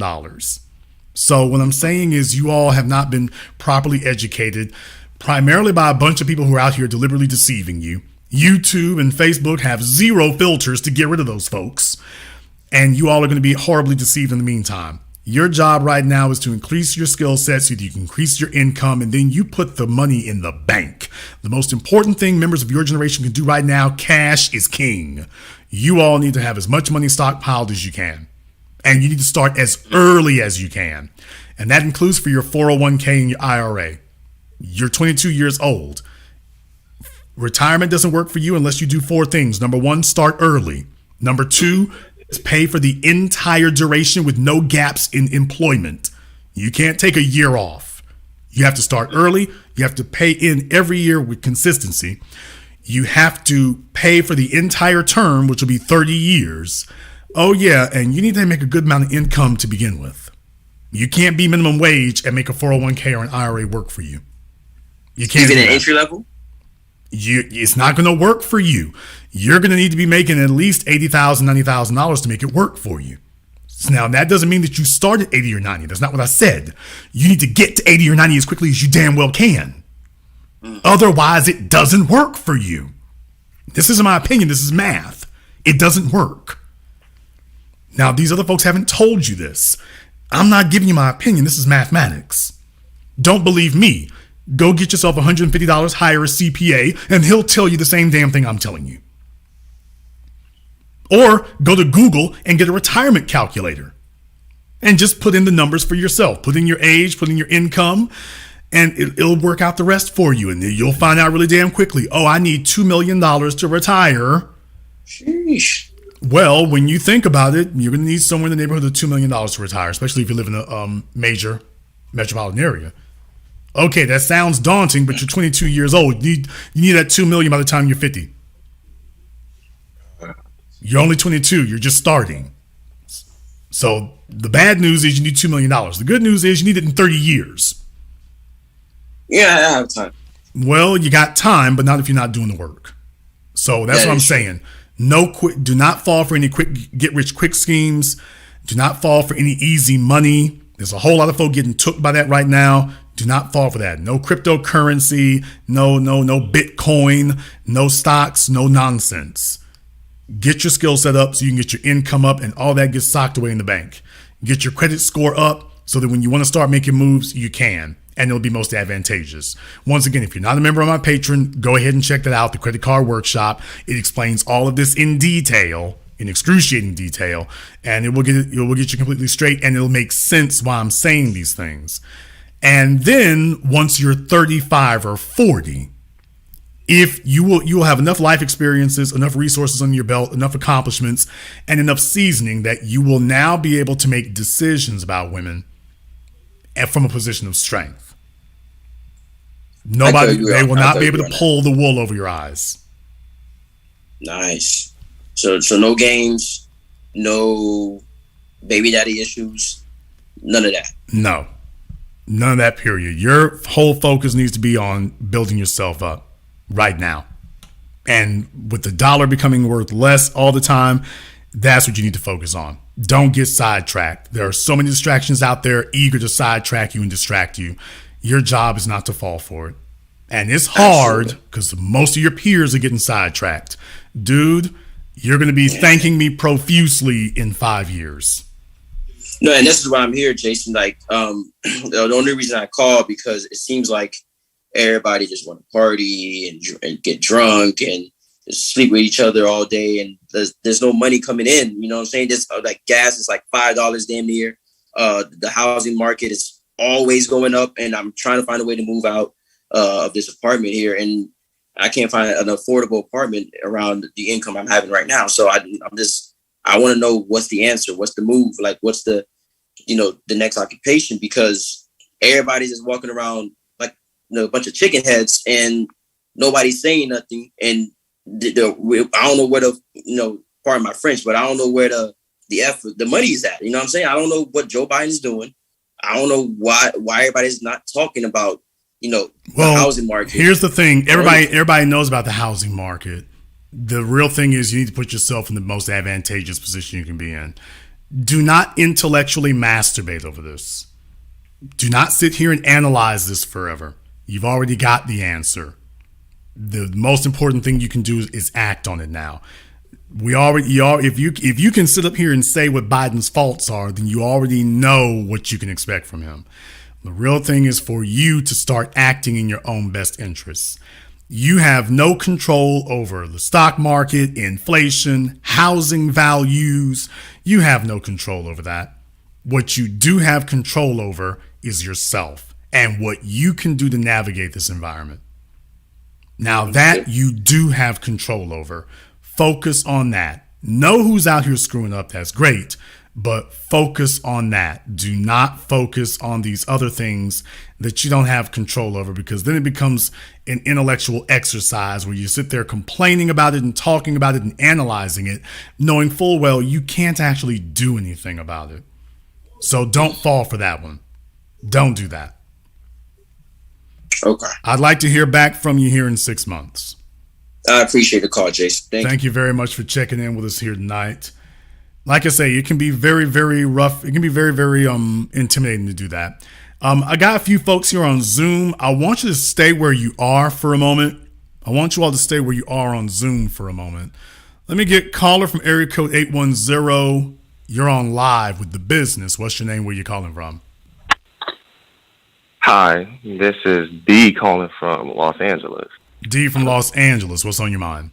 [SPEAKER 1] So what I'm saying is you all have not been properly educated, primarily by a bunch of people who are out here deliberately deceiving you. YouTube and Facebook have zero filters to get rid of those folks. And you all are going to be horribly deceived in the meantime. Your job right now is to increase your skill sets so that you can increase your income, and then you put the money in the bank. The most important thing members of your generation can do right now, cash is king. You all need to have as much money stockpiled as you can. And you need to start as early as you can. And that includes for your 401k and your IRA. You're 22 years old. Retirement doesn't work for you unless you do four things. Number one, start early. Number two, is pay for the entire duration with no gaps in employment. You can't take a year off. You have to start early. You have to pay in every year with consistency. You have to pay for the entire term, which will be 30 years. Oh, yeah, and you need to make a good amount of income to begin with. You can't be minimum wage and make a 401k or an IRA work for you. You can't.
[SPEAKER 11] Even at entry level?
[SPEAKER 1] It's not going to work for you. You're going to need to be making at least $80,000, $90,000 to make it work for you. Now, that doesn't mean that you start at 80 or 90. That's not what I said. You need to get to 80 or 90 as quickly as you damn well can. Otherwise, it doesn't work for you. This isn't my opinion. This is math. It doesn't work. Now, these other folks haven't told you this. I'm not giving you my opinion. This is mathematics. Don't believe me. Go get yourself $150, hire a CPA, and he'll tell you the same damn thing I'm telling you. Or go to Google and get a retirement calculator and just put in the numbers for yourself. Put in your age, put in your income, and it'll work out the rest for you. And then you'll find out really damn quickly, oh, I need $2 million to retire.
[SPEAKER 11] Sheesh.
[SPEAKER 1] Well, when you think about it, you're going to need somewhere in the neighborhood of $2 million to retire, especially if you live in a major metropolitan area. Okay, that sounds daunting, but you're 22 years old. You need that $2 million by the time you're 50. You're only 22. You're just starting. So the bad news is you need $2 million. The good news is you need it in 30 years.
[SPEAKER 11] Yeah, I have time.
[SPEAKER 1] Well, you got time, but not if you're not doing the work. So that's what I'm saying. Do not fall for any quick get-rich-quick schemes. Do not fall for any easy money. There's a whole lot of folk getting took by that right now. Do not fall for that. No cryptocurrency, no Bitcoin, no stocks, no nonsense. Get your skill set up so you can get your income up, and all that gets socked away in the bank. Get your credit score up so that when you want to start making moves, you can, and it'll be most advantageous. Once again, if you're not a member of my Patreon, go ahead and check that out, the Credit Card Workshop. It explains all of this in detail, in excruciating detail, and it will get you completely straight, and it'll make sense why I'm saying these things. And then once you're 35 or 40, you will have enough life experiences, enough resources on your belt, enough accomplishments, and enough seasoning that you will now be able to make decisions about women from a position of strength. Nobody, they will not be able to
[SPEAKER 11] that.
[SPEAKER 1] pull the wool over your eyes.
[SPEAKER 11] Nice. So no games, no baby daddy issues, none of that.
[SPEAKER 1] No, none of that, period. Your whole focus needs to be on building yourself up right now. And with the dollar becoming worth less all the time, that's what you need to focus on. Don't get sidetracked. There are so many distractions out there eager to sidetrack you and distract you. Your job is not to fall for it. And it's hard because most of your peers are getting sidetracked. Dude, you're going to be thanking me profusely in 5 years.
[SPEAKER 11] No, and this is why I'm here, Jason. Like, the only reason I called because it seems like everybody just want to party and get drunk and just sleep with each other all day, and there's no money coming in. You know what I'm saying? This like gas is like $5 damn near. The housing market is always going up, and I'm trying to find a way to move out of this apartment here, and I can't find an affordable apartment around the income I'm having right now. So I want to know what's the answer, what's the move, like what's the next occupation, because everybody's just walking around like a bunch of chicken heads and nobody's saying nothing. And I don't know where pardon my French, but I don't know where the money is at. You know what I'm saying? I don't know what Joe Biden's doing. I don't know why everybody's not talking about the housing market.
[SPEAKER 1] Here's the thing. Everybody knows about the housing market. The real thing is you need to put yourself in the most advantageous position you can be in. Do not intellectually masturbate over this. Do not sit here and analyze this forever. You've already got the answer. The most important thing you can do is act on it now. If you can sit up here and say what Biden's faults are, then you already know what you can expect from him. The real thing is for you to start acting in your own best interests. You have no control over the stock market, inflation, housing values. You have no control over that. What you do have control over is yourself and what you can do to navigate this environment. Now that you do have control over, focus on that. Know who's out here screwing up. That's great. But focus on that. Do not focus on these other things that you don't have control over, because then it becomes an intellectual exercise where you sit there complaining about it and talking about it and analyzing it, knowing full well you can't actually do anything about it. So don't fall for that one. Don't do that.
[SPEAKER 11] Okay.
[SPEAKER 1] I'd like to hear back from you here in 6 months.
[SPEAKER 11] I appreciate the call, Jason.
[SPEAKER 1] Thank you very much for checking in with us here tonight. Like I say, it can be very, very rough. It can be very, very intimidating to do that. I got a few folks here on Zoom. I want you to stay where you are for a moment. I want you all to stay where you are on Zoom for a moment. Let me get caller from area code 810. You're on live with The Business. What's your name? Where you calling from?
[SPEAKER 12] Hi, this is D calling from Los Angeles.
[SPEAKER 1] D from Los Angeles. What's on your mind?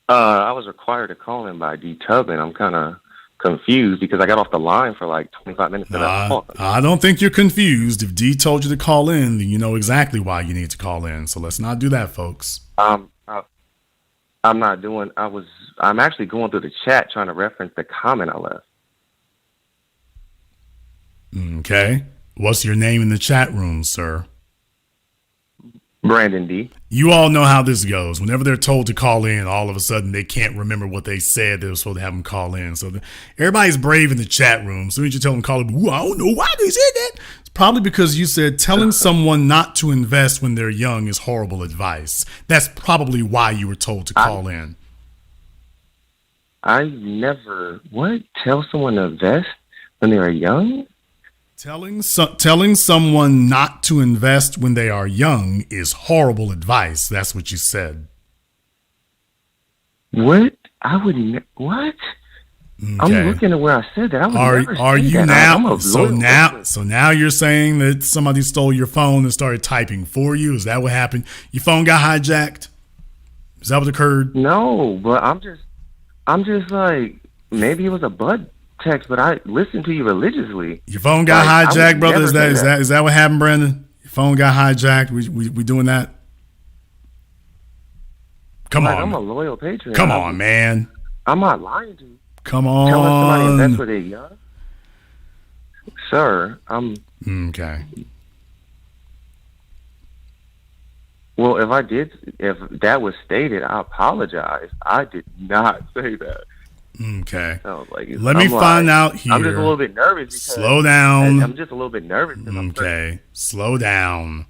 [SPEAKER 12] I was required to call in by D Tub, and I'm kind of confused because I got off the line for like 25 minutes of that call.
[SPEAKER 1] I don't think you're confused. If D told you to call in, then you know exactly why you need to call in. So let's not do that, folks.
[SPEAKER 12] I'm not doing. I'm actually going through the chat trying to reference the comment I left.
[SPEAKER 1] Okay. What's your name in the chat room, sir?
[SPEAKER 12] Brandon D.
[SPEAKER 1] You all know how this goes. Whenever they're told to call in, all of a sudden they can't remember what they said. They were supposed to have them call in. So everybody's brave in the chat room. So you tell them to call in, I don't know why they said that. It's probably because you said telling someone not to invest when they're young is horrible advice. That's probably why you were told to call in.
[SPEAKER 12] I never, tell someone to invest when they are young?
[SPEAKER 1] Telling someone not to invest when they are young is horrible advice. That's what you said.
[SPEAKER 12] What? I wouldn't. What?
[SPEAKER 1] Okay.
[SPEAKER 12] I'm looking at where I said that. I would never
[SPEAKER 1] are
[SPEAKER 12] say
[SPEAKER 1] you
[SPEAKER 12] that.
[SPEAKER 1] So now you're saying that somebody stole your phone and started typing for you? Is that what happened? Your phone got hijacked? Is that what occurred?
[SPEAKER 12] No, but I'm just like, maybe it was a bud text, but I listened to you religiously.
[SPEAKER 1] Your phone got hijacked, brother. Is that what happened, Brandon? Your phone got hijacked. We doing that? Come on.
[SPEAKER 12] I'm a loyal patron.
[SPEAKER 1] Come on, man.
[SPEAKER 12] I'm not lying to you.
[SPEAKER 1] Come on.
[SPEAKER 12] Telling somebody invest when they're young, sir. I'm
[SPEAKER 1] okay.
[SPEAKER 12] Well, if that was stated, I apologize. I did not say that.
[SPEAKER 1] Okay.
[SPEAKER 12] Like,
[SPEAKER 1] Let me find out here.
[SPEAKER 12] I'm just a little bit nervous. Because
[SPEAKER 1] slow down.
[SPEAKER 12] I'm just a little bit nervous.
[SPEAKER 1] Okay. Slow down.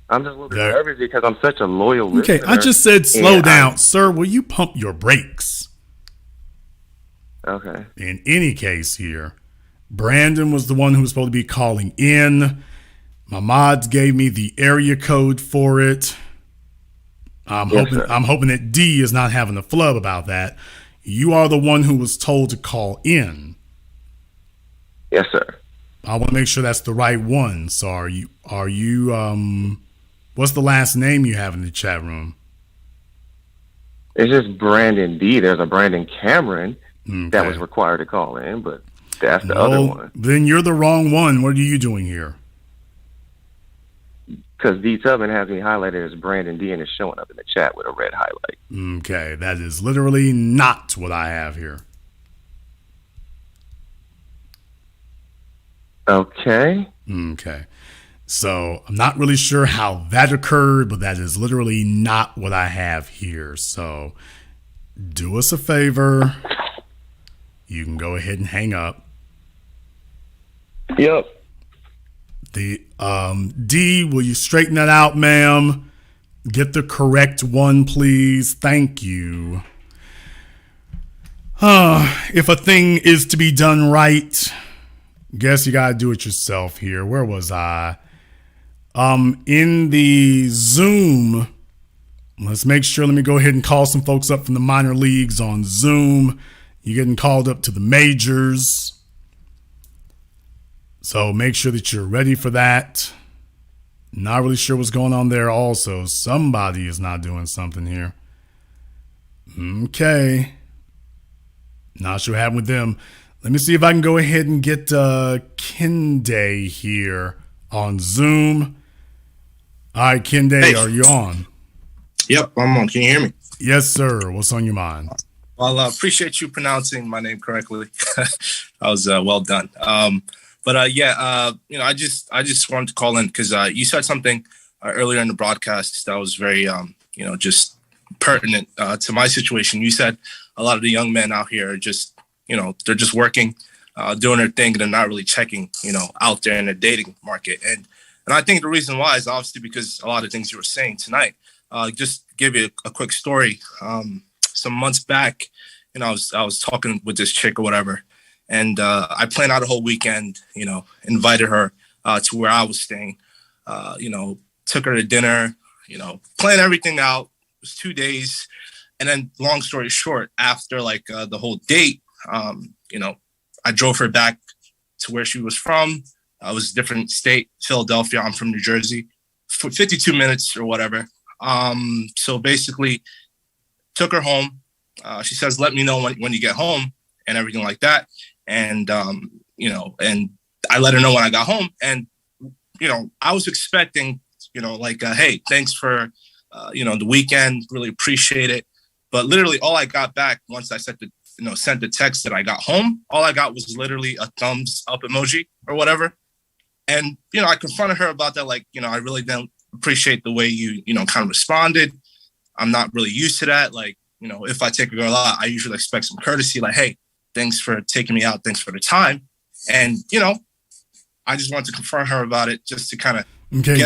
[SPEAKER 12] I'm just a little bit nervous because I'm such a loyal listener.
[SPEAKER 1] Okay, I just said slow down. Sir, will you pump your brakes?
[SPEAKER 12] Okay.
[SPEAKER 1] In any case here, Brandon was the one who was supposed to be calling in. My mods gave me the area code for it. I'm hoping that D is not having a flub about that. You are the one who was told to call in.
[SPEAKER 12] Yes, sir.
[SPEAKER 1] I want to make sure that's the right one. So are you what's the last name you have in the chat room?
[SPEAKER 12] It's just Brandon D. There's a Brandon Cameron that was required to call in, but that's the other one.
[SPEAKER 1] Then you're the wrong one. What are you doing here?
[SPEAKER 12] Because D Tubman has me highlighted as Brandon D and is showing up in the chat with a red highlight.
[SPEAKER 1] Okay, that is literally not what I have here.
[SPEAKER 12] Okay.
[SPEAKER 1] So I'm not really sure how that occurred, but that is literally not what I have here. So do us a favor. You can go ahead and hang up.
[SPEAKER 8] Yep.
[SPEAKER 1] The D, will you straighten that out, ma'am? Get the correct one, please. Thank you. If a thing is to be done right, guess you gotta do it yourself here. Where was I? In the Zoom, let's make sure. Let me go ahead and call some folks up from the minor leagues on Zoom. You're getting called up to the majors. So make sure that you're ready for that. Not really sure what's going on there also. Somebody is not doing something here. Okay. Not sure what happened with them. Let me see if I can go ahead and get Kende here on Zoom. All right, Kende, are you on?
[SPEAKER 13] Yep, I'm on. Can you hear me?
[SPEAKER 1] Yes, sir. What's on your mind?
[SPEAKER 13] Well, I appreciate you pronouncing my name correctly. That was well done. I just wanted to call in because you said something earlier in the broadcast that was very, just pertinent to my situation. You said a lot of the young men out here are just, they're just working, doing their thing, and they're not really checking, out there in the dating market. And I think the reason why is obviously because a lot of things you were saying tonight. Just give you a quick story. Some months back, I was talking with this chick or whatever. And I planned out a whole weekend, invited her to where I was staying, took her to dinner, planned everything out. It was 2 days. And then long story short, after the whole date, I drove her back to where she was from. It was a different state, Philadelphia. I'm from New Jersey, for 52 minutes or whatever. So basically took her home. She says, let me know when you get home and everything like that. And, and I let her know when I got home. And, I was expecting, hey, thanks for, the weekend. Really appreciate it. But literally all I got back once I sent the text that I got home, all I got was literally a thumbs up emoji or whatever. And, I confronted her about that. I really don't appreciate the way you, kind of responded. I'm not really used to that. If I take a girl out, I usually expect some courtesy, hey, thanks for taking me out. Thanks for the time. And, I just wanted to confront her about it just to kind of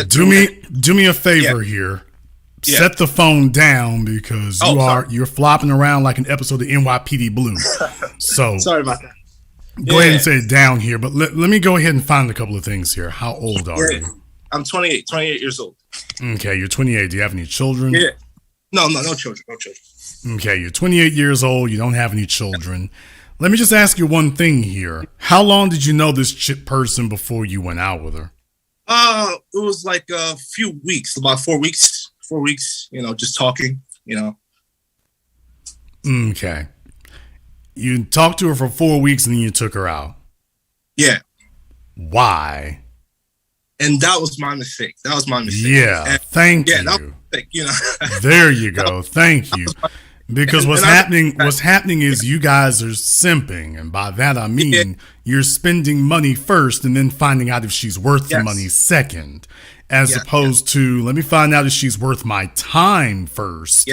[SPEAKER 13] do
[SPEAKER 1] me a favor here. Yeah. Set the phone down because you're flopping around like an episode of NYPD Blue. So
[SPEAKER 13] sorry about that.
[SPEAKER 1] Go ahead and set it down here, but let me go ahead and find a couple of things here. How old are you?
[SPEAKER 13] I'm 28 years old.
[SPEAKER 1] Okay, you're 28. Do you have any children?
[SPEAKER 13] Yeah. No children.
[SPEAKER 1] Okay, you're 28 years old. You don't have any children. Let me just ask you one thing here. How long did you know this person before you went out with her?
[SPEAKER 13] It was a few weeks, about 4 weeks. 4 weeks, just talking,
[SPEAKER 1] Okay. You talked to her for 4 weeks and then you took her out.
[SPEAKER 13] Yeah.
[SPEAKER 1] Why?
[SPEAKER 13] And that was my mistake.
[SPEAKER 1] Yeah. Thank you.
[SPEAKER 13] That was a mistake,
[SPEAKER 1] There you go. Thank you. Because what's happening is you guys are simping, and by that I mean you're spending money first and then finding out if she's worth the money second, as opposed to let me find out if she's worth my time first,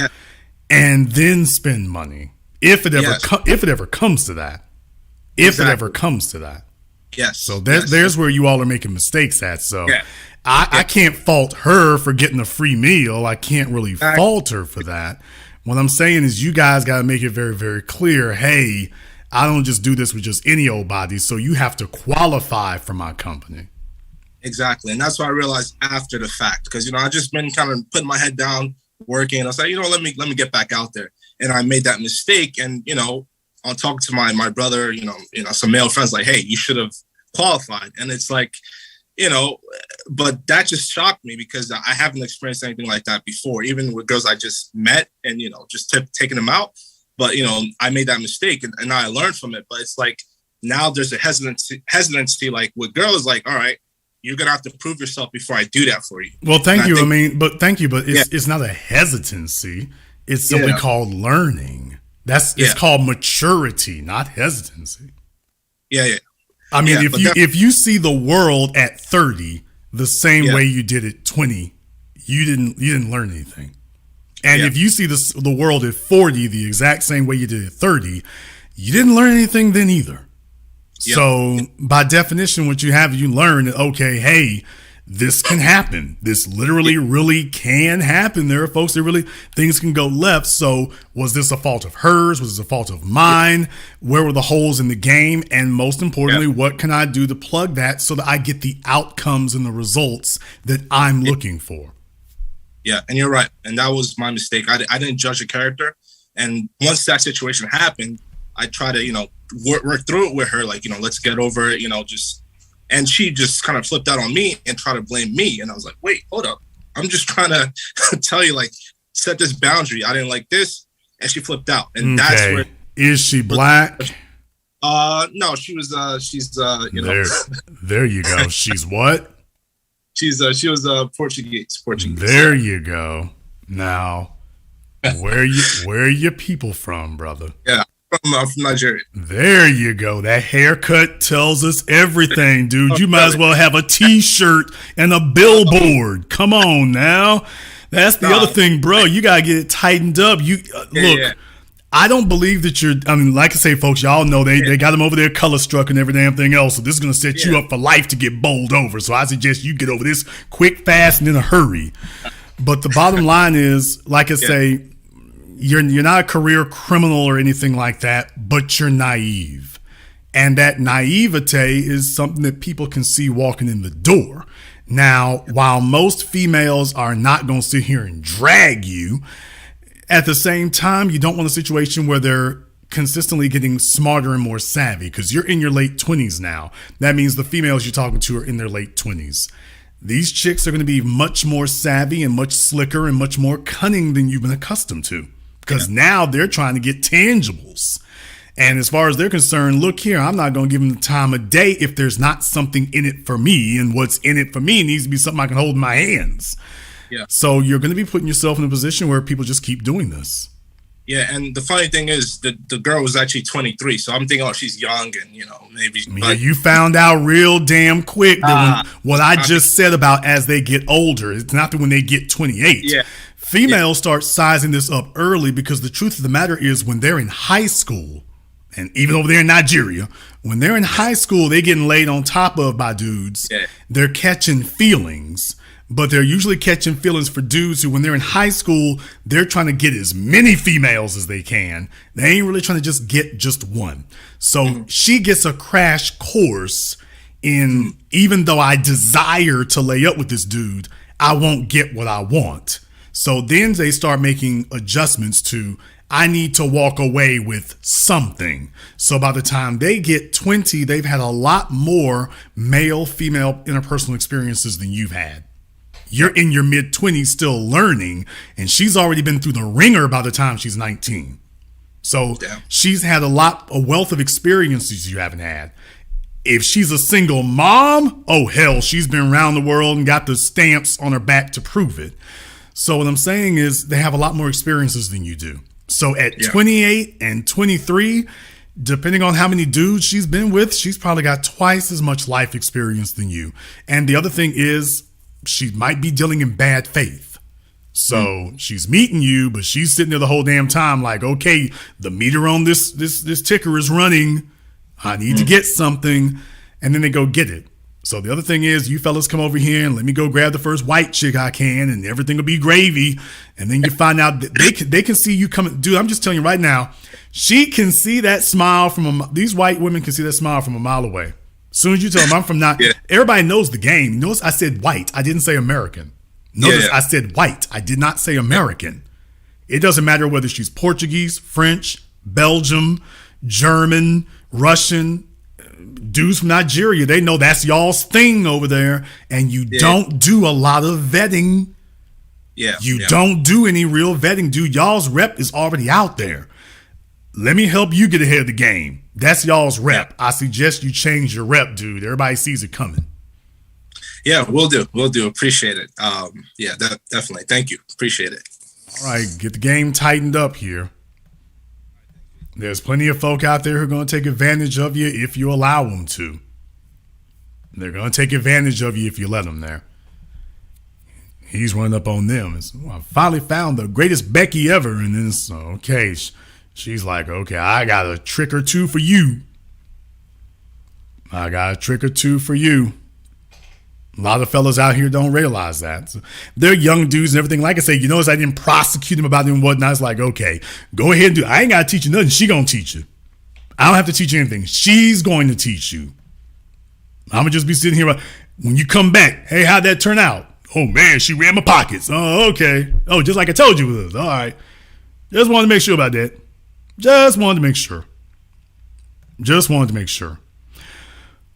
[SPEAKER 1] and then spend money if it ever comes to that. If it ever comes to that.
[SPEAKER 13] Yes.
[SPEAKER 1] So there's where you all are making mistakes at. So I can't fault her for getting a free meal. I can't really fault her for that. What I'm saying is you guys got to make it very, very clear. Hey, I don't just do this with just any old body. So you have to qualify for my company.
[SPEAKER 13] Exactly. And that's what I realized after the fact. Because, I just been kind of putting my head down, working. I was like, let me get back out there. And I made that mistake. And, on talking to my brother, some male friends like, hey, you should have qualified. And it's like, but that just shocked me because I haven't experienced anything like that before, even with girls I just met and, just taking them out. But, I made that mistake and I learned from it. But it's like now there's a hesitancy like with girls, like, all right, you're going to have to prove yourself before I do that for you.
[SPEAKER 1] Well, thank you. Thank you. But it's not a hesitancy. It's simply called learning. It's called maturity, not hesitancy.
[SPEAKER 13] Yeah.
[SPEAKER 1] I mean, if you see the world at 30 the same way you did at 20, you didn't learn anything. And if you see the world at 40 the exact same way you did at 30, you didn't learn anything then either. So by definition, what you learn that, okay, hey, this can happen. This literally really can happen. There are folks that things can go left. So was this a fault of hers? Was this a fault of mine? Where were the holes in the game? And most importantly, what can I do to plug that so that I get the outcomes and the results that I'm looking for?
[SPEAKER 13] Yeah, and you're right. And that was my mistake. I didn't judge a character. And once that situation happened, I tried to, work through it with her. Like, let's get over it, and she just kind of flipped out on me and tried to blame me. And I was like, wait, hold up. I'm just trying to tell you, like, set this boundary. I didn't like this. And she flipped out. And that's where.
[SPEAKER 1] Is she black?
[SPEAKER 13] No, she's
[SPEAKER 1] There you go. She's what?
[SPEAKER 13] She was Portuguese.
[SPEAKER 1] There you go. Now, where are your people from, brother?
[SPEAKER 13] Yeah. I'm from Nigeria.
[SPEAKER 1] There you go. That haircut tells us everything, dude. You might as well have a T-shirt and a billboard. Come on now. That's the other thing, bro. You got to get it tightened up. Look, I don't believe that like I say, folks, y'all know they got them over there color struck and every damn thing else. So this is going to set you up for life to get bowled over. So I suggest you get over this quick, fast, and in a hurry. But the bottom line is, like I say, you're not a career criminal or anything like that, but you're naive. And that naivete is something that people can see walking in the door. Now, while most females are not going to sit here and drag you, at the same time, you don't want a situation where they're consistently getting smarter and more savvy because you're in your late 20s now. That means the females you're talking to are in their late 20s. These chicks are going to be much more savvy and much slicker and much more cunning than you've been accustomed to. Because now they're trying to get tangibles. And as far as they're concerned, look here, I'm not going to give them the time of day if there's not something in it for me. And what's in it for me needs to be something I can hold in my hands.
[SPEAKER 13] Yeah.
[SPEAKER 1] So you're going to be putting yourself in a position where people just keep doing this.
[SPEAKER 13] Yeah, and the funny thing is the girl was actually 23, so I'm thinking, she's young and, maybe.
[SPEAKER 1] Yeah, you found out real damn quick that what I just said about as they get older, it's not that when they get 28.
[SPEAKER 13] Yeah.
[SPEAKER 1] Females start sizing this up early because the truth of the matter is when they're in high school, and even over there in Nigeria, when they're in high school, they're getting laid on top of by dudes. Yeah. They're catching feelings, but they're usually catching feelings for dudes who, when they're in high school, they're trying to get as many females as they can. They ain't really trying to just get just one. So she gets a crash course in, even though I desire to lay up with this dude, I won't get what I want. So then they start making adjustments to, I need to walk away with something. So by the time they get 20, they've had a lot more male-female interpersonal experiences than you've had. You're in your mid-20s still learning, and she's already been through the ringer by the time she's 19. So she's had a wealth of experiences you haven't had. If she's a single mom, oh hell, she's been around the world and got the stamps on her back to prove it. So what I'm saying is they have a lot more experiences than you do. So at 28 and 23, depending on how many dudes she's been with, she's probably got twice as much life experience than you. And the other thing is, she might be dealing in bad faith. So she's meeting you, but she's sitting there the whole damn time like, okay, the meter on this ticker is running. I need to get something. And then they go get it. So the other thing is, you fellas come over here and let me go grab the first white chick I can, and everything will be gravy. And then you find out that they can see you coming. Dude, I'm just telling you right now, she can see that smile these white women can see that smile from a mile away. As soon as you tell them I'm from everybody knows the game. Notice I said white. I didn't say American. Notice I said white. I did not say American. It doesn't matter whether she's Portuguese, French, Belgium, German, Russian, dudes from Nigeria. They know that's y'all's thing over there, and you don't do a lot of vetting. You don't do any real vetting, dude. Y'all's rep is already out there. Let me help you get ahead of the game. That's y'all's rep. I suggest you change your rep, dude. Everybody sees it coming.
[SPEAKER 13] Yeah, we'll do. Appreciate it. Definitely. Thank you. Appreciate it.
[SPEAKER 1] All right, get the game tightened up here. There's plenty of folk out there who are going to take advantage of you if you allow them to. They're going to take advantage of you if you let them there. He's running up on them. I finally found the greatest Becky ever. And then it's okay. She's like, okay, I got a trick or two for you. A lot of fellas out here don't realize that. So they're young dudes and everything. Like I say, you notice I didn't prosecute them about it and whatnot. It's like, okay, go ahead and do it. I ain't got to teach you nothing. She going to teach you. I don't have to teach you anything. She's going to teach you. I'm going to just be sitting here. When you come back, hey, how'd that turn out? Oh, man, she ran my pockets. Oh, okay. Oh, just like I told you it was. All right. Just wanted to make sure about that. Just wanted to make sure.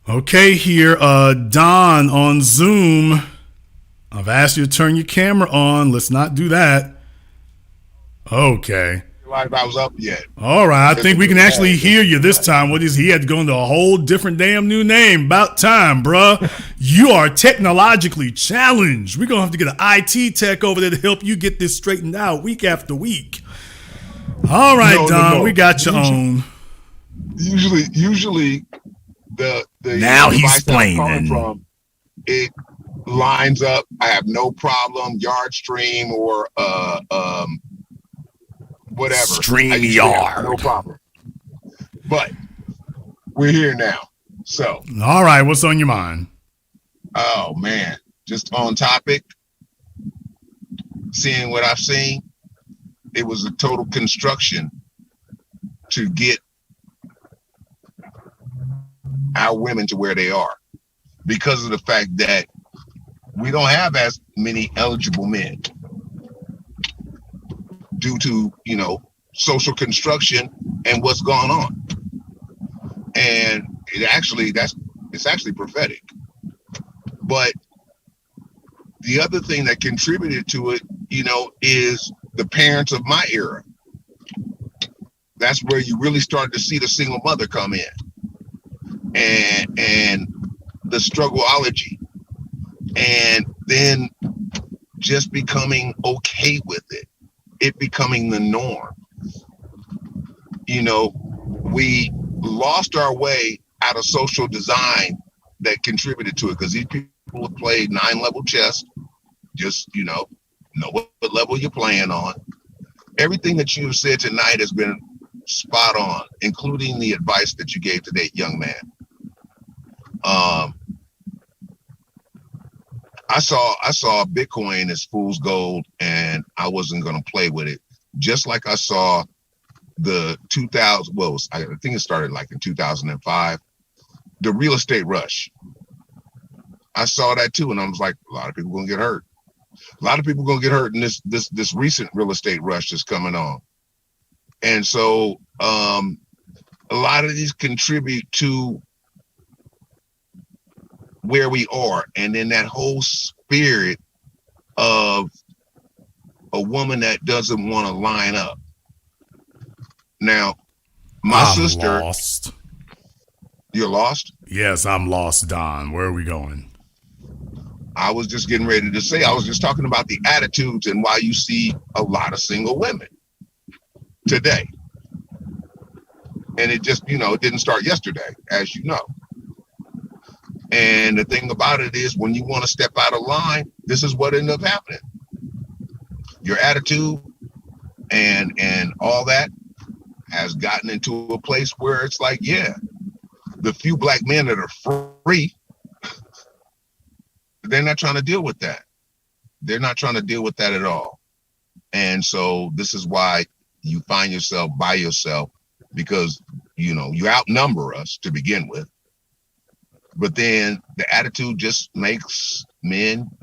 [SPEAKER 1] Okay, here, Don on Zoom. I've asked you to turn your camera on. Let's not do that. Okay.
[SPEAKER 14] Like I was up yet.
[SPEAKER 1] All right, I think we can actually hear you this time. He had to go into a whole different damn new name. About time, bruh. You are technologically challenged. We're going to have to get an IT tech over there to help you get this straightened out week after week. All right, Don, we got you on.
[SPEAKER 14] Usually the
[SPEAKER 1] now he's playing
[SPEAKER 14] from, it lines up. I have no problem. Yard stream or whatever.
[SPEAKER 1] Stream yard.
[SPEAKER 14] No problem. But we're here now. So
[SPEAKER 1] all right, what's on your mind?
[SPEAKER 14] Oh man, just on topic. Seeing what I've seen, it was a total construction to get our women to where they are, because of the fact that we don't have as many eligible men due to, social construction and what's going on. And it's actually prophetic. But the other thing that contributed to it, is the parents of my era. That's where you really started to see the single mother come in. And the struggleology, and then just becoming okay with it becoming the norm. We lost our way out of social design that contributed to it, because these people have played 9-level chess. Just know what level you're playing on. Everything that you've said tonight has been spot on, including the advice that you gave to that young man. I saw Bitcoin as fool's gold, and I wasn't going to play with it. Just like I saw the 2000, I think it started like in 2005, the real estate rush. I saw that too, and I was like, a lot of people going to get hurt. A lot of people going to get hurt in this recent real estate rush that's coming on. And so a lot of these contribute to where we are, and then that whole spirit of a woman that doesn't want to line up. Now, my sister
[SPEAKER 1] lost.
[SPEAKER 14] You're lost?
[SPEAKER 1] Yes, I'm lost, Don. Where are we going?
[SPEAKER 14] I was just getting ready to say, I was just talking about the attitudes and why you see a lot of single women. today. And it just, it didn't start yesterday, as you know. And the thing about it is, when you want to step out of line, this is what ended up happening. Your attitude and all that has gotten into a place where it's like, yeah, the few black men that are free, they're not trying to deal with that. They're not trying to deal with that at all. And so this is why you find yourself by yourself, because, you outnumber us to begin with. But then the attitude just makes black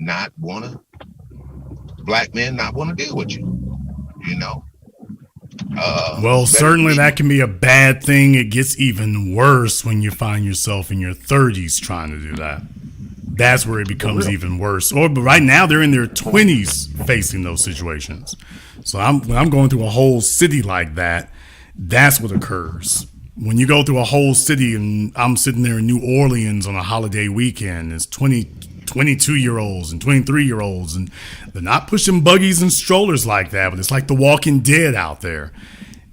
[SPEAKER 14] men not want to deal with you,
[SPEAKER 1] Well, certainly that can be a bad thing. It gets even worse when you find yourself in your 30s trying to do that. That's where it becomes even worse. But right now they're in their 20s facing those situations. So when I'm going through a whole city like that, that's what occurs. When you go through a whole city, and I'm sitting there in New Orleans on a holiday weekend, it's 22-year-olds and 23-year-olds, and they're not pushing buggies and strollers like that, but it's like The Walking Dead out there.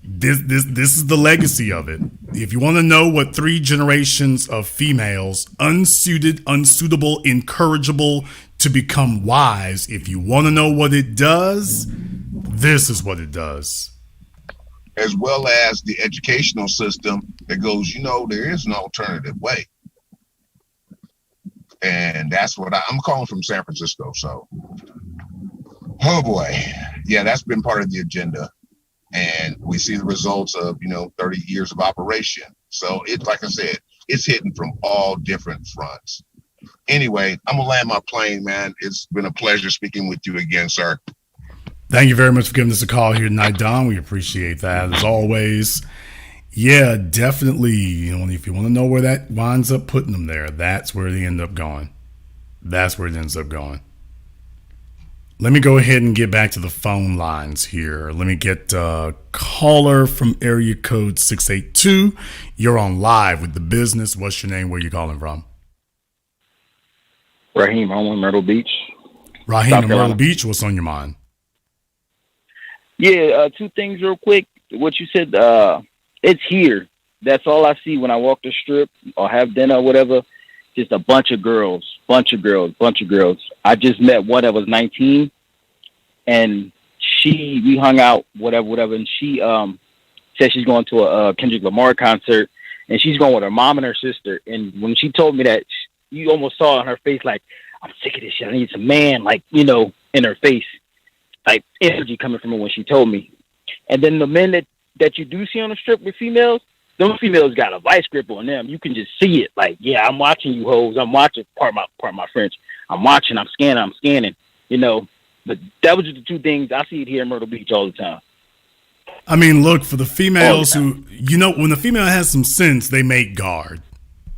[SPEAKER 1] This is the legacy of it. If you want to know what 3 generations of females, unsuited, unsuitable, incorrigible to become wives, if you want to know what it does, this is what it does.
[SPEAKER 14] As well as the educational system that goes, there is an alternative way. And that's what I'm calling from San Francisco. So, oh boy. Yeah, that's been part of the agenda. And we see the results of, 30 years of operation. So it's, like I said, it's hitting from all different fronts. Anyway, I'm going to land my plane, man. It's been a pleasure speaking with you again, sir.
[SPEAKER 1] Thank you very much for giving us a call here tonight, Don. We appreciate that, as always. Yeah, definitely. If you want to know where that winds up putting them there, that's where they end up going. That's where it ends up going. Let me go ahead and get back to the phone lines here. Let me get a caller from area code 682. You're on live with The Business. What's your name? Where you calling from?
[SPEAKER 15] Raheem, I'm in Myrtle Beach.
[SPEAKER 1] Raheem in Myrtle Beach, what's on your mind?
[SPEAKER 15] Yeah, 2 things real quick. What you said, it's here. That's all I see when I walk the strip or have dinner or whatever. Just a bunch of girls. I just met one that was 19, and we hung out, whatever, and she said she's going to a Kendrick Lamar concert, and she's going with her mom and her sister. And when she told me that, you almost saw on her face, like, I'm sick of this shit. I need some man, in her face. Like energy coming from her when she told me. And then the men that you do see on the strip with females, those females got a vice grip on them. You can just see it. Like, yeah, I'm watching you hoes. I'm watching, part my French. I'm watching, I'm scanning, But that was just the 2 things. I see it here in Myrtle Beach all the time.
[SPEAKER 1] I mean, look, for the females who, when the female has some sense, they make guard.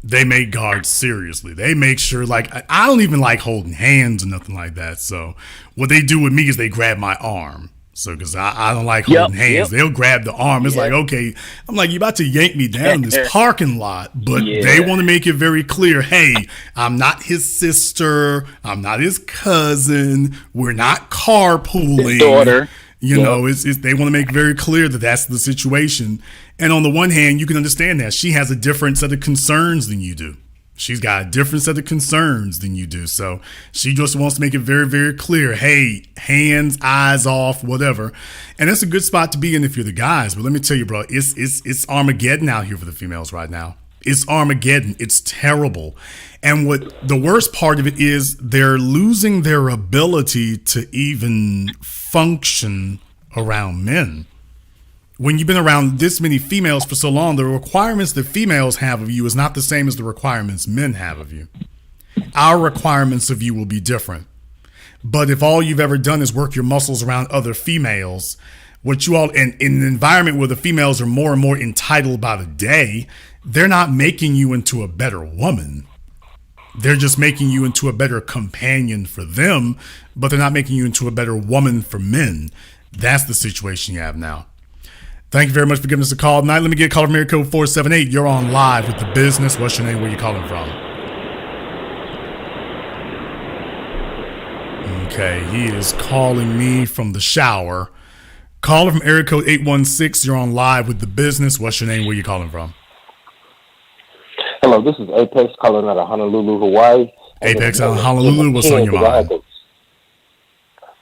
[SPEAKER 1] They make guard seriously. They make sure, I don't even like holding hands or nothing like that. So what they do with me is they grab my arm. So, because I don't like holding hands. They'll grab the arm. It's like, okay, I'm like, you're about to yank me down this parking lot. But they want to make it very clear, hey, I'm not his sister. I'm not his cousin. We're not carpooling.
[SPEAKER 15] His daughter.
[SPEAKER 1] They want to make very clear that that's the situation. And on the one hand, you can understand that she has a different set of concerns than you do. She's got a different set of concerns than you do. So she just wants to make it very, very clear. Hey, hands, eyes off, whatever. And that's a good spot to be in if you're the guys. But let me tell you, bro, it's Armageddon out here for the females right now. It's Armageddon. It's terrible. And what the worst part of it is, they're losing their ability to even function around men. When you've been around this many females for so long, the requirements that females have of you is not the same as the requirements men have of you. Our requirements of you will be different. But if all you've ever done is work your muscles around other females, what you all in an environment where the females are more and more entitled by the day, they're not making you into a better woman. They're just making you into a better companion for them, but they're not making you into a better woman for men. That's the situation you have now. Thank you very much for giving us a call tonight. Let me get a call from area code 478. You're on live with The Business. What's your name? Where you calling from? Okay, he is calling me from the shower. Caller from area code 816. You're on live with the business. What's your name? Where you calling from?
[SPEAKER 16] Hello, this is Apex calling out of Honolulu, Hawaii.
[SPEAKER 1] Apex out of Honolulu. What's on your mind?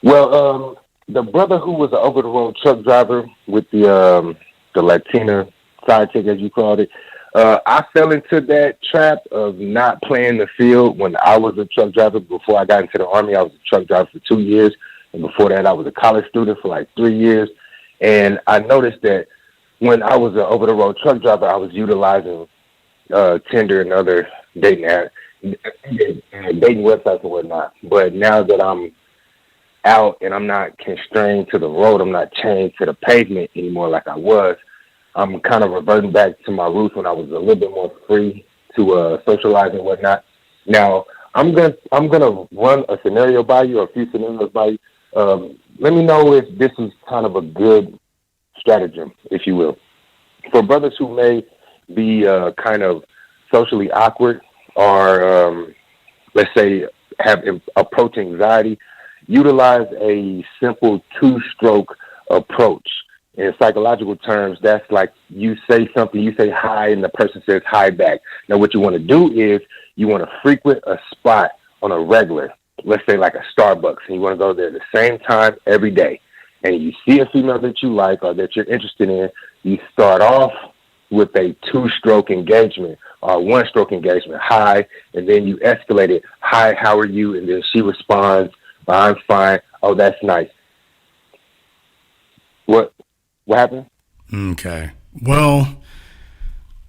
[SPEAKER 16] Well, the brother who was an over-the-road truck driver with the Latina side chick, as you called it, I fell into that trap of not playing the field when I was a truck driver. Before I got into the Army, I was a truck driver for 2 years. And before that, I was a college student for like 3 years. And I noticed that when I was an over-the-road truck driver, I was utilizing Tinder and other dating websites and whatnot. But now that I'm out and I'm not constrained to the road, I'm not chained to the pavement anymore like I was, I'm kind of reverting back to my roots when I was a little bit more free to socialize and whatnot. Now, I'm gonna run a scenario by you, or a few scenarios by you. Let me know if this is kind of a good stratagem, if you will. For brothers who may be kind of socially awkward or, let's say, have approach anxiety, utilize a simple two-stroke approach. In psychological terms, that's like you say something, you say hi, and the person says hi back. Now, what you want to do is you want to frequent a spot on a regular, let's say like a Starbucks, and you want to go there at the same time every day. And you see a female that you like or that you're interested in, you start off with a two-stroke engagement or one-stroke engagement, hi, and then you escalate it, hi, how are you? And then she responds, I'm fine. Oh, that's nice. What happened?
[SPEAKER 1] Okay. Well,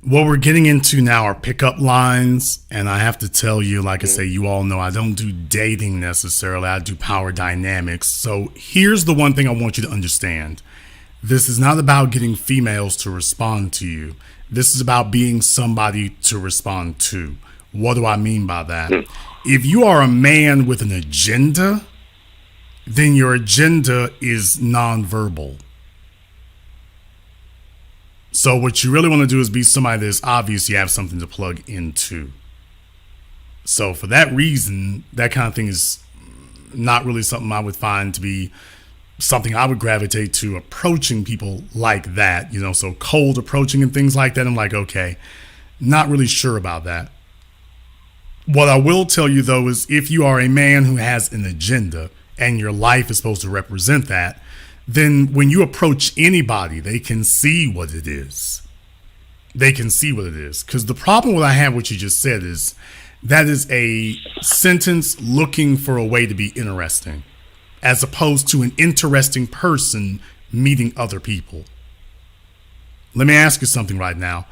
[SPEAKER 1] what we're getting into now are pickup lines. And I have to tell you, like I say, you all know I don't do dating necessarily. I do power dynamics. So here's the one thing I want you to understand. This is not about getting females to respond to you. This is about being somebody to respond to. What do I mean by that? If you are a man with an agenda, then your agenda is nonverbal. So what you really want to do is be somebody that's obvious you have something to plug into. So for that reason, that kind of thing is not really something I would find to be something I would gravitate to, approaching people like that, you know, so cold approaching and things like that. I'm like, okay, not really sure about that. What I will tell you, though, is if you are a man who has an agenda and your life is supposed to represent that, then when you approach anybody, they can see what it is. They can see what it is. Because the problem what I have, what you just said, is that is a sentence looking for a way to be interesting, as opposed to an interesting person meeting other people. Let me ask you something right now.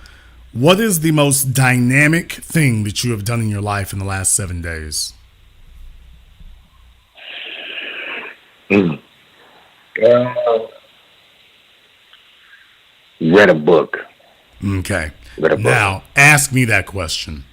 [SPEAKER 1] What is the most dynamic thing that you have done in your life in the last 7 days?
[SPEAKER 16] Read a book.
[SPEAKER 1] Okay. Now, ask me that question.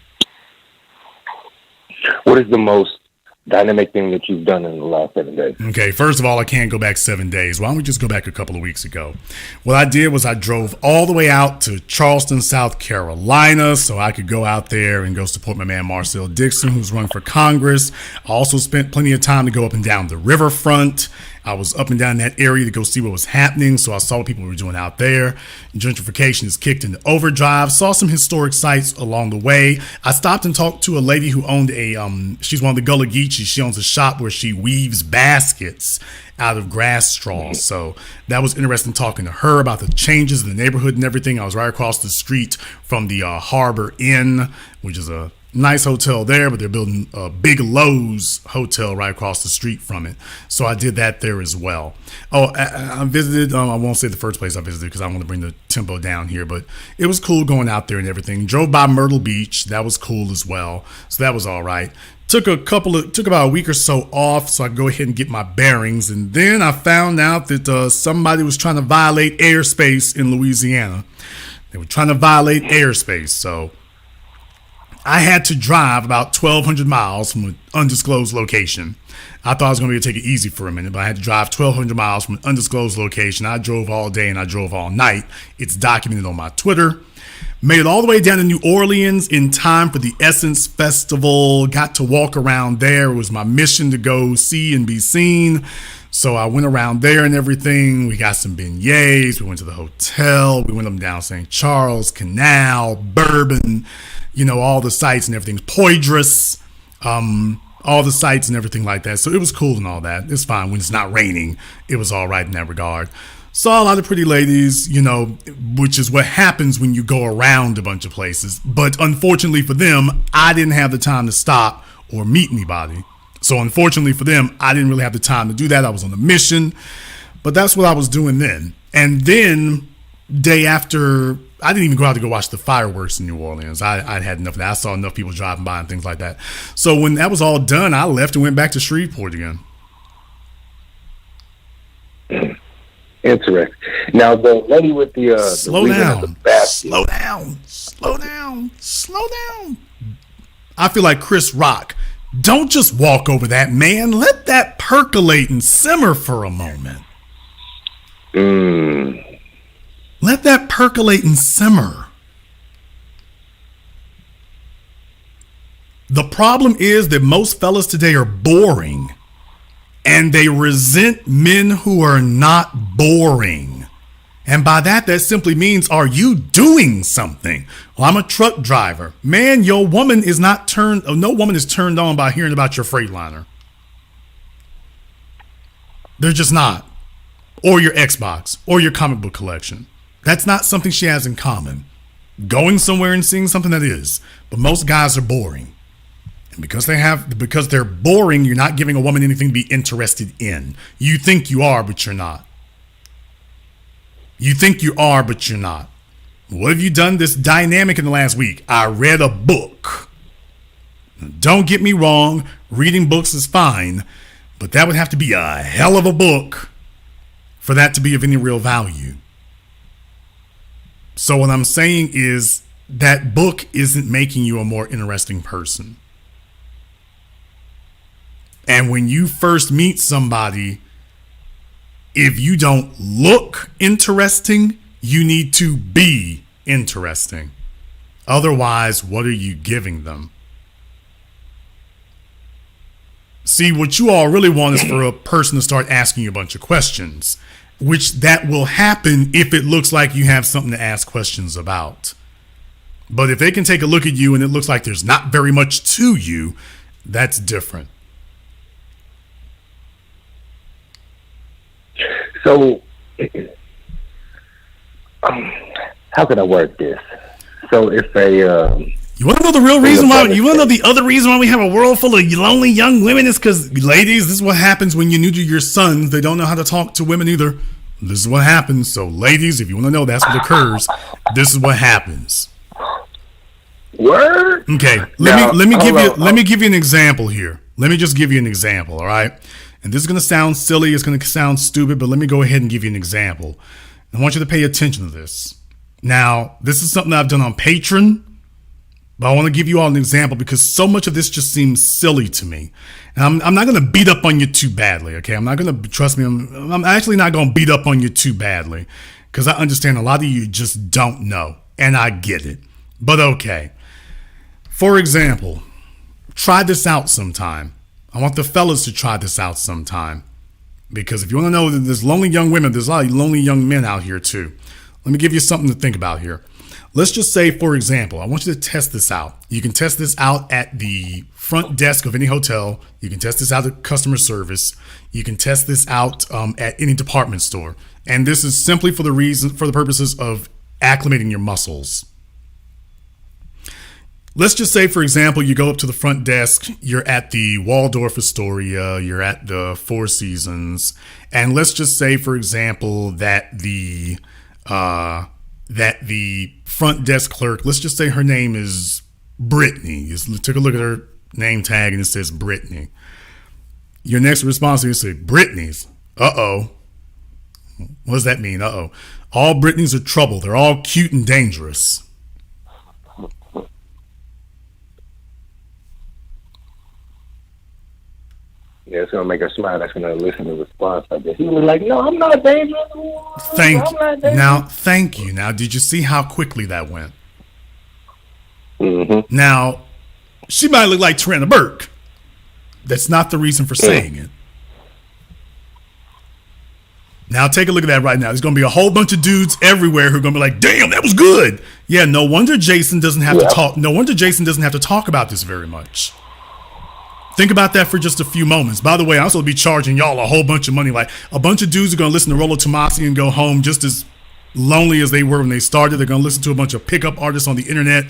[SPEAKER 16] What is the most dynamic thing that you've done in the last 7 days?
[SPEAKER 1] Okay, first of all, I can't go back 7 days. Why don't we just go back a couple of weeks ago? What I did was I drove all the way out to Charleston, South Carolina, so I could go out there and go support my man Marcel Dixon, who's running for Congress. I also spent plenty of time to go up and down the riverfront. I was up and down that area to go see what was happening, so I saw what people were doing out there. Gentrification is kicked into overdrive. Saw some historic sites along the way. I stopped and talked to a lady who owned she's one of the Gullah Geechees. She owns a shop where she weaves baskets out of grass straw. So that was interesting talking to her about the changes in the neighborhood and everything. I was right across the street from the Harbor Inn, which is a nice hotel there, but they're building a big Lowe's hotel right across the street from it. So I did that there as well. Oh, I visited, I won't say the first place I visited because I want to bring the tempo down here, but it was cool going out there and everything. Drove by Myrtle Beach. That was cool as well. So that was all right. Took about a week or so off so I could go ahead and get my bearings. And then I found out that somebody was trying to violate airspace in Louisiana. They were trying to violate airspace. So I had to drive about 1,200 miles from an undisclosed location. I thought I was going to be able to take it easy for a minute, but I had to drive 1,200 miles from an undisclosed location. I drove all day and I drove all night. It's documented on my Twitter. Made it all the way down to New Orleans in time for the Essence Festival. Got to walk around there. It was my mission to go see and be seen. So I went around there and everything. We got some beignets. We went to the hotel. We went up and down St. Charles, Canal, Bourbon, all the sites and everything. Poydras, all the sites and everything like that. So it was cool and all that. It's fine. When it's not raining, it was all right in that regard. Saw a lot of pretty ladies, which is what happens when you go around a bunch of places. But unfortunately for them, I didn't have the time to stop or meet anybody. So unfortunately for them, I didn't really have the time to do that. I was on a mission, but that's what I was doing then. And then day after, I didn't even go out to go watch the fireworks in New Orleans. I'd had enough of that. I saw enough people driving by and things like that. So when that was all done, I left and went back to Shreveport again.
[SPEAKER 16] Interesting. Now the lady with the
[SPEAKER 1] slow down. I feel like Chris Rock. Don't just walk over that, man. Let that percolate and simmer for a moment. Let that percolate and simmer. The problem is that most fellas today are boring, and they resent men who are not boring. And by that simply means, are you doing something? Well, I'm a truck driver. Man, no woman is turned on by hearing about your Freightliner. They're just not. Or your Xbox, or your comic book collection. That's not something she has in common. Going somewhere and seeing something that is. But most guys are boring. And because they're boring, you're not giving a woman anything to be interested in. You think you are, but you're not. You think you are, but you're not. What have you done this dynamic in the last week? I read a book. Don't get me wrong, reading books is fine, but that would have to be a hell of a book for that to be of any real value. So what I'm saying is that book isn't making you a more interesting person. And when you first meet somebody, if you don't look interesting, you need to be interesting. Otherwise, what are you giving them? See, what you all really want is for a person to start asking you a bunch of questions, which that will happen if it looks like you have something to ask questions about. But if they can take a look at you and it looks like there's not very much to you, that's different.
[SPEAKER 16] So, how can I work this? So if
[SPEAKER 1] you want to know the real reason why? You want to know the other reason why we have a world full of lonely young women is because, ladies, this is what happens when you neuter your sons. They don't know how to talk to women either. This is what happens. So, ladies, if you want to know, that's what occurs. This is what happens.
[SPEAKER 16] Word.
[SPEAKER 1] Okay, let me give you an example here. Let me just give you an example. All right. And this is going to sound silly. It's going to sound stupid, but let me go ahead and give you an example. I want you to pay attention to this. Now, this is something I've done on Patreon, but I want to give you all an example because so much of this just seems silly to me. And I'm not going to beat up on you too badly, okay? I'm not going to, trust me, I'm actually not going to beat up on you too badly because I understand a lot of you just don't know, and I get it. But okay. For example, try this out sometime. I want the fellas to try this out sometime. Because if you want to know that there's lonely young women, there's a lot of lonely young men out here too. Let me give you something to think about here. Let's just say, for example, I want you to test this out. You can test this out at the front desk of any hotel. You can test this out at customer service. You can test this out at any department store. And this is simply for the purposes of acclimating your muscles. Let's just say, for example, you go up to the front desk, you're at the Waldorf Astoria, you're at the Four Seasons, and let's just say, for example, that the front desk clerk, let's just say her name is Brittany. You took a look at her name tag and it says Brittany. Your next response is say, Brittany's. Uh-oh. What does that mean? Uh-oh. All Brittany's are trouble. They're all cute and dangerous.
[SPEAKER 16] Yeah, it's gonna make her smile. That's gonna listen to the response like this. He was like, "No, I'm not dangerous."
[SPEAKER 1] Thank you. Now, did you see how quickly that went?
[SPEAKER 16] Mm-hmm.
[SPEAKER 1] Now, she might look like Tarana Burke. That's not the reason for saying it. Now take a look at that right now. There's going to be a whole bunch of dudes everywhere who are going to be like, damn, that was good. Yeah, no wonder Jason doesn't have to talk. No wonder Jason doesn't have to talk about this very much. Think about that for just a few moments. By the way, I'm supposed to be charging y'all a whole bunch of money. Like, a bunch of dudes are going to listen to Rollo Tomasi and go home just as lonely as they were when they started. They're going to listen to a bunch of pickup artists on the internet.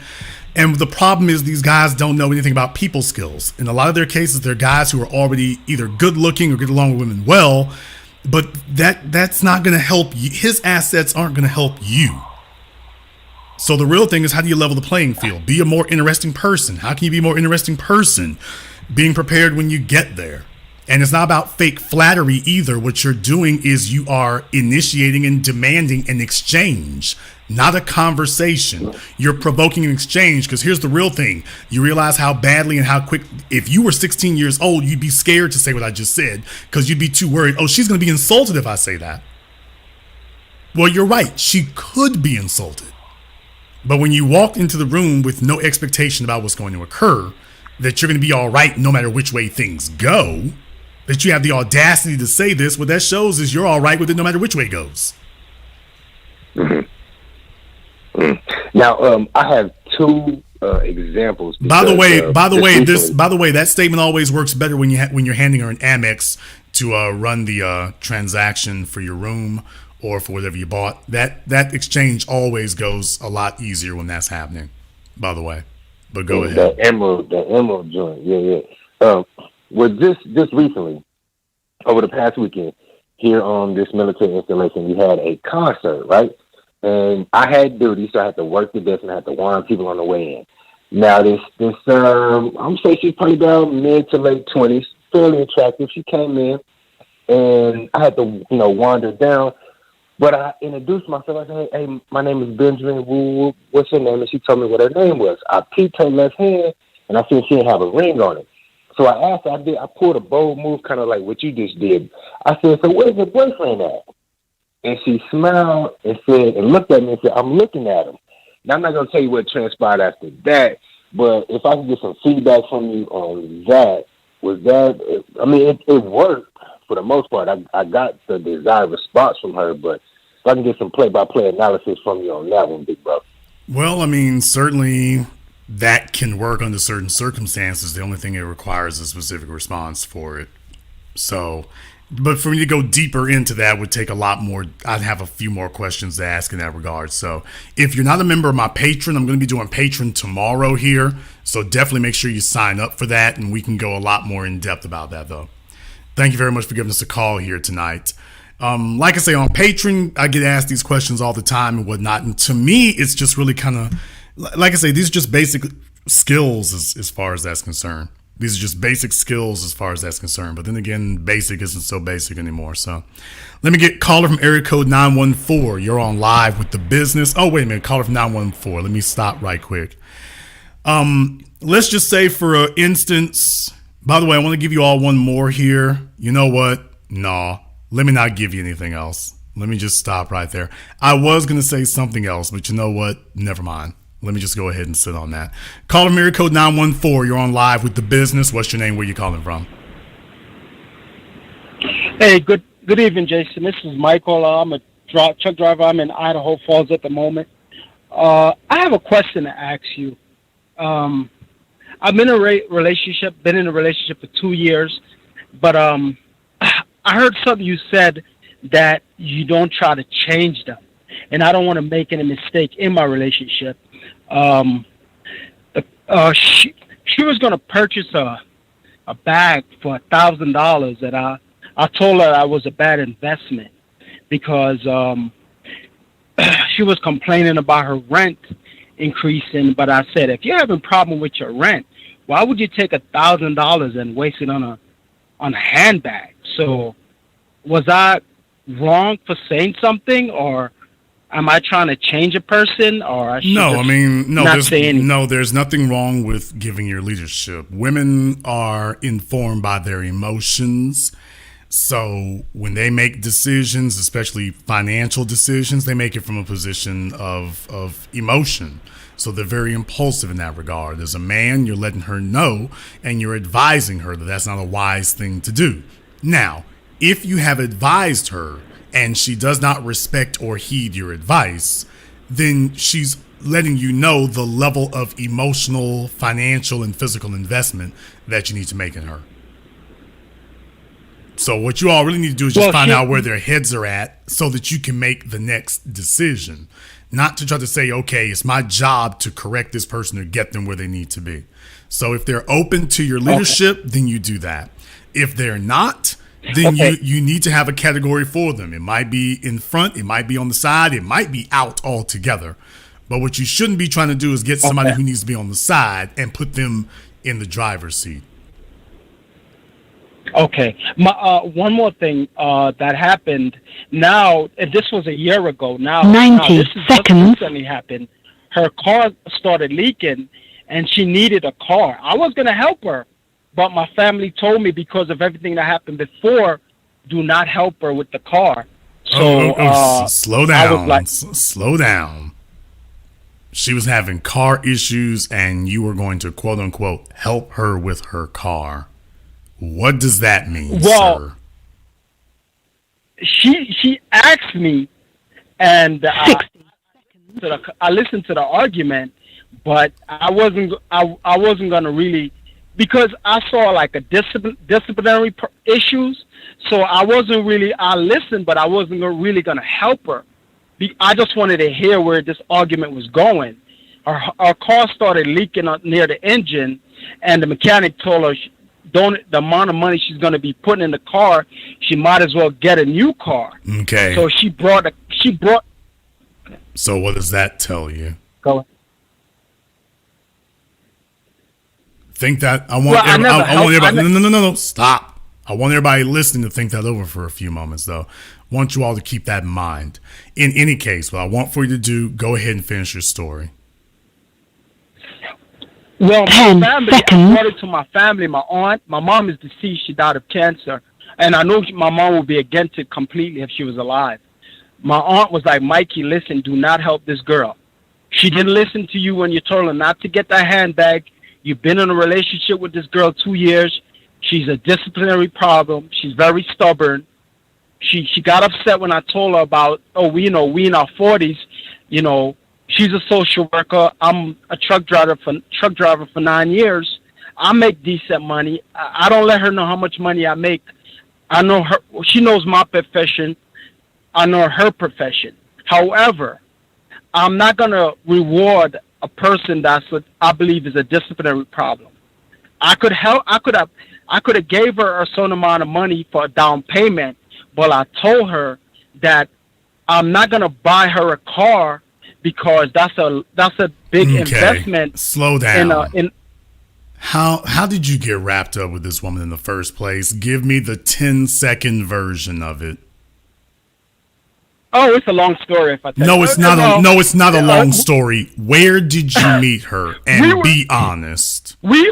[SPEAKER 1] And the problem is these guys don't know anything about people skills. In a lot of their cases, they're guys who are already either good looking or get along with women well. But that's not going to help you. His assets aren't going to help you. So the real thing is, how do you level the playing field? Be a more interesting person. How can you be a more interesting person? Being prepared when you get there. And it's not about fake flattery either. What you're doing is you are initiating and demanding an exchange, not a conversation. You're provoking an exchange, because here's the real thing. You realize how badly and how quick, if you were 16 years old, you'd be scared to say what I just said, because you'd be too worried. Oh, she's going to be insulted if I say that. Well, you're right. She could be insulted. But when you walk into the room with no expectation about what's going to occur, that you're going to be all right no matter which way things go, that you have the audacity to say this, what that shows is you're all right with it no matter which way it goes.
[SPEAKER 16] Mm-hmm. Mm. Now, I have two examples.
[SPEAKER 1] By the way, that statement always works better when you're handing her an Amex to run the transaction for your room or for whatever you bought. That exchange always goes a lot easier when that's happening. By the way, but go ahead.
[SPEAKER 16] The emerald joint, yeah. Well, just recently, over the past weekend, here on this military installation, we had a concert, right? And I had duty, so I had to work the desk and I had to warn people on the way in. Now, this I'm gonna say she's probably about mid to late 20s, fairly attractive. She came in, and I had to, wander down. But I introduced myself. I said, hey, my name is Benjamin. What's your name? And she told me what her name was. I peeped her left hand, and I said she didn't have a ring on it. So I asked her, I pulled a bold move, kind of like what you just did. I said, so where's your boyfriend at? And she smiled and said, and looked at me and said, I'm looking at him. Now, I'm not going to tell you what transpired after that, but if I could get some feedback from you on that, it worked for the most part. I got the desired response from her, but if I can get some play-by-play analysis from you on that one, big bro.
[SPEAKER 1] Well, certainly that can work under certain circumstances. The only thing it requires is a specific response for it. So, but for me to go deeper into that would take a lot more. I'd have a few more questions to ask in that regard. So if you're not a member of my Patreon, I'm going to be doing Patreon tomorrow here. So definitely make sure you sign up for that, and we can go a lot more in depth about that, though. Thank you very much for giving us a call here tonight. Like I say, on Patreon, I get asked these questions all the time and whatnot. And to me, it's just really kind of, like I say, these are just basic skills as far as that's concerned. These are just basic skills as far as that's concerned. But then again, basic isn't so basic anymore. So let me get caller from area code 914. You're on live with the business. Oh, wait a minute. Caller from 914. Let me stop right quick. Let's just say, for instance, by the way, I want to give you all one more here. You know what? No, let me not give you anything else. Let me just stop right there. I was going to say something else, but you know what? Never mind. Let me just go ahead and sit on that. Caller from area code 914. You're on live with the business. What's your name? Where you calling from?
[SPEAKER 17] Hey, good evening, Jason. This is Michael. I'm a truck driver. I'm in Idaho Falls at the moment. I have a question to ask you. I'm in a relationship, been in a relationship for 2 years, but I heard something you said that you don't try to change them, and I don't want to make any mistake in my relationship. She was going to purchase a bag for $1,000, and I told her that was a bad investment because she was complaining about her rent increasing. But I said, if you're having a problem with your rent, why would you take $1,000 and waste it on a handbag? So was I wrong for saying something, or am I trying to change a person, or
[SPEAKER 1] there's nothing wrong with giving your leadership. Women are informed by their emotions. So when they make decisions, especially financial decisions, they make it from a position of emotion. So they're very impulsive in that regard. As a man, you're letting her know and you're advising her that that's not a wise thing to do. Now, if you have advised her and she does not respect or heed your advice, then she's letting you know the level of emotional, financial, and physical investment that you need to make in her. So what you all really need to do is just find out where their heads are at so that you can make the next decision. Not to try to say, okay, it's my job to correct this person or get them where they need to be. So if they're open to your leadership, then you do that. If they're not, then you need to have a category for them. It might be in front, it might be on the side, it might be out altogether. But what you shouldn't be trying to do is get somebody who needs to be on the side and put them in the driver's seat.
[SPEAKER 17] Okay. One more thing that happened now, and this was a year ago. Now,
[SPEAKER 18] 90
[SPEAKER 17] this is
[SPEAKER 18] seconds.
[SPEAKER 17] Just recently happened. Her car started leaking, and she needed a car. I was going to help her, but my family told me because of everything that happened before, do not help her with the car. So
[SPEAKER 1] slow down. Slow down. She was having car issues, and you were going to, quote unquote, help her with her car. What does that mean, sir?
[SPEAKER 17] She asked me, and I listened to the argument, but I wasn't going to really, because I saw like a disciplinary issues. So I wasn't really. I listened, but I wasn't really going to help her. I just wanted to hear where this argument was going. Our car started leaking near the engine, and the mechanic told her, the amount of money she's going to be putting in the car, she might as well get a new car.
[SPEAKER 1] Okay.
[SPEAKER 17] So she brought.
[SPEAKER 1] So what does that tell you?
[SPEAKER 17] Go ahead.
[SPEAKER 1] Think that I want everybody. No. Stop. I want everybody listening to think that over for a few moments, though. I want you all to keep that in mind. In any case, what I want for you to do, go ahead and finish your story.
[SPEAKER 17] Well, my family, I brought it to my family. My aunt, my mom is deceased. She died of cancer. And I know my mom would be against it completely if she was alive. My aunt was like, Mikey, listen, do not help this girl. She didn't listen to you when you told her not to get that handbag. You've been in a relationship with this girl 2 years. She's a disciplinary problem. She's very stubborn. She got upset when I told her about, we in our 40s, she's a social worker. I'm a truck driver for 9 years. I make decent money. I don't let her know how much money I make. I know her. She knows my profession. I know her profession. However, I'm not going to reward a person I believe is a disciplinary problem. I could have gave her a certain amount of money for a down payment, but I told her that I'm not going to buy her a car because that's a big investment.
[SPEAKER 1] Slow down. How did you get wrapped up with this woman in the first place? Give me the 10-second version of it.
[SPEAKER 17] Oh, it's a long story. If I tell
[SPEAKER 1] no, it's not. It's not a long story. Where did you meet her? And be honest.
[SPEAKER 17] We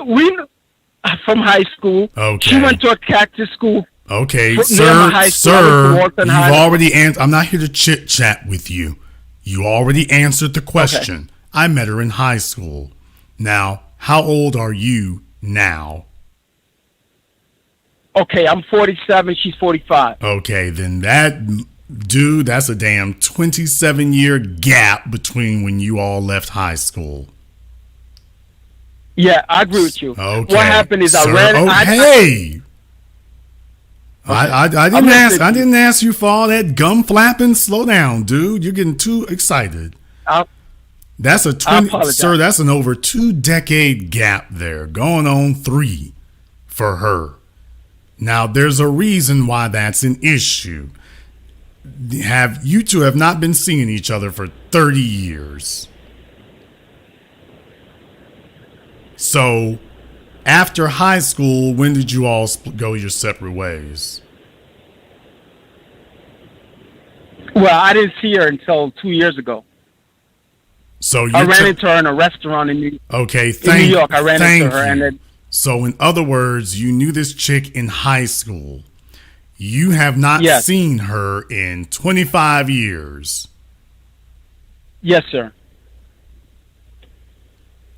[SPEAKER 17] from high school.
[SPEAKER 1] Okay.
[SPEAKER 17] She went to a cactus school.
[SPEAKER 1] Okay, sir, you've already answered. I'm not here to chit chat with you. You already answered the question. Okay. I met her in high school. Now, how old are you now?
[SPEAKER 17] Okay, I'm 47. She's 45.
[SPEAKER 1] Okay, then that's a damn 27-year gap between when you all left high school.
[SPEAKER 17] Yeah, I agree with you.
[SPEAKER 1] Okay.
[SPEAKER 17] What happened is
[SPEAKER 1] I didn't ask you for all that gum flapping. Slow down, dude. You're getting too excited. That's an over 2-decade gap there, going on 3 for her. Now, there's a reason why that's an issue. You two have not been seeing each other for 30 years. So, after high school, when did you all go your separate ways?
[SPEAKER 17] Well, I didn't see her until 2 years ago.
[SPEAKER 1] So
[SPEAKER 17] I ran into her in a restaurant in New York.
[SPEAKER 1] Okay,
[SPEAKER 17] in New York. I ran into her, and then.
[SPEAKER 1] So, in other words, you knew this chick in high school. You have not seen her in 25 years.
[SPEAKER 17] Yes, sir.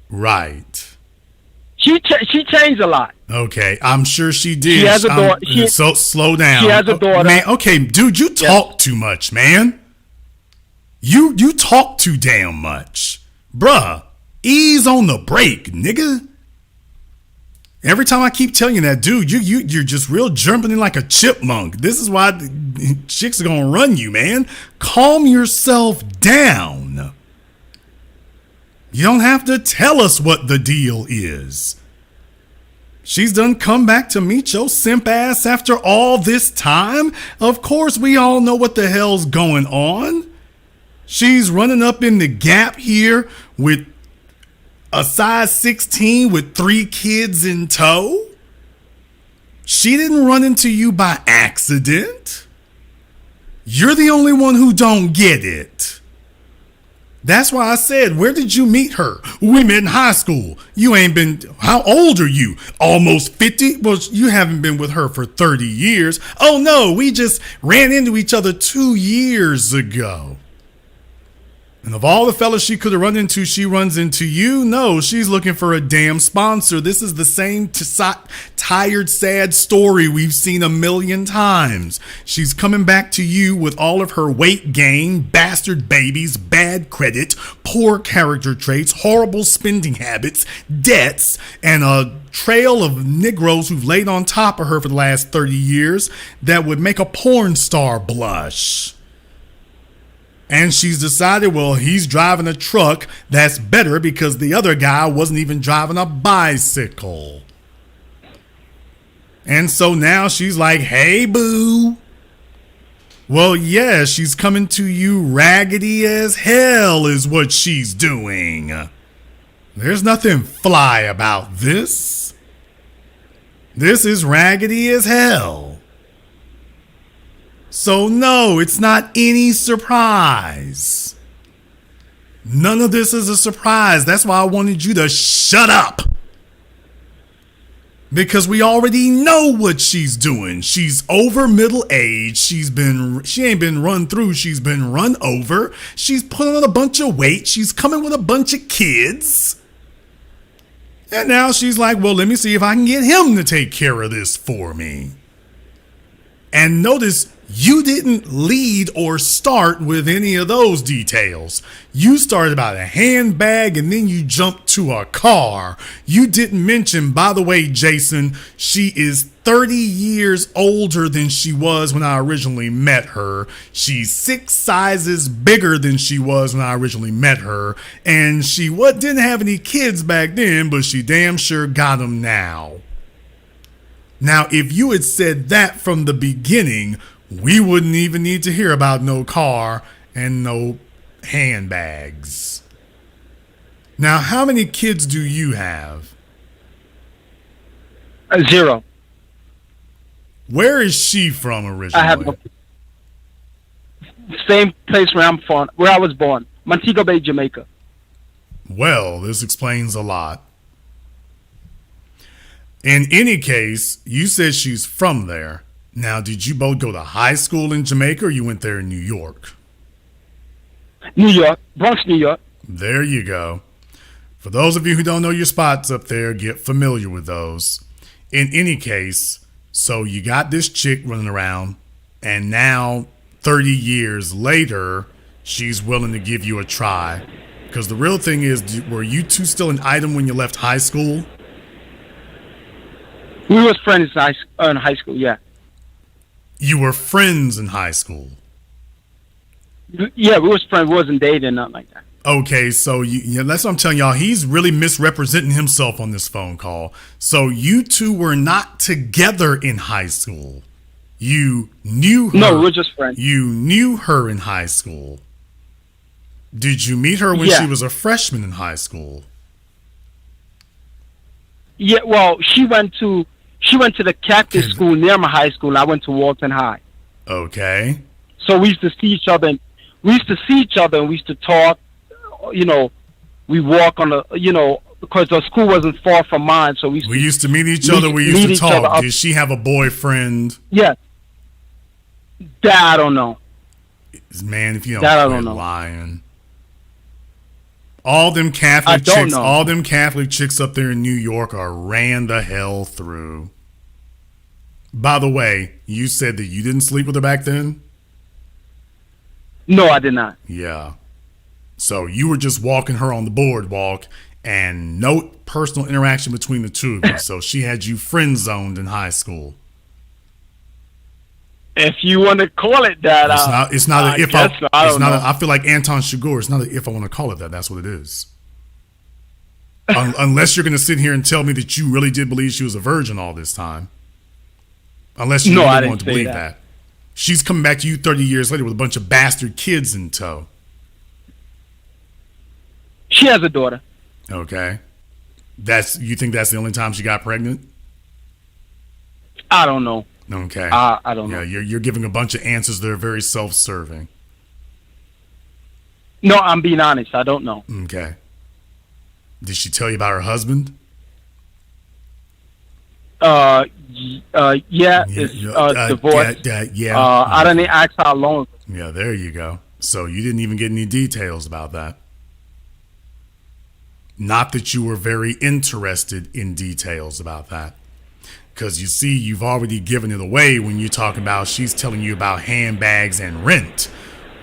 [SPEAKER 1] Right.
[SPEAKER 17] She changed a lot.
[SPEAKER 1] Okay, I'm sure she did.
[SPEAKER 17] She has a daughter.
[SPEAKER 1] So slow down.
[SPEAKER 17] She has a daughter.
[SPEAKER 1] Man, okay, dude, you talk too much, man. You talk too damn much. Bruh, ease on the brake, nigga. Every time I keep telling you that, dude, you're just real jumping in like a chipmunk. This is why chicks are gonna run you, man. Calm yourself down. You don't have to tell us what the deal is. She's done come back to meet your simp ass after all this time. Of course, we all know what the hell's going on. She's running up in the Gap here with a size 16 with 3 kids in tow. She didn't run into you by accident. You're the only one who don't get it. That's why I said, where did you meet her? We met in high school. You ain't been, how old are you? Almost 50? Well, you haven't been with her for 30 years. Oh no, we just ran into each other 2 years ago. And of all the fellas she could have run into, she runs into you. No, she's looking for a damn sponsor. This is the same tired, sad story we've seen a million times. She's coming back to you with all of her weight gain, bastard babies, bad credit, poor character traits, horrible spending habits, debts, and a trail of Negroes who've laid on top of her for the last 30 years that would make a porn star blush. And she's decided, well, he's driving a truck. That's better because the other guy wasn't even driving a bicycle. And so now she's like, hey, boo. Well, yeah, she's coming to you raggedy as hell is what she's doing. There's nothing fly about this. This is raggedy as hell. So no, it's not any surprise. None of this is a surprise. That's why I wanted you to shut up. Because we already know what she's doing. She's over middle age. She ain't been run through. She's been run over. She's put on a bunch of weight. She's coming with a bunch of kids. And now she's like, well, let me see if I can get him to take care of this for me. And notice, you didn't lead or start with any of those details. You started about a handbag and then you jumped to a car. You didn't mention, by the way, Jason, she is 30 years older than she was when I originally met her. She's 6 sizes bigger than she was when I originally met her. And she didn't have any kids back then, but she damn sure got them now. Now, if you had said that from the beginning, we wouldn't even need to hear about no car and no handbags. Now, how many kids do you have?
[SPEAKER 17] 0.
[SPEAKER 1] Where is she from originally?
[SPEAKER 17] I have no. Same place where I was born, Montego Bay, Jamaica.
[SPEAKER 1] Well, this explains a lot. In any case, you said she's from there. Now, did you both go to high school in Jamaica or you went there in New York?
[SPEAKER 17] New York, Bronx, New York.
[SPEAKER 1] There you go. For those of you who don't know your spots up there, get familiar with those. In any case, so you got this chick running around, and now 30 years later, she's willing to give you a try. Because the real thing is, were you two still an item when you left high school?
[SPEAKER 17] We was friends in high school, yeah.
[SPEAKER 1] You were friends in high school?
[SPEAKER 17] Yeah, we was friends. We wasn't dating, nothing like that.
[SPEAKER 1] Okay, so that's what I'm telling y'all. He's really misrepresenting himself on this phone call. So you two were not together in high school. You knew her.
[SPEAKER 17] No, we were just friends.
[SPEAKER 1] You knew her in high school. Did you meet her when she was a freshman in high school?
[SPEAKER 17] Yeah, well, she went to the Cactus School near my high school. I went to Walton High.
[SPEAKER 1] Okay.
[SPEAKER 17] So we used to see each other. And we used to talk. You know, we walk on the, because the school wasn't far from mine. So we
[SPEAKER 1] used to meet each other. We used to talk. Did she have a boyfriend?
[SPEAKER 17] Yeah. That I don't know.
[SPEAKER 1] Man, if you don't quit lying. All them Catholic
[SPEAKER 17] I don't
[SPEAKER 1] chicks,
[SPEAKER 17] know.
[SPEAKER 1] all them Catholic chicks up there in New York are ran the hell through. By the way, you said that you didn't sleep with her back then?
[SPEAKER 17] No, I did not.
[SPEAKER 1] Yeah. So you were just walking her on the boardwalk and no personal interaction between the two of you. So she had you friend zoned in high school.
[SPEAKER 17] If you want to call it that,
[SPEAKER 1] It's not an if
[SPEAKER 17] I don't know.
[SPEAKER 1] I feel like Anton Chigurh. It's not a if I want to call it that. That's what it is. Unless you're going to sit here and tell me that you really did believe she was a virgin all this time. Unless you really want to believe that. She's coming back to you 30 years later with a bunch of bastard kids in tow.
[SPEAKER 17] She has a daughter.
[SPEAKER 1] Okay. You think that's the only time she got pregnant?
[SPEAKER 17] I don't know.
[SPEAKER 1] Okay.
[SPEAKER 17] I don't know.
[SPEAKER 1] Yeah, you're giving a bunch of answers that are very self-serving.
[SPEAKER 17] No, I'm being honest. I don't know.
[SPEAKER 1] Okay. Did she tell you about her husband?
[SPEAKER 17] Yeah, it's divorced. I didn't ask how long.
[SPEAKER 1] Yeah, there you go. So you didn't even get any details about that. Not that you were very interested in details about that. Because you see, you've already given it away when you talk about she's telling you about handbags and rent.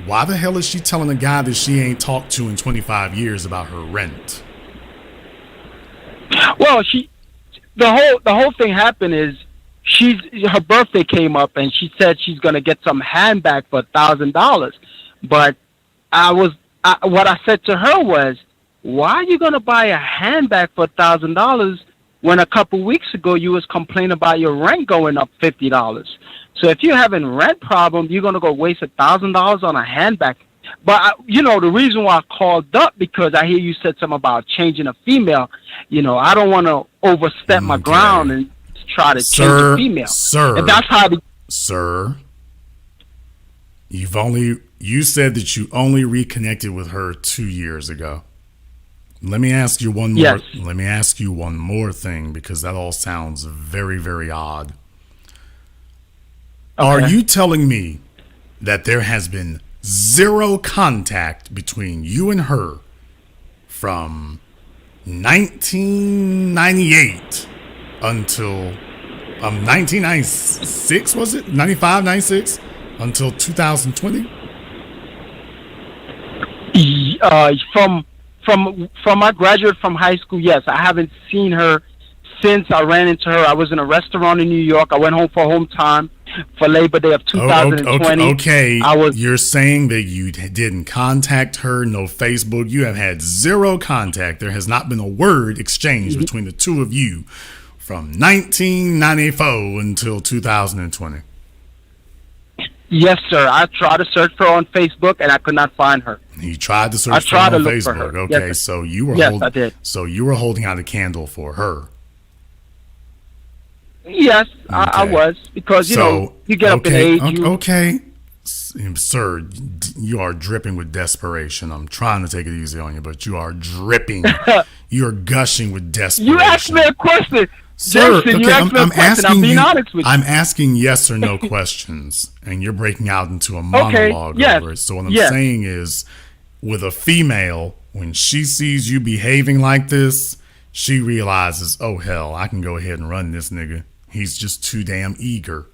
[SPEAKER 1] Why the hell is she telling a guy that she ain't talked to in 25 years about her rent?
[SPEAKER 17] Well, the whole thing happened is her birthday came up and she said she's gonna get some handbag for $1,000. But what I said to her was, why are you gonna buy a handbag for $1,000 when a couple weeks ago you was complaining about your rent going up $50? So if you're having rent problems, you're gonna go waste $1,000 on a handbag. But the reason why I called up, because I hear you said something about changing a female. I don't want to overstep my ground and try to change a female.
[SPEAKER 1] Sir,
[SPEAKER 17] and that's how.
[SPEAKER 1] Sir, you said that you only reconnected with her 2 years ago. Let me ask you one more.
[SPEAKER 17] Yes.
[SPEAKER 1] Let me ask you one more thing, because that all sounds very, very odd. Okay. Are you telling me that there has been zero contact between you and her from 1998 until 1996, was it? 95, 96 until 2020?
[SPEAKER 17] From I graduated from high school, yes. I haven't seen her since I ran into her. I was in a restaurant in New York. I went home for home time for Labor Day of 2020.
[SPEAKER 1] Okay. You're saying that you didn't contact her, no Facebook. You have had zero contact. There has not been a word exchanged between the two of you from 1994 until 2020.
[SPEAKER 17] Yes, sir. I tried to search for her on Facebook and I could not find her.
[SPEAKER 1] You tried to search for her on Facebook. Okay,
[SPEAKER 17] yes,
[SPEAKER 1] so you were
[SPEAKER 17] I did.
[SPEAKER 1] So you were holding out a candle for her.
[SPEAKER 17] Yes, okay. I was, because you get up in age.
[SPEAKER 1] Okay, sir, you are dripping with desperation. I'm trying to take it easy on you, but you are dripping. You're gushing with desperation.
[SPEAKER 17] You asked me a question.
[SPEAKER 1] Sir,
[SPEAKER 17] Jason,
[SPEAKER 1] okay, I'm asking
[SPEAKER 17] I'm being honest with you.
[SPEAKER 1] I'm asking yes or no questions, and you're breaking out into a monologue over it. So what I'm saying is, with a female, when she sees you behaving like this, she realizes, oh hell, I can go ahead and run this nigga. He's just too damn eager.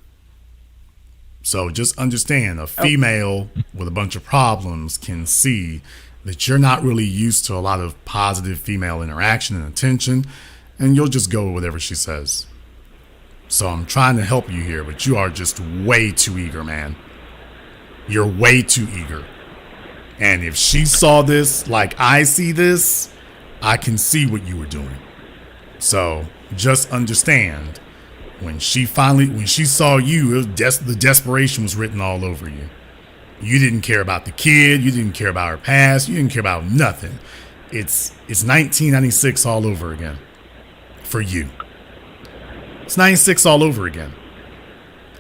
[SPEAKER 1] So just understand, a female with a bunch of problems can see that you're not really used to a lot of positive female interaction and attention, and you'll just go with whatever she says. So I'm trying to help you here, but you are just way too eager, man. You're way too eager. And if she saw this like I see this, I can see what you were doing. So just understand, when she saw you, the desperation was written all over you. You didn't care about the kid. You didn't care about her past. You didn't care about nothing. It's 1996 all over again. For you. It's 96 all over again.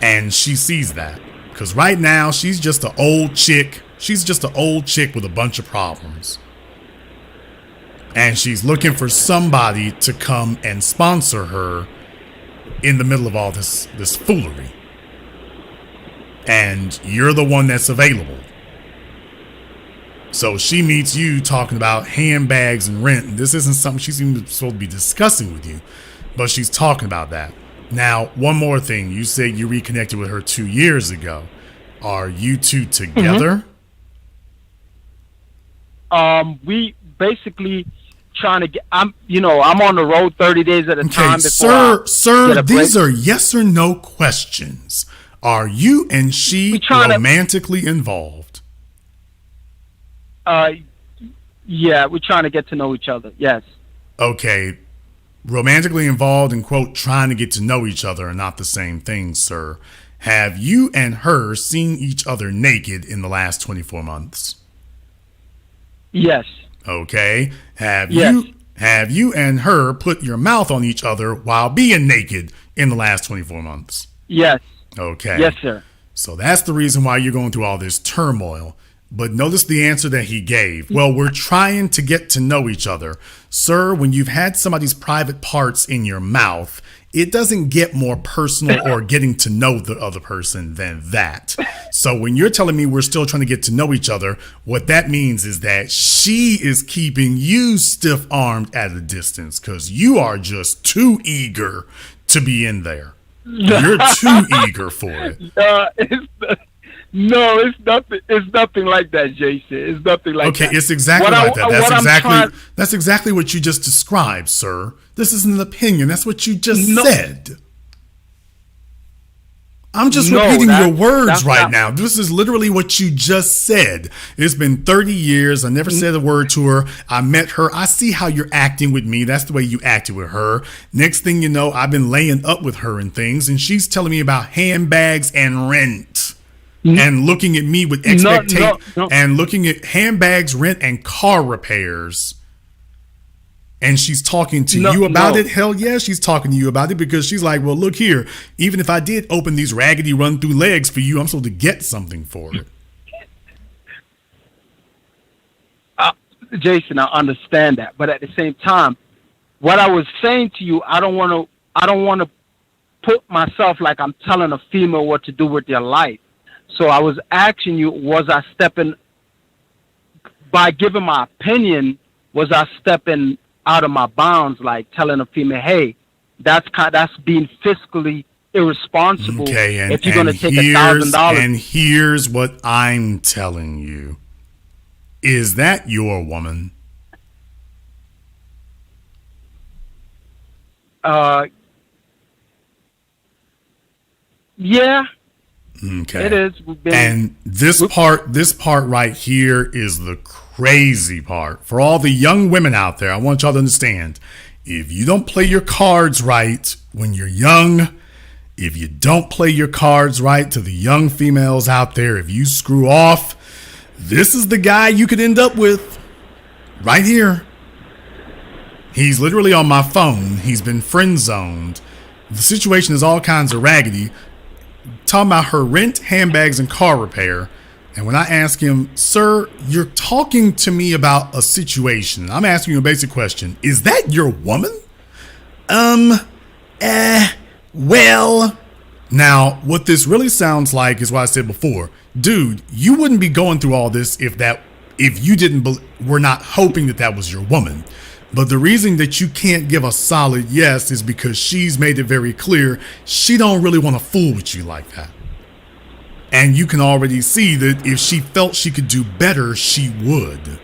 [SPEAKER 1] And she sees that. Because right now, she's just an old chick. She's just an old chick with a bunch of problems. And she's looking for somebody to come and sponsor her in the middle of all this foolery. And you're the one that's available. So she meets you talking about handbags and rent. And this isn't something she's even supposed to be discussing with you, but she's talking about that. Now, one more thing. You said you reconnected with her 2 years ago. Are you two together?
[SPEAKER 17] We basically trying to get. I'm on the road 30 days at a time.
[SPEAKER 1] Sir, these are yes or no questions. Are you and she romantically involved?
[SPEAKER 17] Yeah, we're trying to get to know each other. Yes.
[SPEAKER 1] Okay. Romantically involved and, quote, trying to get to know each other are not the same thing, sir. Have you and her seen each other naked in the last 24 months?
[SPEAKER 17] Yes.
[SPEAKER 1] Okay. Have you and her put your mouth on each other while being naked in the last 24 months?
[SPEAKER 17] Yes.
[SPEAKER 1] Okay.
[SPEAKER 17] Yes, sir.
[SPEAKER 1] So that's the reason why you're going through all this turmoil. But notice the answer that he gave. Well, we're trying to get to know each other. Sir, when you've had somebody's private parts in your mouth, it doesn't get more personal or getting to know the other person than that. So when you're telling me we're still trying to get to know each other, what that means is that she is keeping you stiff-armed at a distance because you are just too eager to be in there. You're too eager for it.
[SPEAKER 17] No, it's nothing. It's nothing like that, Jason. It's nothing like that.
[SPEAKER 1] Okay, it's exactly like that. That's exactly what you just described, sir. This isn't an opinion. That's what you just said. I'm just repeating your words right now. This is literally what you just said. It's been 30 years. I never said a word to her. I met her. I see how you're acting with me. That's the way you acted with her. Next thing you know, I've been laying up with her and things, and she's telling me about handbags and rent. And looking at me with expectation and looking at handbags, rent, and car repairs. And she's talking to you about it. Hell yeah, she's talking to you about it because she's like, well, look here. Even if I did open these raggedy run through legs for you, I'm supposed to get something for it.
[SPEAKER 17] Jason, I understand that. But at the same time, what I was saying to you, I don't want to put myself like I'm telling a female what to do with their life. So I was asking you, was I stepping, by giving my opinion, was I stepping out of my bounds, like telling a female, hey, that's being fiscally irresponsible.
[SPEAKER 1] Okay,
[SPEAKER 17] if you're going to take $1,000.
[SPEAKER 1] And here's what I'm telling you. Is that your woman?
[SPEAKER 17] Yeah.
[SPEAKER 1] Okay.
[SPEAKER 17] It is.
[SPEAKER 1] And this part right here is the crazy part. For all the young women out there, I want y'all to understand, if you don't play your cards right when you're young, if you don't play your cards right to the young females out there, if you screw off, this is the guy you could end up with right here. He's literally on my phone. He's been friend zoned. The situation is all kinds of raggedy. Talking about her rent, handbags, and car repair. And when I ask him, sir, you're talking to me about a situation. I'm asking you a basic question. Is that your woman? Well. Now, what this really sounds like is what I said before. Dude, you wouldn't be going through all this if you were not hoping that was your woman. But the reason that you can't give a solid yes is because she's made it very clear she don't really want to fool with you like that. And you can already see that if she felt she could do better, she would.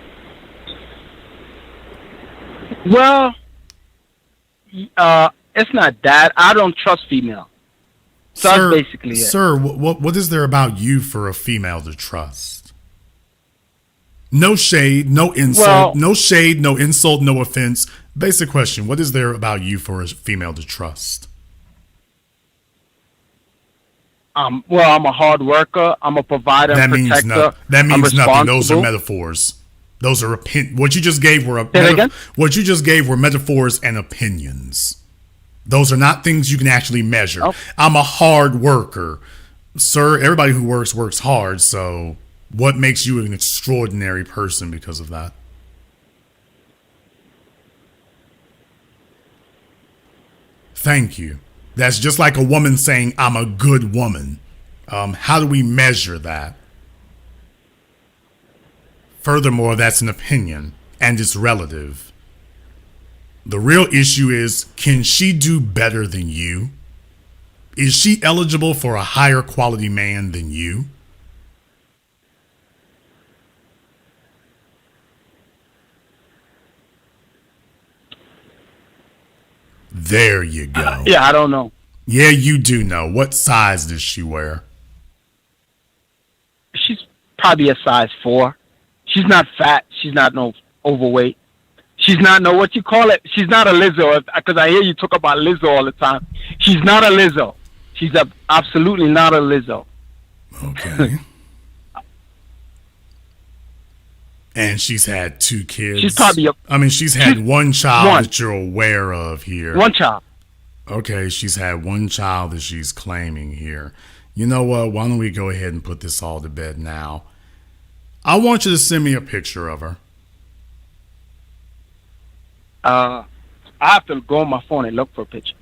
[SPEAKER 17] Well, it's not that. I don't trust female. So that's basically it.
[SPEAKER 1] Sir, what is there about you for a female to trust? No shade, no insult, no insult, no offense. Basic question. What is there about you for a female to trust?
[SPEAKER 17] I'm a hard worker. I'm a provider and protector.
[SPEAKER 1] That means nothing. Those are metaphors. Those are what you just gave were metaphors and opinions. Those are not things you can actually measure. Oh. I'm a hard worker. Sir, everybody who works hard, so what makes you an extraordinary person because of that? Thank you. That's just like a woman saying, I'm a good woman. How do we measure that? Furthermore, that's an opinion, and it's relative. The real issue is, can she do better than you? Is she eligible for a higher quality man than you? There you go.
[SPEAKER 17] Yeah, I don't know.
[SPEAKER 1] Yeah, you do know. What size does she wear?
[SPEAKER 17] She's probably a size 4. She's not fat. She's not no overweight. She's not no what you call it. She's not a Lizzo, because I hear you talk about Lizzo all the time. She's not a Lizzo. She's absolutely not a Lizzo.
[SPEAKER 1] Okay. And she's had 2 kids.
[SPEAKER 17] She's probably
[SPEAKER 1] she's had one child that you're aware of here.
[SPEAKER 17] One child.
[SPEAKER 1] Okay, she's had one child that she's claiming here. You know what? Why don't we go ahead and put this all to bed now? I want you to send me a picture of her.
[SPEAKER 17] I have to go on my phone and look for a picture.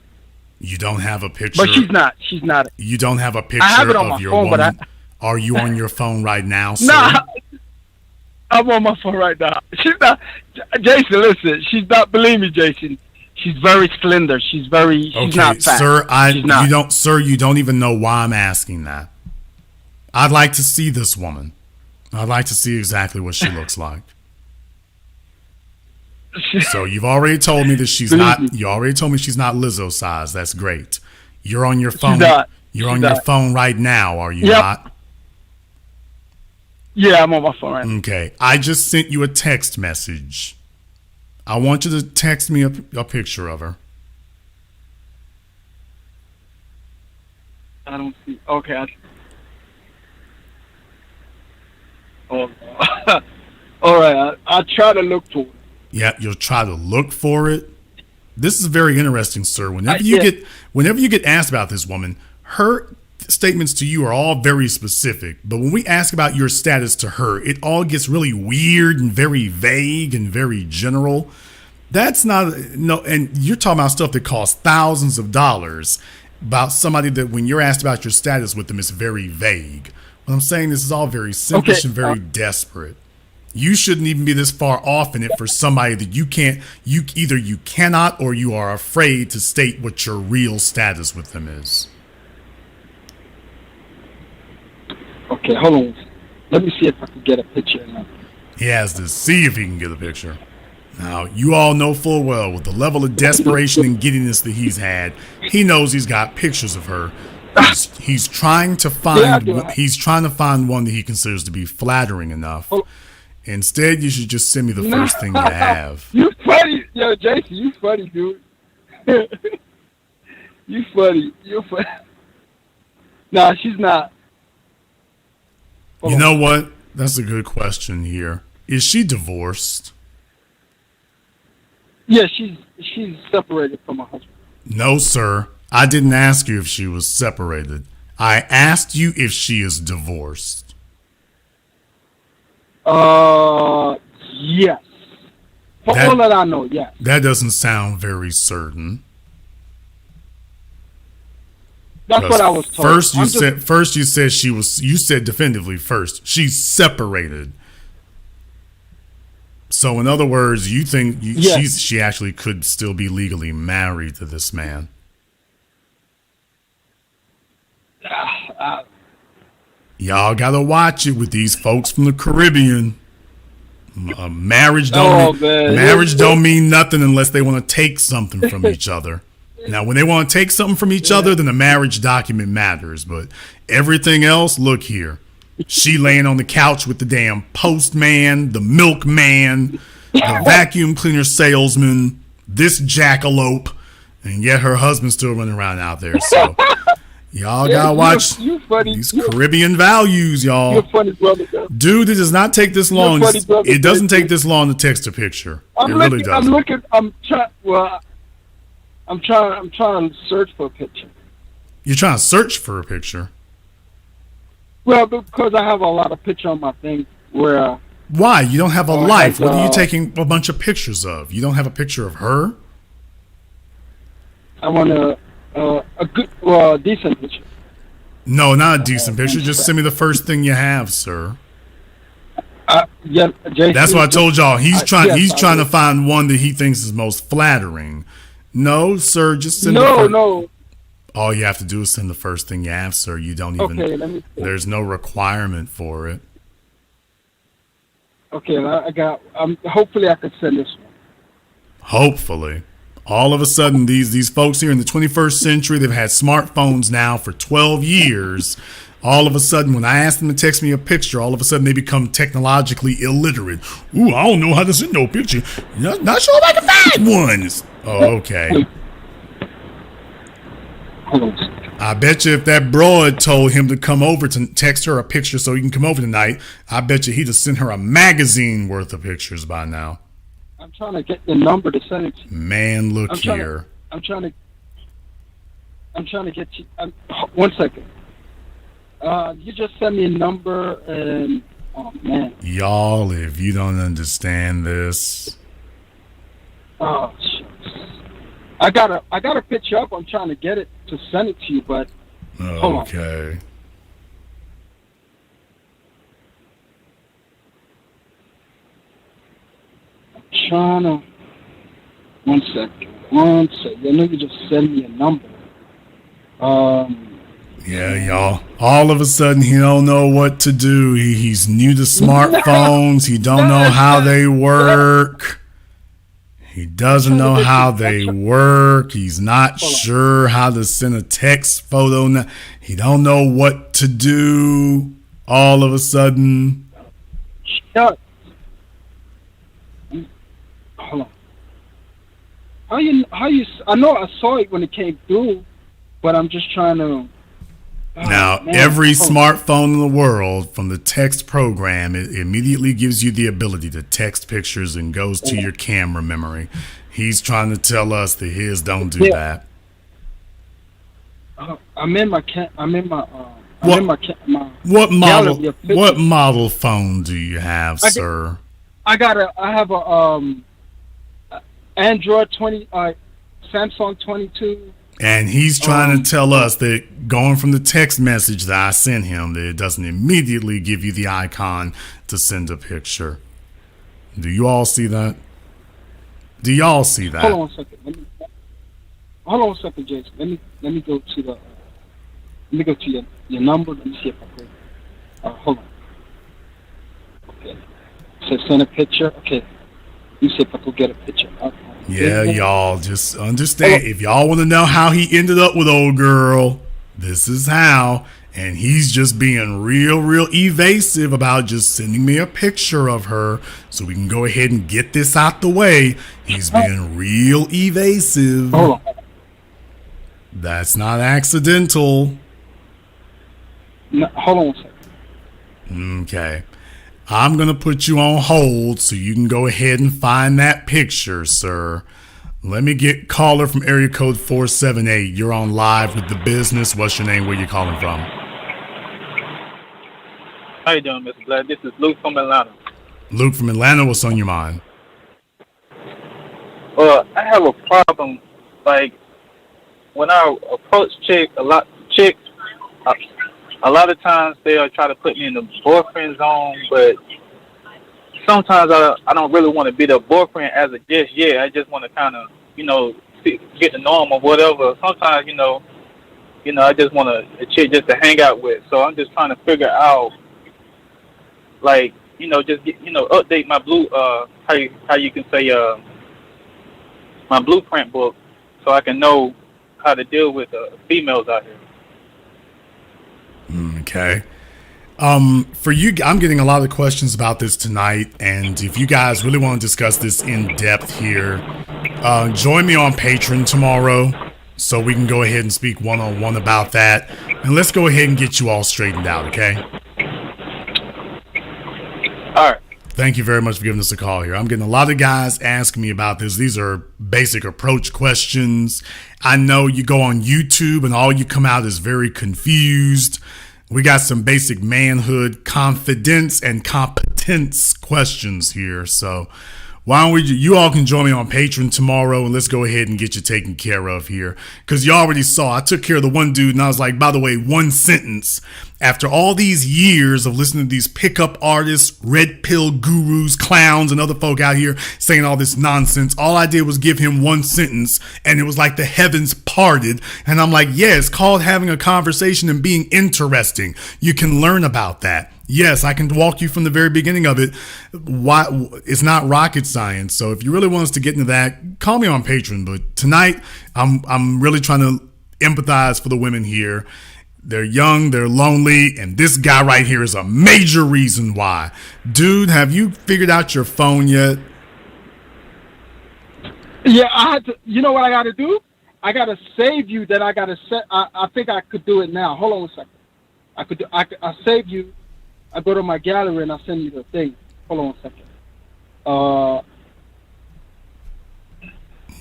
[SPEAKER 1] You don't have a picture?
[SPEAKER 17] But she's not. She's not.
[SPEAKER 1] You don't have a picture
[SPEAKER 17] I have it on
[SPEAKER 1] of
[SPEAKER 17] my
[SPEAKER 1] your
[SPEAKER 17] phone,
[SPEAKER 1] woman?
[SPEAKER 17] but
[SPEAKER 1] Are you on your phone right now, sir?
[SPEAKER 17] Nah, I'm on my phone right now. She's not. Jason, listen. She's not. Believe me, Jason. She's very slender. She's not fat.
[SPEAKER 1] Sir, you don't even know why I'm asking that. I'd like to see this woman. I'd like to see exactly what she looks like. So you've already told me that she's not. You already told me she's not Lizzo size. That's great. You're on your phone. You're on your phone right now, are you not?
[SPEAKER 17] Yeah, I'm on my phone right now.
[SPEAKER 1] Okay. I just sent you a text message. I want you to text me a picture of her.
[SPEAKER 17] I don't see. Okay. All right. I'll try to look for it.
[SPEAKER 1] Yeah, you'll try to look for it. This is very interesting, sir. Whenever you get asked about this woman, her statements to you are all very specific. But when we ask about your status to her, it all gets really weird and very vague and very general. That's not and you're talking about stuff that costs thousands of dollars about somebody that when you're asked about your status with them, it's very vague. What I'm saying, this is all very simplish and very desperate. You shouldn't even be this far off in it for somebody that you cannot or you are afraid to state what your real status with them is.
[SPEAKER 17] Okay, hold on. Let me see if I can get a picture now.
[SPEAKER 1] He has to see if he can get a picture. Now, you all know full well with the level of desperation and giddiness that he's had, he knows he's got pictures of her. He's trying to find one that he considers to be flattering enough. Instead, you should just send me the first thing you have.
[SPEAKER 17] You funny. Yo, Jason, you funny, dude. You funny. You're funny. Nah, she's not.
[SPEAKER 1] You know what? That's a good question here. Is she divorced?
[SPEAKER 17] Yeah, she's separated from her husband.
[SPEAKER 1] No, sir. I didn't ask you if she was separated. I asked you if she is divorced.
[SPEAKER 17] Yes. For all that I know, yes.
[SPEAKER 1] That doesn't sound very certain.
[SPEAKER 17] That's what I was told.
[SPEAKER 1] You said definitively first, she's separated. So in other words, you think she actually could still be legally married to this man. Y'all gotta watch it with these folks from the Caribbean. Marriage don't mean nothing unless they want to take something from each other. Now, when they want to take something from each other, then the marriage document matters. But everything else, look here. She laying on the couch with the damn postman, the milkman, the vacuum cleaner salesman, this jackalope, and yet her husband's still running around out there. So y'all gotta watch these Caribbean values, y'all.
[SPEAKER 17] You're funny, brother.
[SPEAKER 1] Dude, it does not take this long. It doesn't take this long to text a picture. It really doesn't.
[SPEAKER 17] I'm trying to search for a picture.
[SPEAKER 1] You're trying to search for a picture?
[SPEAKER 17] Well, because I have a lot of pictures on my thing where...
[SPEAKER 1] Why? You don't have a life. What are you taking a bunch of pictures of? You don't have a picture of her?
[SPEAKER 17] I want a good, decent picture.
[SPEAKER 1] No, not a decent picture. Just send me the first thing you have, sir.
[SPEAKER 17] Yeah, Jason,
[SPEAKER 1] that's what I told y'all. He's trying.
[SPEAKER 17] Yes,
[SPEAKER 1] he's
[SPEAKER 17] I
[SPEAKER 1] trying to
[SPEAKER 17] will.
[SPEAKER 1] find one that he thinks is most flattering. No, sir. Just send
[SPEAKER 17] No.
[SPEAKER 1] All you have to do is send the first thing you have, sir. You don't even.
[SPEAKER 17] Okay, let me see.
[SPEAKER 1] There's no requirement for it.
[SPEAKER 17] Okay, I got. Hopefully, I could send this one.
[SPEAKER 1] Hopefully. All of a sudden, these folks here in the 21st century, they've had smartphones now for 12 years. All of a sudden, when I ask them to text me a picture, all of a sudden they become technologically illiterate. Ooh, I don't know how to send no picture. Not sure if I can find one. Oh, okay. I bet you if that broad told him to come over to text her a picture so he can come over tonight, I bet you he'd have sent her a magazine worth of pictures by now.
[SPEAKER 17] I'm trying to get the number to send it to you.
[SPEAKER 1] Man, look here.
[SPEAKER 17] I'm trying to get you. One second. You just send me a number and oh man.
[SPEAKER 1] Y'all, if you don't understand this.
[SPEAKER 17] Oh shucks. I gotta pitch you up. I'm trying to get it to send it to you, but hold on.
[SPEAKER 1] Okay.
[SPEAKER 17] Trying to. One second. I know you just send me a number.
[SPEAKER 1] Yeah, y'all. All of a sudden, he don't know what to do. He's new to smartphones. He don't know how they work. He doesn't know how they work. He's not sure how to send a text photo. He don't know what to do. All of a sudden.
[SPEAKER 17] Shut. Hold on. How you? I know I saw it when it came through, but I'm just trying to.
[SPEAKER 1] Now, every smartphone in the world from the text program, it immediately gives you the ability to text pictures and goes to your camera memory. He's trying to tell us that his don't do that.
[SPEAKER 17] I'm in my.
[SPEAKER 1] What model phone do you have, sir?
[SPEAKER 17] I have a Android 20, Samsung 22.
[SPEAKER 1] And he's trying to tell us that going from the text message that I sent him, that it doesn't immediately give you the icon to send a picture. Do you all see that? Do y'all see that?
[SPEAKER 17] Hold on one second. Hold on one second, Jason. Let me go to your number. Let me see if I can. Hold on. Okay. So send a picture. Okay. Let me see if I can get a picture.
[SPEAKER 1] Yeah, y'all, just understand. If y'all want to know how he ended up with old girl, this is how. And he's just being real evasive about just sending me a picture of her so we can go ahead and get this out the way. He's being real evasive. That's not accidental.
[SPEAKER 17] No, hold on one second.
[SPEAKER 1] Okay. I'm going to put you on hold so you can go ahead and find that picture, sir. Let me get caller from area code 478. You're on live with The Business. What's your name? Where you calling from?
[SPEAKER 18] How you doing, Mr. Black? This is Luke from Atlanta.
[SPEAKER 1] Luke from Atlanta, what's on your mind?
[SPEAKER 18] I have a problem. Like, when I approach a lot of times they'll try to put me in the boyfriend zone, but sometimes I don't really want to be the boyfriend as of just yet. I just want to kind of, get to know him or whatever. Sometimes, I just want a chick just to hang out with. So I'm just trying to figure out, like, just get, update my how you can say, my blueprint book so I can know how to deal with females out here.
[SPEAKER 1] Okay. For you, I'm getting a lot of questions about this tonight, and if you guys really want to discuss this in depth here, join me on Patreon tomorrow so we can go ahead and speak one-on-one about that, and let's go ahead and get you all straightened out, okay?
[SPEAKER 18] All right.
[SPEAKER 1] Thank you very much for giving us a call here. I'm getting a lot of guys asking me about this. These are basic approach questions. I know you go on YouTube and all you come out is very confused. We got some basic manhood, confidence, and competence questions here. So why don't you all can join me on Patreon tomorrow, and let's go ahead and get you taken care of here. Because you already saw, I took care of the one dude, and I was like, by the way, one sentence. After all these years of listening to these pickup artists, red pill gurus, clowns, and other folk out here saying all this nonsense, all I did was give him one sentence, and it was like the heavens parted. And I'm like, yeah, it's called having a conversation and being interesting. You can learn about that. Yes, I can walk you from the very beginning of it. Why? It's not rocket science. So if you really want us to get into that, call me on Patreon. But tonight, I'm really trying to empathize for the women here. They're young, they're lonely, and this guy right here is a major reason why. Dude, have you figured out your phone yet?
[SPEAKER 17] Yeah, I had to. You know what I got to do? I got to save you. That I got to set. I think I could do it now. Hold on a second. I could. I save you. I go to my gallery and I send you the thing. Hold on a second.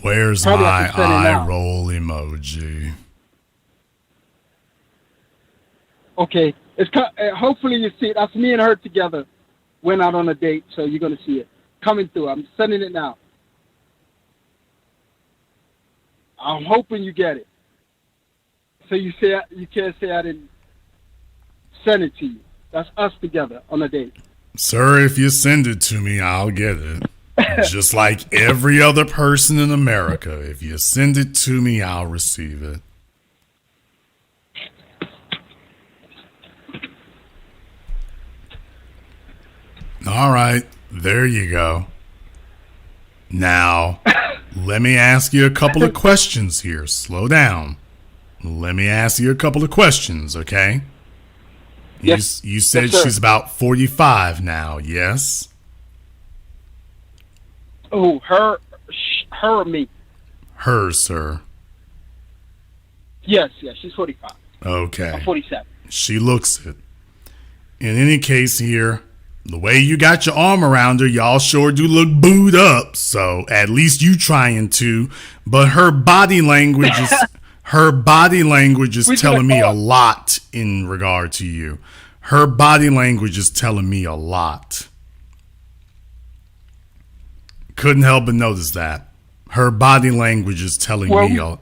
[SPEAKER 1] Where's my eye roll emoji?
[SPEAKER 17] Okay, it's hopefully you see it. That's me and her together. Went out on a date, so you're gonna see it coming through. I'm sending it now. I'm hoping you get it. So you can't say I didn't send it to you. That's us together on a date.
[SPEAKER 1] Sir, if you send it to me, I'll get it. Just like every other person in America. If you send it to me, I'll receive it. All right, there you go. Now, let me ask you a couple of questions here. Slow down. Let me ask you a couple of questions, okay?
[SPEAKER 17] Yes.
[SPEAKER 1] You said
[SPEAKER 17] Yes, sir.
[SPEAKER 1] she's about 45 now, yes?
[SPEAKER 17] Oh, her or me?
[SPEAKER 1] Her, sir.
[SPEAKER 17] Yes, she's 45.
[SPEAKER 1] Okay.
[SPEAKER 17] I'm 47.
[SPEAKER 1] She looks it. In any case here, the way you got your arm around her, y'all sure do look booed up. So at least you trying to. But her body language is telling me a lot in regard to you. Her body language is telling me a lot. Couldn't help but notice that. Her body language is telling me a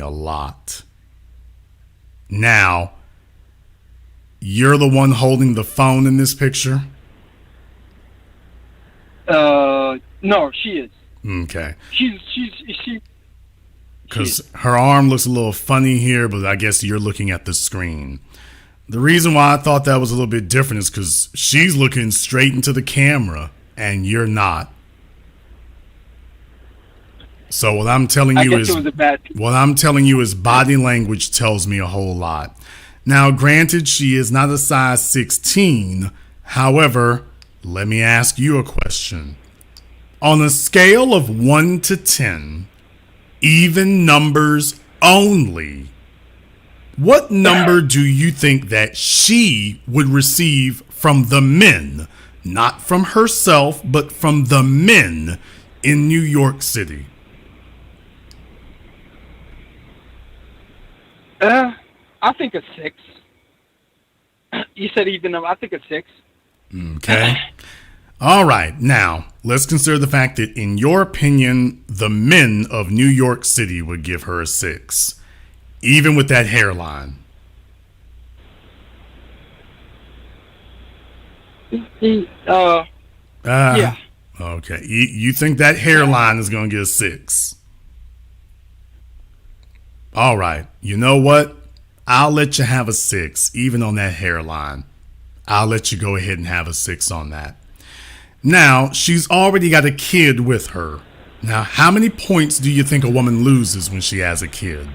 [SPEAKER 1] lot. Now, you're the one holding the phone in this picture?
[SPEAKER 17] No, she is.
[SPEAKER 1] Okay.
[SPEAKER 17] She.
[SPEAKER 1] Because her arm looks a little funny here, but I guess you're looking at the screen. The reason why I thought that was a little bit different is because she's looking straight into the camera, and you're not. So what I'm telling you is body language tells me a whole lot. Now, granted, she is not a size 16. However, let me ask you a question. On a scale of 1 to 10, even numbers only, what number do you think that she would receive from the men? Not from herself, but from the men in New York City.
[SPEAKER 17] I think a 6. You said even though I think a 6.
[SPEAKER 1] Okay. All right. Now, let's consider the fact that, in your opinion, the men of New York City would give her a 6, even with that hairline.
[SPEAKER 17] Yeah.
[SPEAKER 1] Okay. You think that hairline is going to get a 6? All right. You know what? I'll let you have a 6, even on that hairline. I'll let you go ahead and have a 6 on that. Now, she's already got a kid with her. Now, how many points do you think a woman loses when she has a kid?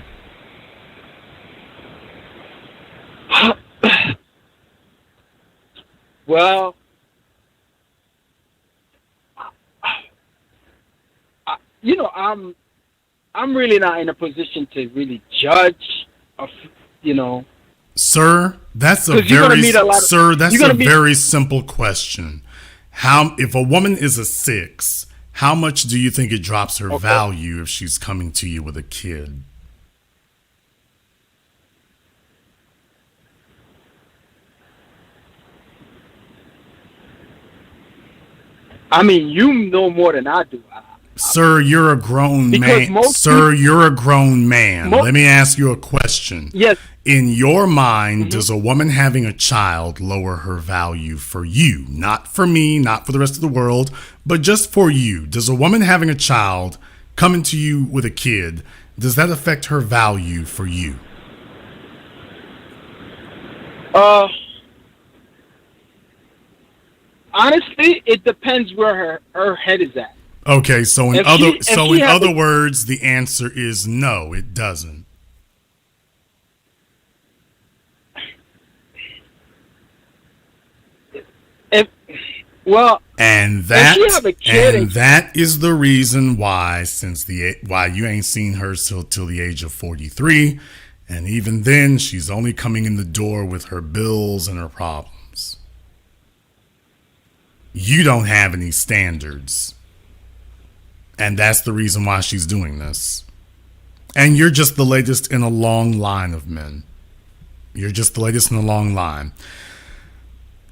[SPEAKER 17] Well, I'm really not in a position to really judge,
[SPEAKER 1] Sir, that's a very simple question. If a woman is a 6, how much do you think it drops her value if she's coming to you with a kid?
[SPEAKER 17] I mean, you know more than I do.
[SPEAKER 1] Sir, you're a grown
[SPEAKER 17] Because
[SPEAKER 1] man. Sir, you're a grown man. Let me ask you a question.
[SPEAKER 17] Yes.
[SPEAKER 1] In your mind, does a woman having a child lower her value for you? Not for me, not for the rest of the world, but just for you. Does a woman having a child coming to you with a kid, does that affect her value for you?
[SPEAKER 17] Honestly, it depends where her head is at.
[SPEAKER 1] Okay, so in
[SPEAKER 17] If
[SPEAKER 1] other words, the answer is no, it doesn't. And that is the reason why, why you ain't seen her till the age of 43, and even then she's only coming in the door with her bills and her problems. You don't have any standards, and that's the reason why she's doing this. And you're just the latest in a long line of men. You're just the latest in a long line.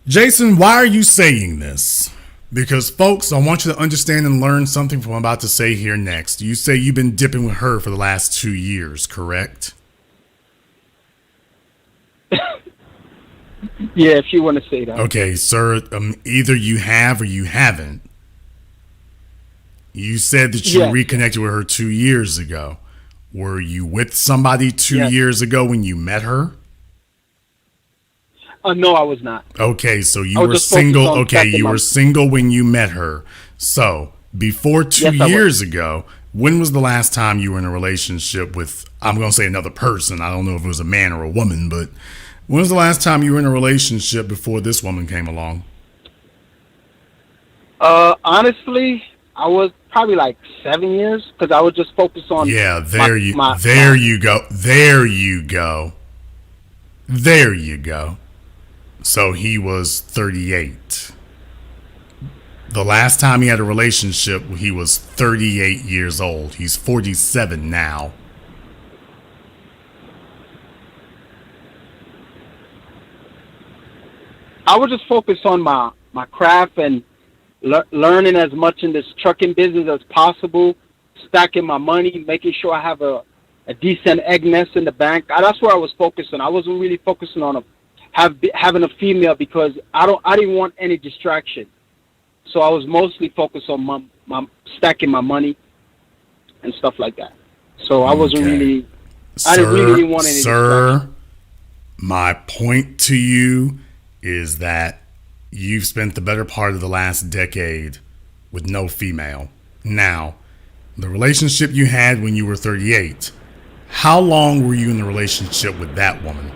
[SPEAKER 1] Jason, why are you saying this? Because, folks, I want you to understand and learn something from what I'm about to say here next. You say you've been dipping with her for the last 2 years, correct?
[SPEAKER 17] Yeah, if you want to say that.
[SPEAKER 1] Okay, sir, either you have or you haven't. You said that you reconnected with her 2 years ago. Were you with somebody 2 years ago when you met her?
[SPEAKER 17] No, I was not.
[SPEAKER 1] Okay, so you were single. Okay, you were single when you met her. So before 2 years ago, when was the last time you were in a relationship with, I'm going to say another person. I don't know if it was a man or a woman, but when was the last time you were in a relationship before this woman came along?
[SPEAKER 17] Honestly, I was probably like 7 years because I would just focus on.
[SPEAKER 1] Yeah, there you go. There you go. There you go. So he was 38. The last time he had a relationship, he was 38 years old. He's 47 now.
[SPEAKER 17] I would just focus on my craft and learning as much in this trucking business as possible, stacking my money, making sure I have a decent egg nest in the bank. That's where I was focusing. I wasn't really focusing on having a female because I didn't want any distraction. So I was mostly focused on my stacking my money and stuff like that. So I wasn't really, I didn't really want any distraction.
[SPEAKER 1] My point to you is that you've spent the better part of the last decade with no female. Now, the relationship you had when you were 38, how long were you in the relationship with that woman?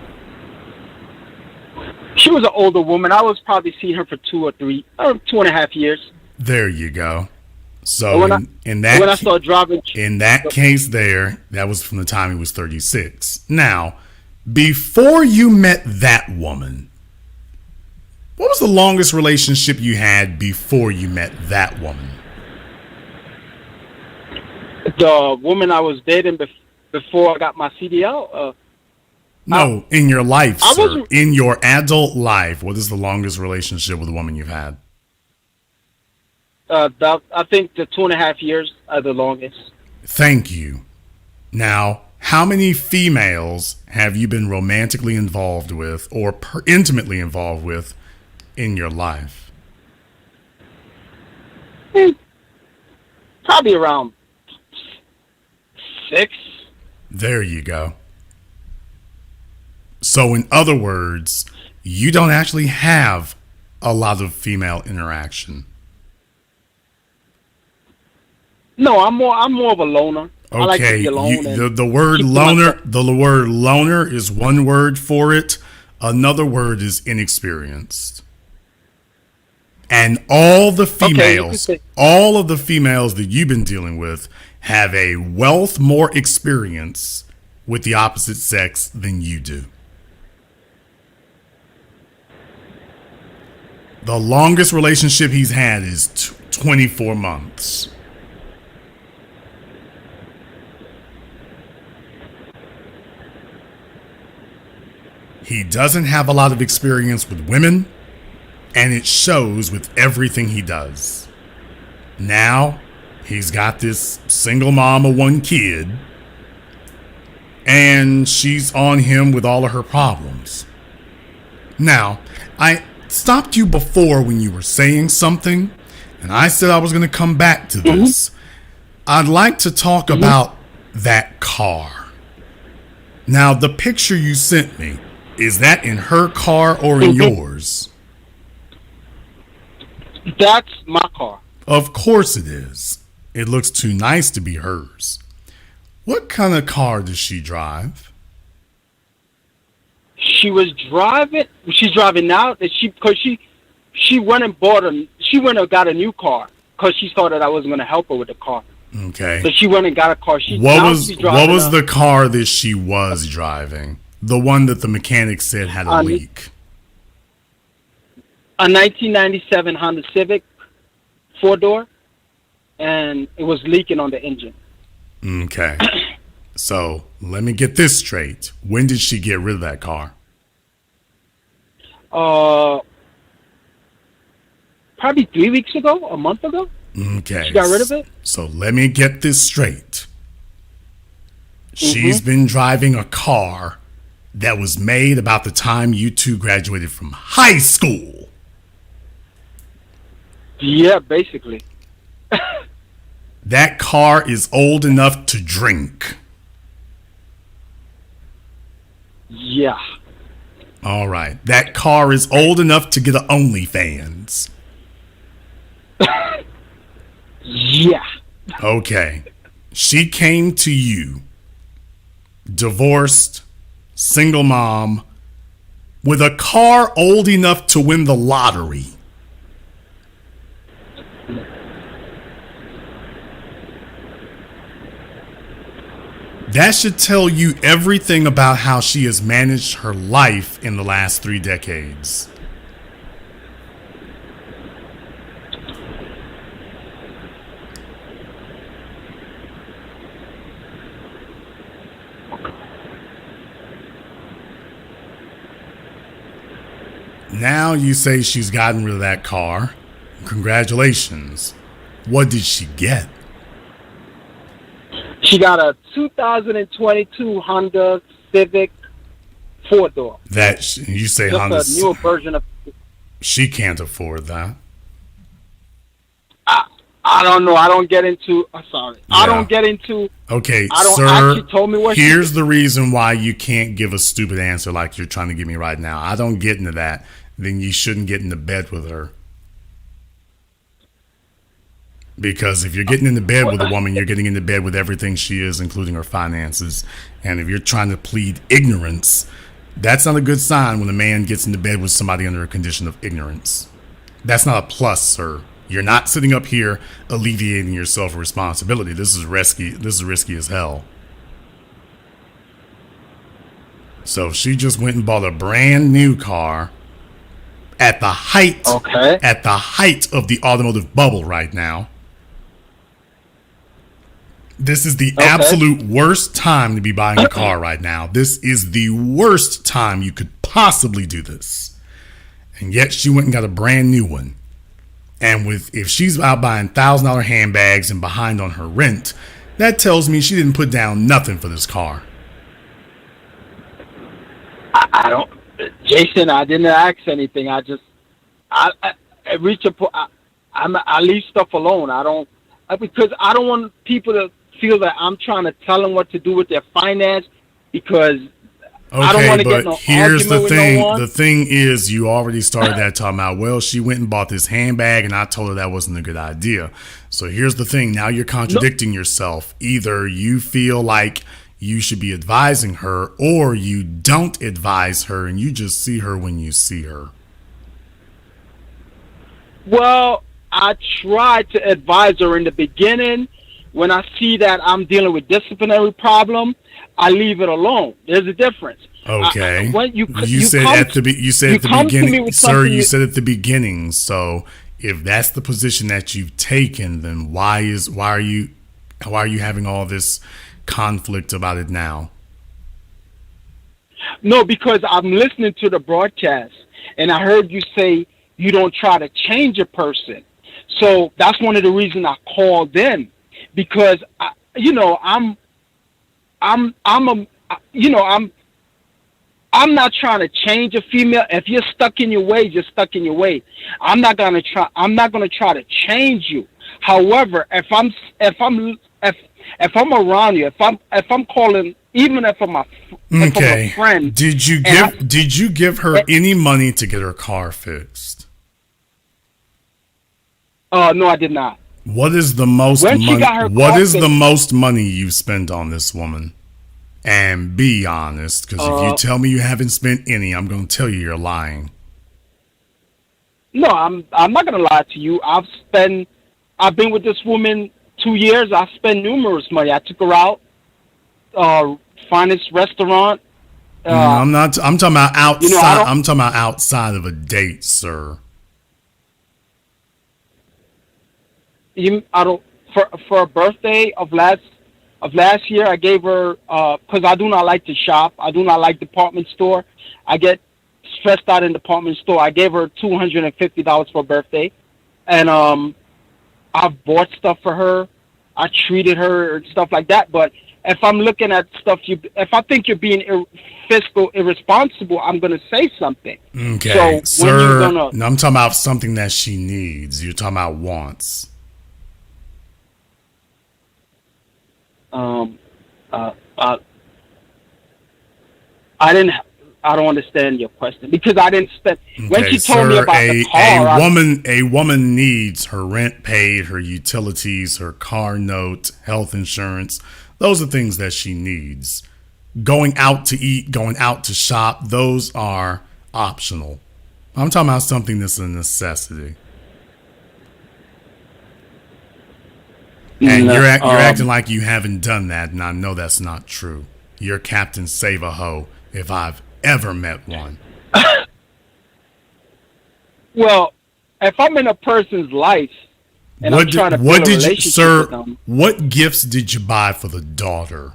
[SPEAKER 17] She was an older woman. I was probably seeing her for 2.5 years.
[SPEAKER 1] There you go. So in that case there, that was from the time he was 36. Now, before you met that woman, what was the longest relationship you had before you met that woman?
[SPEAKER 17] The woman I was dating before I got my CDL.
[SPEAKER 1] No, in your life, sir. In your adult life, what is the longest relationship with a woman you've had?
[SPEAKER 17] I think the 2.5 years are the longest.
[SPEAKER 1] Thank you. Now, how many females have you been romantically involved with or intimately involved with in your life?
[SPEAKER 17] Probably around 6.
[SPEAKER 1] There you go. So in other words, you don't actually have a lot of female interaction.
[SPEAKER 17] No, I'm more of a loner.
[SPEAKER 1] Okay,
[SPEAKER 17] I like to be alone.
[SPEAKER 1] The word loner is one word for it. Another word is inexperienced. And all the females that you've been dealing with have a wealth more experience with the opposite sex than you do. The longest relationship he's had is 24 months. He doesn't have a lot of experience with women, and it shows with everything he does. Now, He's got this single mom of one kid, and she's on him with all of her problems. Now, I stopped you before when you were saying something, and I said I was going to come back to this. I'd like to talk about that car. Now, the picture you sent me, is that in her car or in yours?
[SPEAKER 17] That's my car.
[SPEAKER 1] Of course it is. It looks too nice to be hers. What kind of car does she drive?
[SPEAKER 17] She's driving now. She went and got a new car because she thought that I wasn't going to help her with the car.
[SPEAKER 1] Okay.
[SPEAKER 17] So she went and got a car.
[SPEAKER 1] What was the car that she was driving? The one that the mechanic said had a leak.
[SPEAKER 17] A 1997 Honda Civic 4-door, and it was leaking on the engine.
[SPEAKER 1] Okay. So let me get this straight. When did she get rid of that car?
[SPEAKER 17] Probably 3 weeks ago, a month ago.
[SPEAKER 1] Okay.
[SPEAKER 17] She got rid of it.
[SPEAKER 1] So let me get this straight. She's been driving a car that was made about the time you two graduated from high school.
[SPEAKER 17] Yeah, basically.
[SPEAKER 1] That car is old enough to drink.
[SPEAKER 17] Yeah.
[SPEAKER 1] All right. That car is old enough to get an OnlyFans.
[SPEAKER 17] Yeah.
[SPEAKER 1] Okay. She came to you, divorced, single mom, with a car old enough to win the lottery. That should tell you everything about how she has managed her life in the last 3 decades. Now you say she's gotten rid of that car. Congratulations. What did she get?
[SPEAKER 17] She got a 2022 Honda Civic 4-door.
[SPEAKER 1] That you say
[SPEAKER 17] just
[SPEAKER 1] Honda.
[SPEAKER 17] a newer version of.
[SPEAKER 1] She can't afford that.
[SPEAKER 17] I don't know. I don't get into. Sorry. Yeah. I don't get into.
[SPEAKER 1] Okay,
[SPEAKER 17] I don't
[SPEAKER 1] sir.
[SPEAKER 17] Actually told me what
[SPEAKER 1] here's the reason why you can't give a stupid answer like you're trying to give me right now. I don't get into that. Then you shouldn't get into bed with her. Because if you're getting into bed with a woman, you're getting into bed with everything she is, including her finances. And if you're trying to plead ignorance, that's not a good sign when a man gets into bed with somebody under a condition of ignorance. That's not a plus, sir. You're not sitting up here alleviating yourself of responsibility. This is risky. This is risky as hell. So she just went and bought a brand new car at the height of the automotive bubble right now. This is the absolute worst time to be buying a car right now. This is the worst time you could possibly do this. And yet she went and got a brand new one. And if she's out buying $1,000 handbags and behind on her rent, that tells me she didn't put down nothing for this car.
[SPEAKER 17] I don't, Jason. I didn't ask anything. I reach a point. I leave stuff alone. Because I don't want people to feel that I'm trying to tell them what to do with their finance, because I don't want to get no
[SPEAKER 1] here's the
[SPEAKER 17] argument
[SPEAKER 1] thing.
[SPEAKER 17] with no one.
[SPEAKER 1] The thing is, you already started that talking about, well, she went and bought this handbag and I told her that wasn't a good idea. So here's the thing. Now you're contradicting yourself. Either you feel like you should be advising her, or you don't advise her and you just see her when you see her.
[SPEAKER 17] Well, I tried to advise her in the beginning. When I see that I'm dealing with disciplinary problem, I leave it alone. There's a difference.
[SPEAKER 1] Okay.
[SPEAKER 17] You
[SPEAKER 1] said at the beginning, sir. You said at the beginning. So if that's the position that you've taken, then why are you having all this conflict about it now?
[SPEAKER 17] No, because I'm listening to the broadcast and I heard you say you don't try to change a person. So that's one of the reasons I called in. because I'm not trying to change a female. If you're stuck in your ways, you're stuck in your ways. I'm not gonna try to change you. However, if I'm around you, if I'm calling, even if I'm a friend.
[SPEAKER 1] Did you give her any money to get her car fixed?
[SPEAKER 17] No, I did not.
[SPEAKER 1] What is the most most money you've spent on this woman? And be honest, because if you tell me you haven't spent any, I'm going to tell you you're lying.
[SPEAKER 17] No, I'm not going to lie to you. I've been with this woman 2 years. I spent numerous money. I took her out, finest restaurant.
[SPEAKER 1] I'm talking about outside. I'm talking about outside of a date, sir.
[SPEAKER 17] For a birthday of last year, I gave her, because I do not like to shop. I do not like department store. I get stressed out in department store. I gave her $250 for a birthday, and I've bought stuff for her. I treated her and stuff like that. But if I'm looking at stuff, if I think you're being fiscal irresponsible, I'm going to say something.
[SPEAKER 1] Okay, so sir, no, I'm talking about something that she needs. You're talking about wants.
[SPEAKER 17] I don't understand your question because I didn't spend. When she told
[SPEAKER 1] sir,
[SPEAKER 17] me about the car,
[SPEAKER 1] a woman needs her rent paid, her utilities, her car note, health insurance. Those are things that she needs. Going out to eat, going out to shop, those are optional. I'm talking about something that's a necessity. And you're acting like you haven't done that, and I know that's not true. You're Captain Save-A-Ho, if I've ever met one.
[SPEAKER 17] Well, if I'm in a person's life and I'm trying to build a relationship with them,
[SPEAKER 1] what gifts did you buy for the daughter?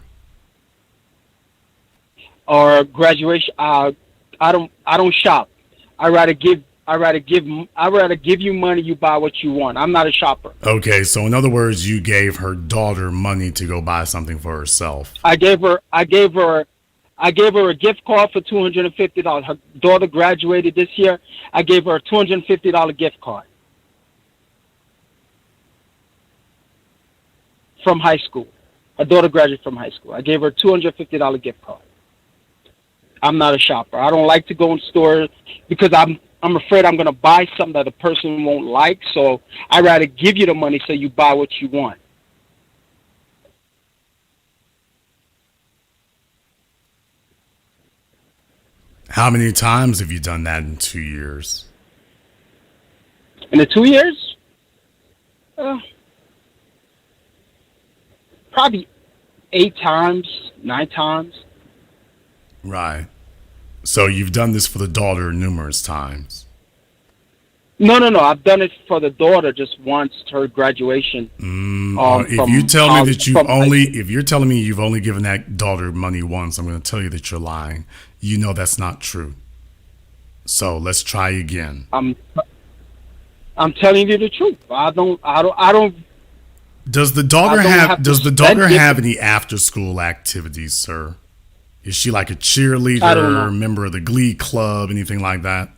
[SPEAKER 17] Or graduation? I don't shop. I rather give you money. You buy what you want. I'm not a shopper.
[SPEAKER 1] Okay, so in other words, you gave her daughter money to go buy something for herself.
[SPEAKER 17] I gave her a gift card for $250. Her daughter graduated this year. I gave her a $250 gift card from high school. Her daughter graduated from high school. I gave her a $250 gift card. I'm not a shopper. I don't like to go in stores because I'm afraid I'm going to buy something that the person won't like. So I'd rather give you the money so you buy what you want.
[SPEAKER 1] How many times have you done that in 2 years?
[SPEAKER 17] In the 2 years? Probably 8 times, 9 times.
[SPEAKER 1] Right. So you've done this for the daughter numerous times.
[SPEAKER 17] No. I've done it for the daughter just once, her graduation.
[SPEAKER 1] If you tell me that if you're telling me you've only given that daughter money once, I'm going to tell you that you're lying. You know that's not true. So let's try again.
[SPEAKER 17] I'm telling you the truth. I don't.
[SPEAKER 1] Does the daughter have any after school activities, sir? Is she like a cheerleader, member of the Glee Club, anything like that?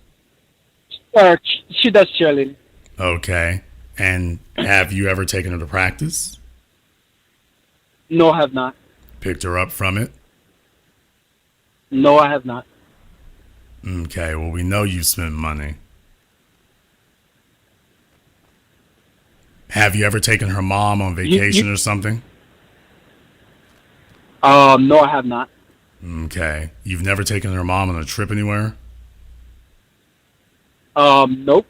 [SPEAKER 17] She does cheerleading.
[SPEAKER 1] Okay. And have you ever taken her to practice?
[SPEAKER 17] No, I have not.
[SPEAKER 1] Picked her up from it?
[SPEAKER 17] No, I have not.
[SPEAKER 1] Okay. Well, we know you spent money. Have you ever taken her mom on vacation or something?
[SPEAKER 17] No, I have not.
[SPEAKER 1] Okay. You've never taken her mom on a trip anywhere?
[SPEAKER 17] Nope.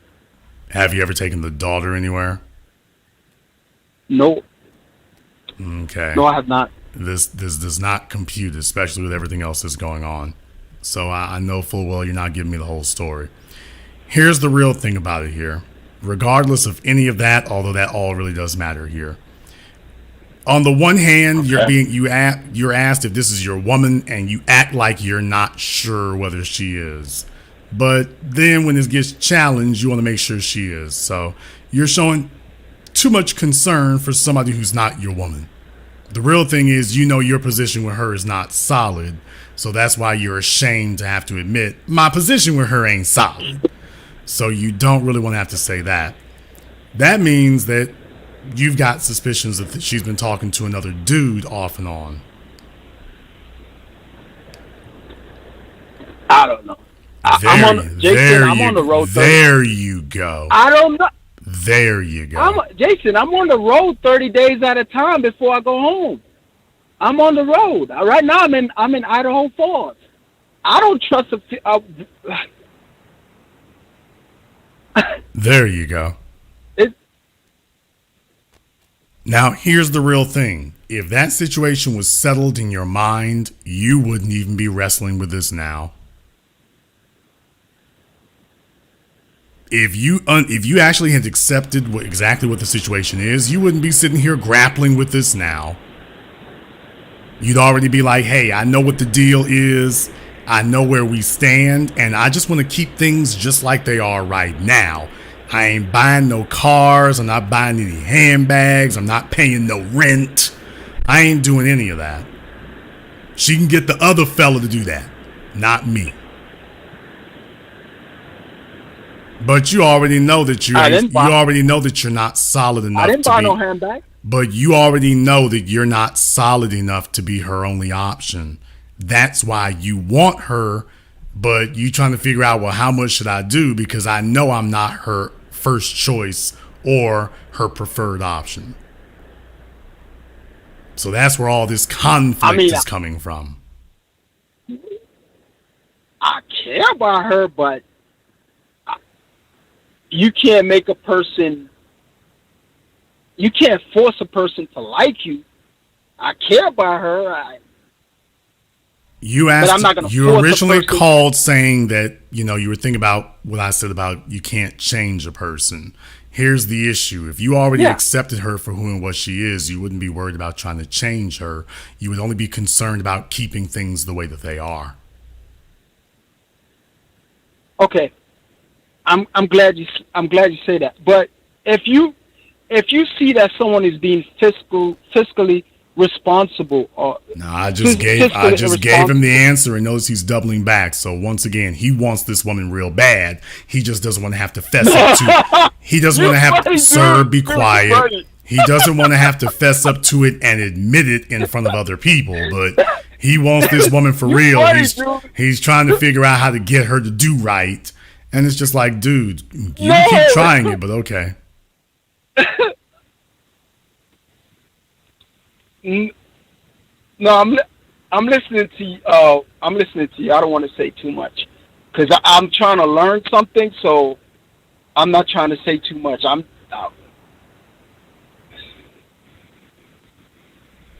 [SPEAKER 1] Have you ever taken the daughter anywhere?
[SPEAKER 17] Nope.
[SPEAKER 1] Okay.
[SPEAKER 17] No, I have not.
[SPEAKER 1] This does not compute, especially with everything else that's going on. So I know full well you're not giving me the whole story. Here's the real thing about it here. Regardless of any of that, although that all really does matter here. On the one hand, you're asked if this is your woman, and you act like you're not sure whether she is. But then when this gets challenged, you want to make sure she is. So you're showing too much concern for somebody who's not your woman. The real thing is, your position with her is not solid. So that's why you're ashamed to have to admit, my position with her ain't solid. So you don't really want to have to say that. That means that you've got suspicions that she's been talking to another dude off and on.
[SPEAKER 17] I don't know. I'm on the road.
[SPEAKER 1] There you go.
[SPEAKER 17] I don't know.
[SPEAKER 1] There you go.
[SPEAKER 17] Jason, I'm on the road 30 days at a time before I go home. I'm on the road. Right now I'm in Idaho Falls. I don't trust
[SPEAKER 1] There you go. Now, here's the real thing. If that situation was settled in your mind, you wouldn't even be wrestling with this now. If you actually had accepted exactly what the situation is, you wouldn't be sitting here grappling with this now. You'd already be like, hey, I know what the deal is. I know where we stand, and I just want to keep things just like they are right now. I ain't buying no cars. I'm not buying any handbags. I'm not paying no rent. I ain't doing any of that. She can get the other fella to do that, not me. But you already know that you're not solid enough.
[SPEAKER 17] I didn't buy no handbag.
[SPEAKER 1] But you already know that you're not solid enough to be her only option. That's why you want her, but you trying to figure out, well, how much should I do? Because I know I'm not her first choice or her preferred option. So that's where all this conflict is coming from.
[SPEAKER 17] I care about her, but you can't make a person, you can't force a person to like you. I care about her.
[SPEAKER 1] You originally called saying that, you were thinking about what I said about you can't change a person. Here's the issue. If you already accepted her for who and what she is, you wouldn't be worried about trying to change her. You would only be concerned about keeping things the way that they are.
[SPEAKER 17] Okay. I'm glad you say that. But if you see that someone is being fiscally responsible, or
[SPEAKER 1] I just gave him the answer, and notice he's doubling back. So once again, he wants this woman real bad. He just doesn't want to have to fess up to. He doesn't want to have to. Sir, be quiet. He doesn't want to have to fess up to it and admit it in front of other people, but he wants this woman for real. He's trying to figure out how to get her to do right. And it's just like, dude, you keep trying it, but okay.
[SPEAKER 17] No, I'm listening to you. I'm listening to you. I don't want to say too much because I'm trying to learn something, so I'm not trying to say too much.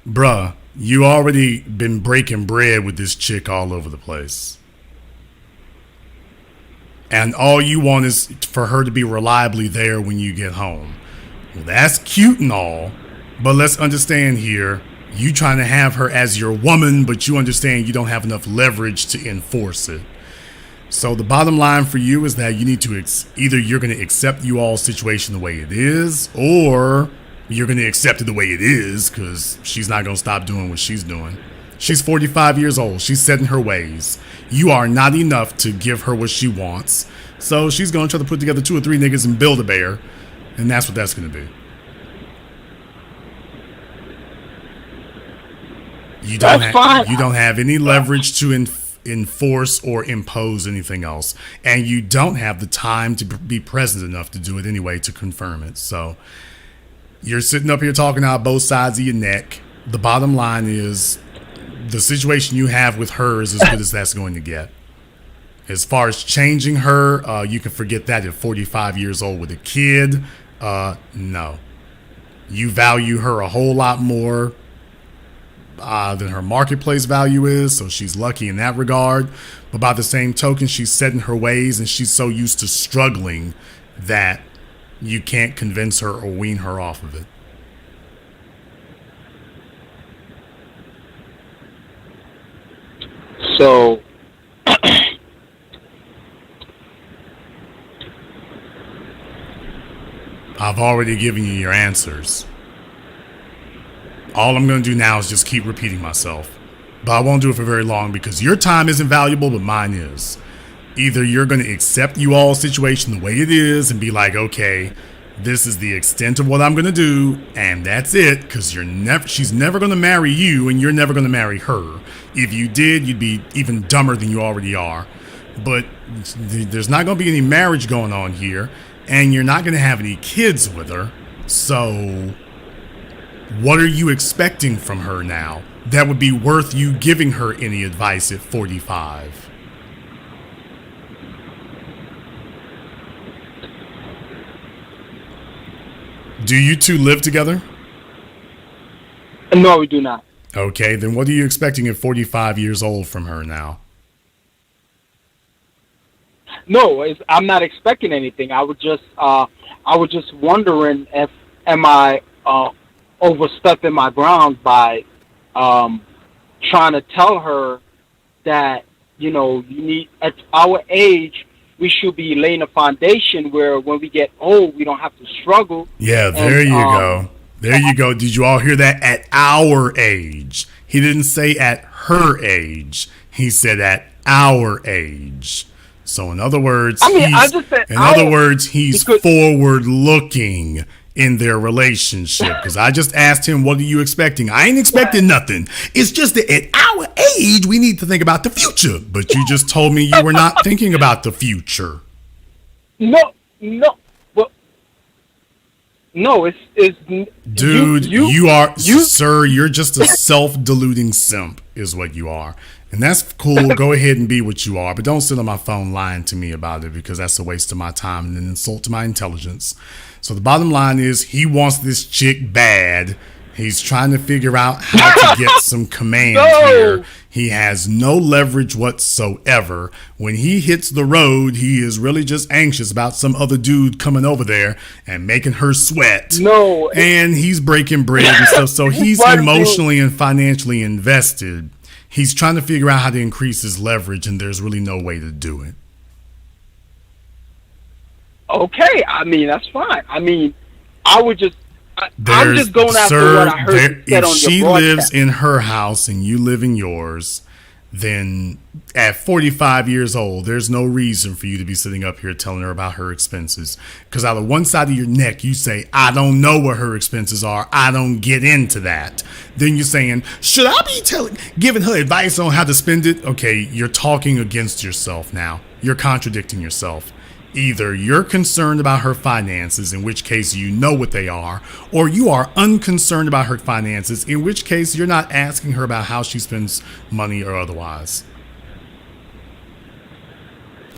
[SPEAKER 1] Bruh, you already been breaking bread with this chick all over the place. And all you want is for her to be reliably there when you get home. Well, that's cute and all, but let's understand here, you trying to have her as your woman, but you understand you don't have enough leverage to enforce it. So the bottom line for you is that you need to either you're going to accept you all's situation the way it is, or you're going to accept it the way it is because she's not going to stop doing what she's doing. She's 45 years old. She's set in her ways. You are not enough to give her what she wants. So she's going to try to put together 2 or 3 niggas and build a bear. And that's what that's going to be. You don't have any leverage to enforce or impose anything else. And you don't have the time to be present enough to do it anyway to confirm it. So you're sitting up here talking out both sides of your neck. The bottom line is the situation you have with her is as good as that's going to get. As far as changing her, you can forget that at 45 years old with a kid. No. You value her a whole lot more than her marketplace value is, so she's lucky in that regard. But by the same token, she's set in her ways, and she's so used to struggling that you can't convince her or wean her off of it.
[SPEAKER 17] So
[SPEAKER 1] I've already given you your answers. All I'm going to do now is just keep repeating myself. But I won't do it for very long because your time isn't valuable, but mine is. Either you're going to accept you all's situation the way it is and be like, okay, this is the extent of what I'm going to do, and that's it, because she's never going to marry you, and you're never going to marry her. If you did, you'd be even dumber than you already are. But there's not going to be any marriage going on here, and you're not going to have any kids with her. So what are you expecting from her now that would be worth you giving her any advice at 45? Do you two live together?
[SPEAKER 17] No, we do not.
[SPEAKER 1] Okay, then what are you expecting at 45 years old from her now?
[SPEAKER 17] No, I'm not expecting anything. I was just wondering if am I overstepping my grounds by trying to tell her that, you know, you need, at our age, we should be laying a foundation where when we get old, we don't have to struggle.
[SPEAKER 1] Yeah, there you go. There you go. Did you all hear that? At our age. He didn't say at her age. He said at our age. So in other words, he's forward looking in their relationship. Because I just asked him, what are you expecting? I ain't expecting nothing. It's just that at our age, we need to think about the future. But you just told me you were not thinking about the future.
[SPEAKER 17] No. It's
[SPEAKER 1] dude, sir, you're just a self-deluding simp is what you are. And that's cool. Go ahead and be what you are, but don't sit on my phone lying to me about it, because that's a waste of my time and an insult to my intelligence. So the bottom line is, he wants this chick bad. He's trying to figure out how to get some command here. He has no leverage whatsoever. When he hits the road, he is really just anxious about some other dude coming over there and making her sweat.
[SPEAKER 17] No.
[SPEAKER 1] And he's breaking bread and stuff. So he's emotionally and financially invested. He's trying to figure out how to increase his leverage, and there's really no way to do it.
[SPEAKER 17] Okay, I mean, that's fine. I mean, I'm just going after what I heard said on your broadcast.
[SPEAKER 1] If she lives in her house and you live in yours, then at 45 years old, there's no reason for you to be sitting up here telling her about her expenses. Because out of one side of your neck, you say, I don't know what her expenses are. I don't get into that. Then you're saying, should I be giving her advice on how to spend it? Okay, you're talking against yourself now. You're contradicting yourself. Either you're concerned about her finances, in which case you know what they are, or you are unconcerned about her finances, in which case you're not asking her about how she spends money or otherwise.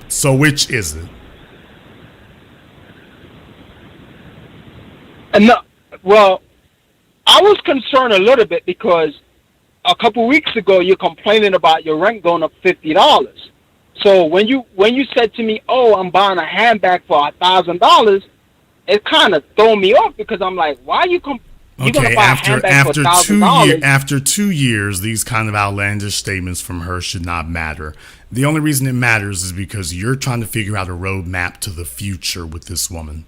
[SPEAKER 1] So which is it?
[SPEAKER 17] No, well, I was concerned a little bit because a couple weeks ago you're complaining about your rent going up $50. So when you said to me, "Oh, I'm buying a handbag for $1,000," it kind of threw me off, because I'm like, "Why are you gonna buy a handbag for $1,000?"
[SPEAKER 1] After 2 years, these kind of outlandish statements from her should not matter. The only reason it matters is because you're trying to figure out a roadmap to the future with this woman.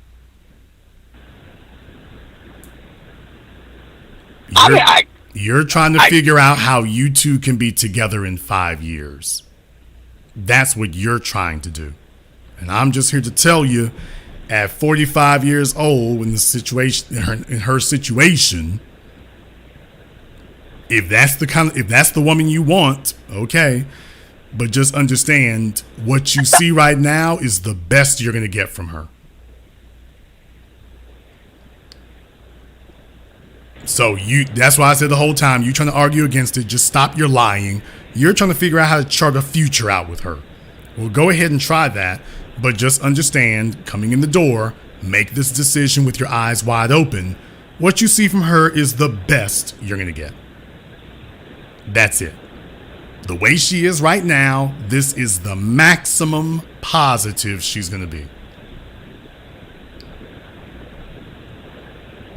[SPEAKER 1] You're trying to figure out how you two can be together in 5 years. That's what you're trying to do. And I'm just here to tell you, at 45 years old, in her situation, if that's the woman you want, okay. But just understand, what you see right now is the best you're going to get from her. So that's why I said the whole time, you trying to argue against it, just stop your lying. You're trying to figure out how to chart a future out with her. Well, go ahead and try that, but just understand, coming in the door, make this decision with your eyes wide open. What you see from her is the best you're going to get. That's it. The way she is right now, this is the maximum positive she's going to be.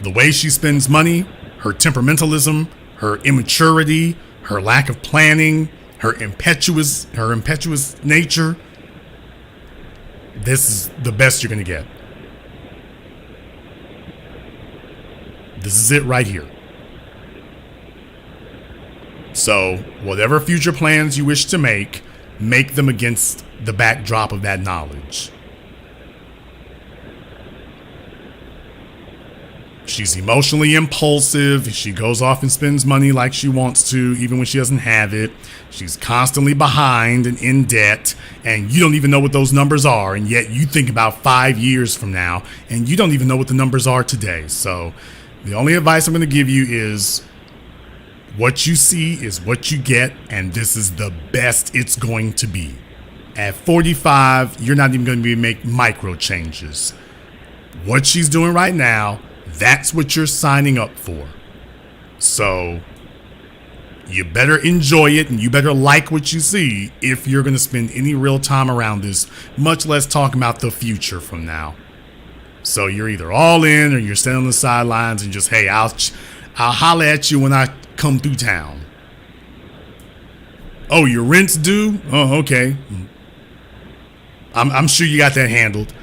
[SPEAKER 1] The way she spends money, her temperamentalism, her immaturity, her lack of planning, her impetuous nature, this is the best you're going to get. This is it right here. So, whatever future plans you wish to make them against the backdrop of that knowledge. She's emotionally impulsive. She goes off and spends money like she wants to, even when she doesn't have it. She's constantly behind and in debt, and you don't even know what those numbers are, and yet you think about 5 years from now, and you don't even know what the numbers are today. So the only advice I'm going to give you is what you see is what you get, and this is the best it's going to be. At 45, you're not even going to be make micro changes. What she's doing right now, that's what you're signing up for. So you better enjoy it, and you better like what you see if you're going to spend any real time around this, much less talking about the future from now. So you're either all in or you're standing on the sidelines and just, hey, I'll holler at you when I come through town. Oh, your rent's due? Oh, okay. I'm sure you got that handled.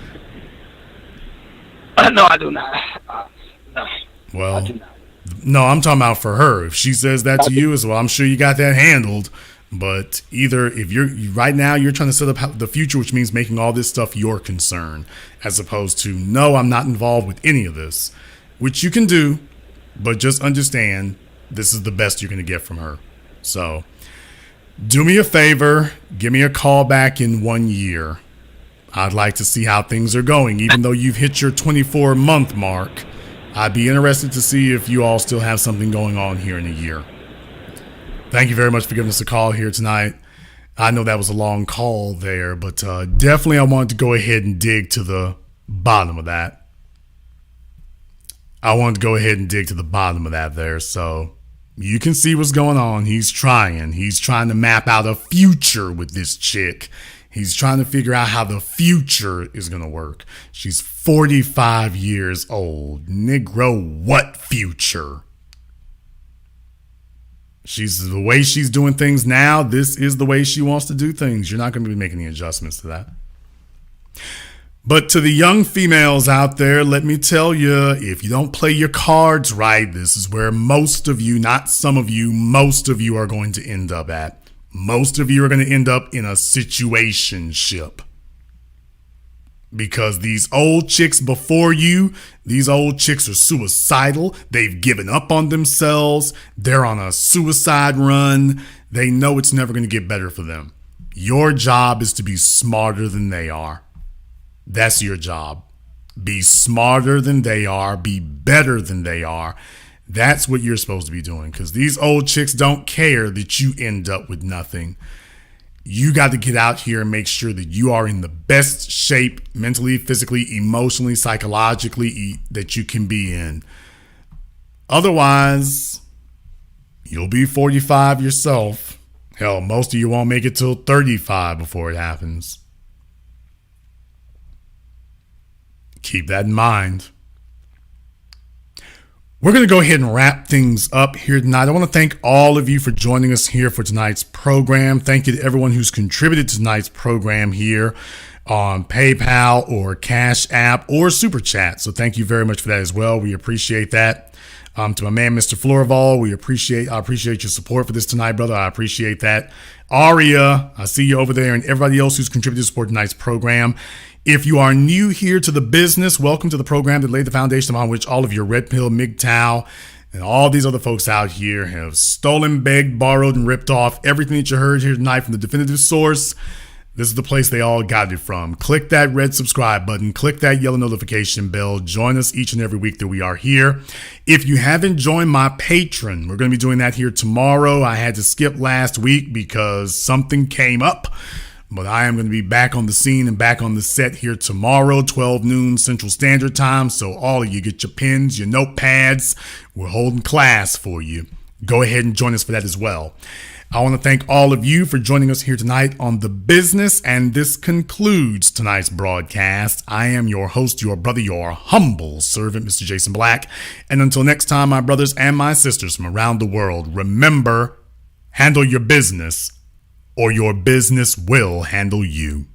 [SPEAKER 15] No, I do not. No.
[SPEAKER 1] Well, no, I'm talking about for her. If she says that to you as well, I'm sure you got that handled. But either if you're right now, you're trying to set up the future, which means making all this stuff your concern, as opposed to, no, I'm not involved with any of this, which you can do, but just understand this is the best you're going to get from her. So do me a favor, give me a call back in 1 year. I'd like to see how things are going. Even though you've hit your 24-month mark, I'd be interested to see if you all still have something going on here in a year. Thank you very much for giving us a call here tonight. I know that was a long call there, but definitely I wanted to go ahead and dig to the bottom of that. There. So you can see what's going on. He's trying to map out a future with this chick. He's trying to figure out how the future is going to work. She's 45 years old. Negro, what future? The way she's doing things now, this is the way she wants to do things. You're not going to be making any adjustments to that. But to the young females out there, let me tell you, if you don't play your cards right, this is where most of you, not some of you, most of you are going to end up at. Most of you are going to end up in a situationship. Because these old chicks before you, these old chicks are suicidal. They've given up on themselves. They're on a suicide run. They know it's never going to get better for them. Your job is to be smarter than they are. That's your job. Be smarter than they are. Be better than they are. That's what you're supposed to be doing, because these old chicks don't care that you end up with nothing. You got to get out here and make sure that you are in the best shape mentally, physically, emotionally, psychologically that you can be in. Otherwise, you'll be 45 yourself. Hell, most of you won't make it till 35 before it happens. Keep that in mind. We're going to go ahead and wrap things up here tonight. I want to thank all of you for joining us here for tonight's program. Thank you to everyone who's contributed to tonight's program here on PayPal or CashApp or Super Chat. So thank you very much for that as well. We appreciate that. To my man, Mr. Florival, I appreciate your support for this tonight, brother. I appreciate that. Aria, I see you over there, and everybody else who's contributed to support tonight's program. If you are new here to the business, welcome to the program that laid the foundation on which all of your Red Pill, MGTOW, and all these other folks out here have stolen, begged, borrowed, and ripped off everything that you heard here tonight from the definitive source. This is the place they all got it from. Click that red subscribe button. Click that yellow notification bell. Join us each and every week that we are here. If you haven't joined my Patreon, we're going to be doing that here tomorrow. I had to skip last week because something came up. But I am going to be back on the scene and back on the set here tomorrow, 12 noon Central Standard Time. So all of you, get your pens, your notepads. We're holding class for you. Go ahead and join us for that as well. I want to thank all of you for joining us here tonight on The Business, and this concludes tonight's broadcast. I am your host, your brother, your humble servant, Mr. Jason Black. And until next time, my brothers and my sisters from around the world, remember, handle your business, or your business will handle you.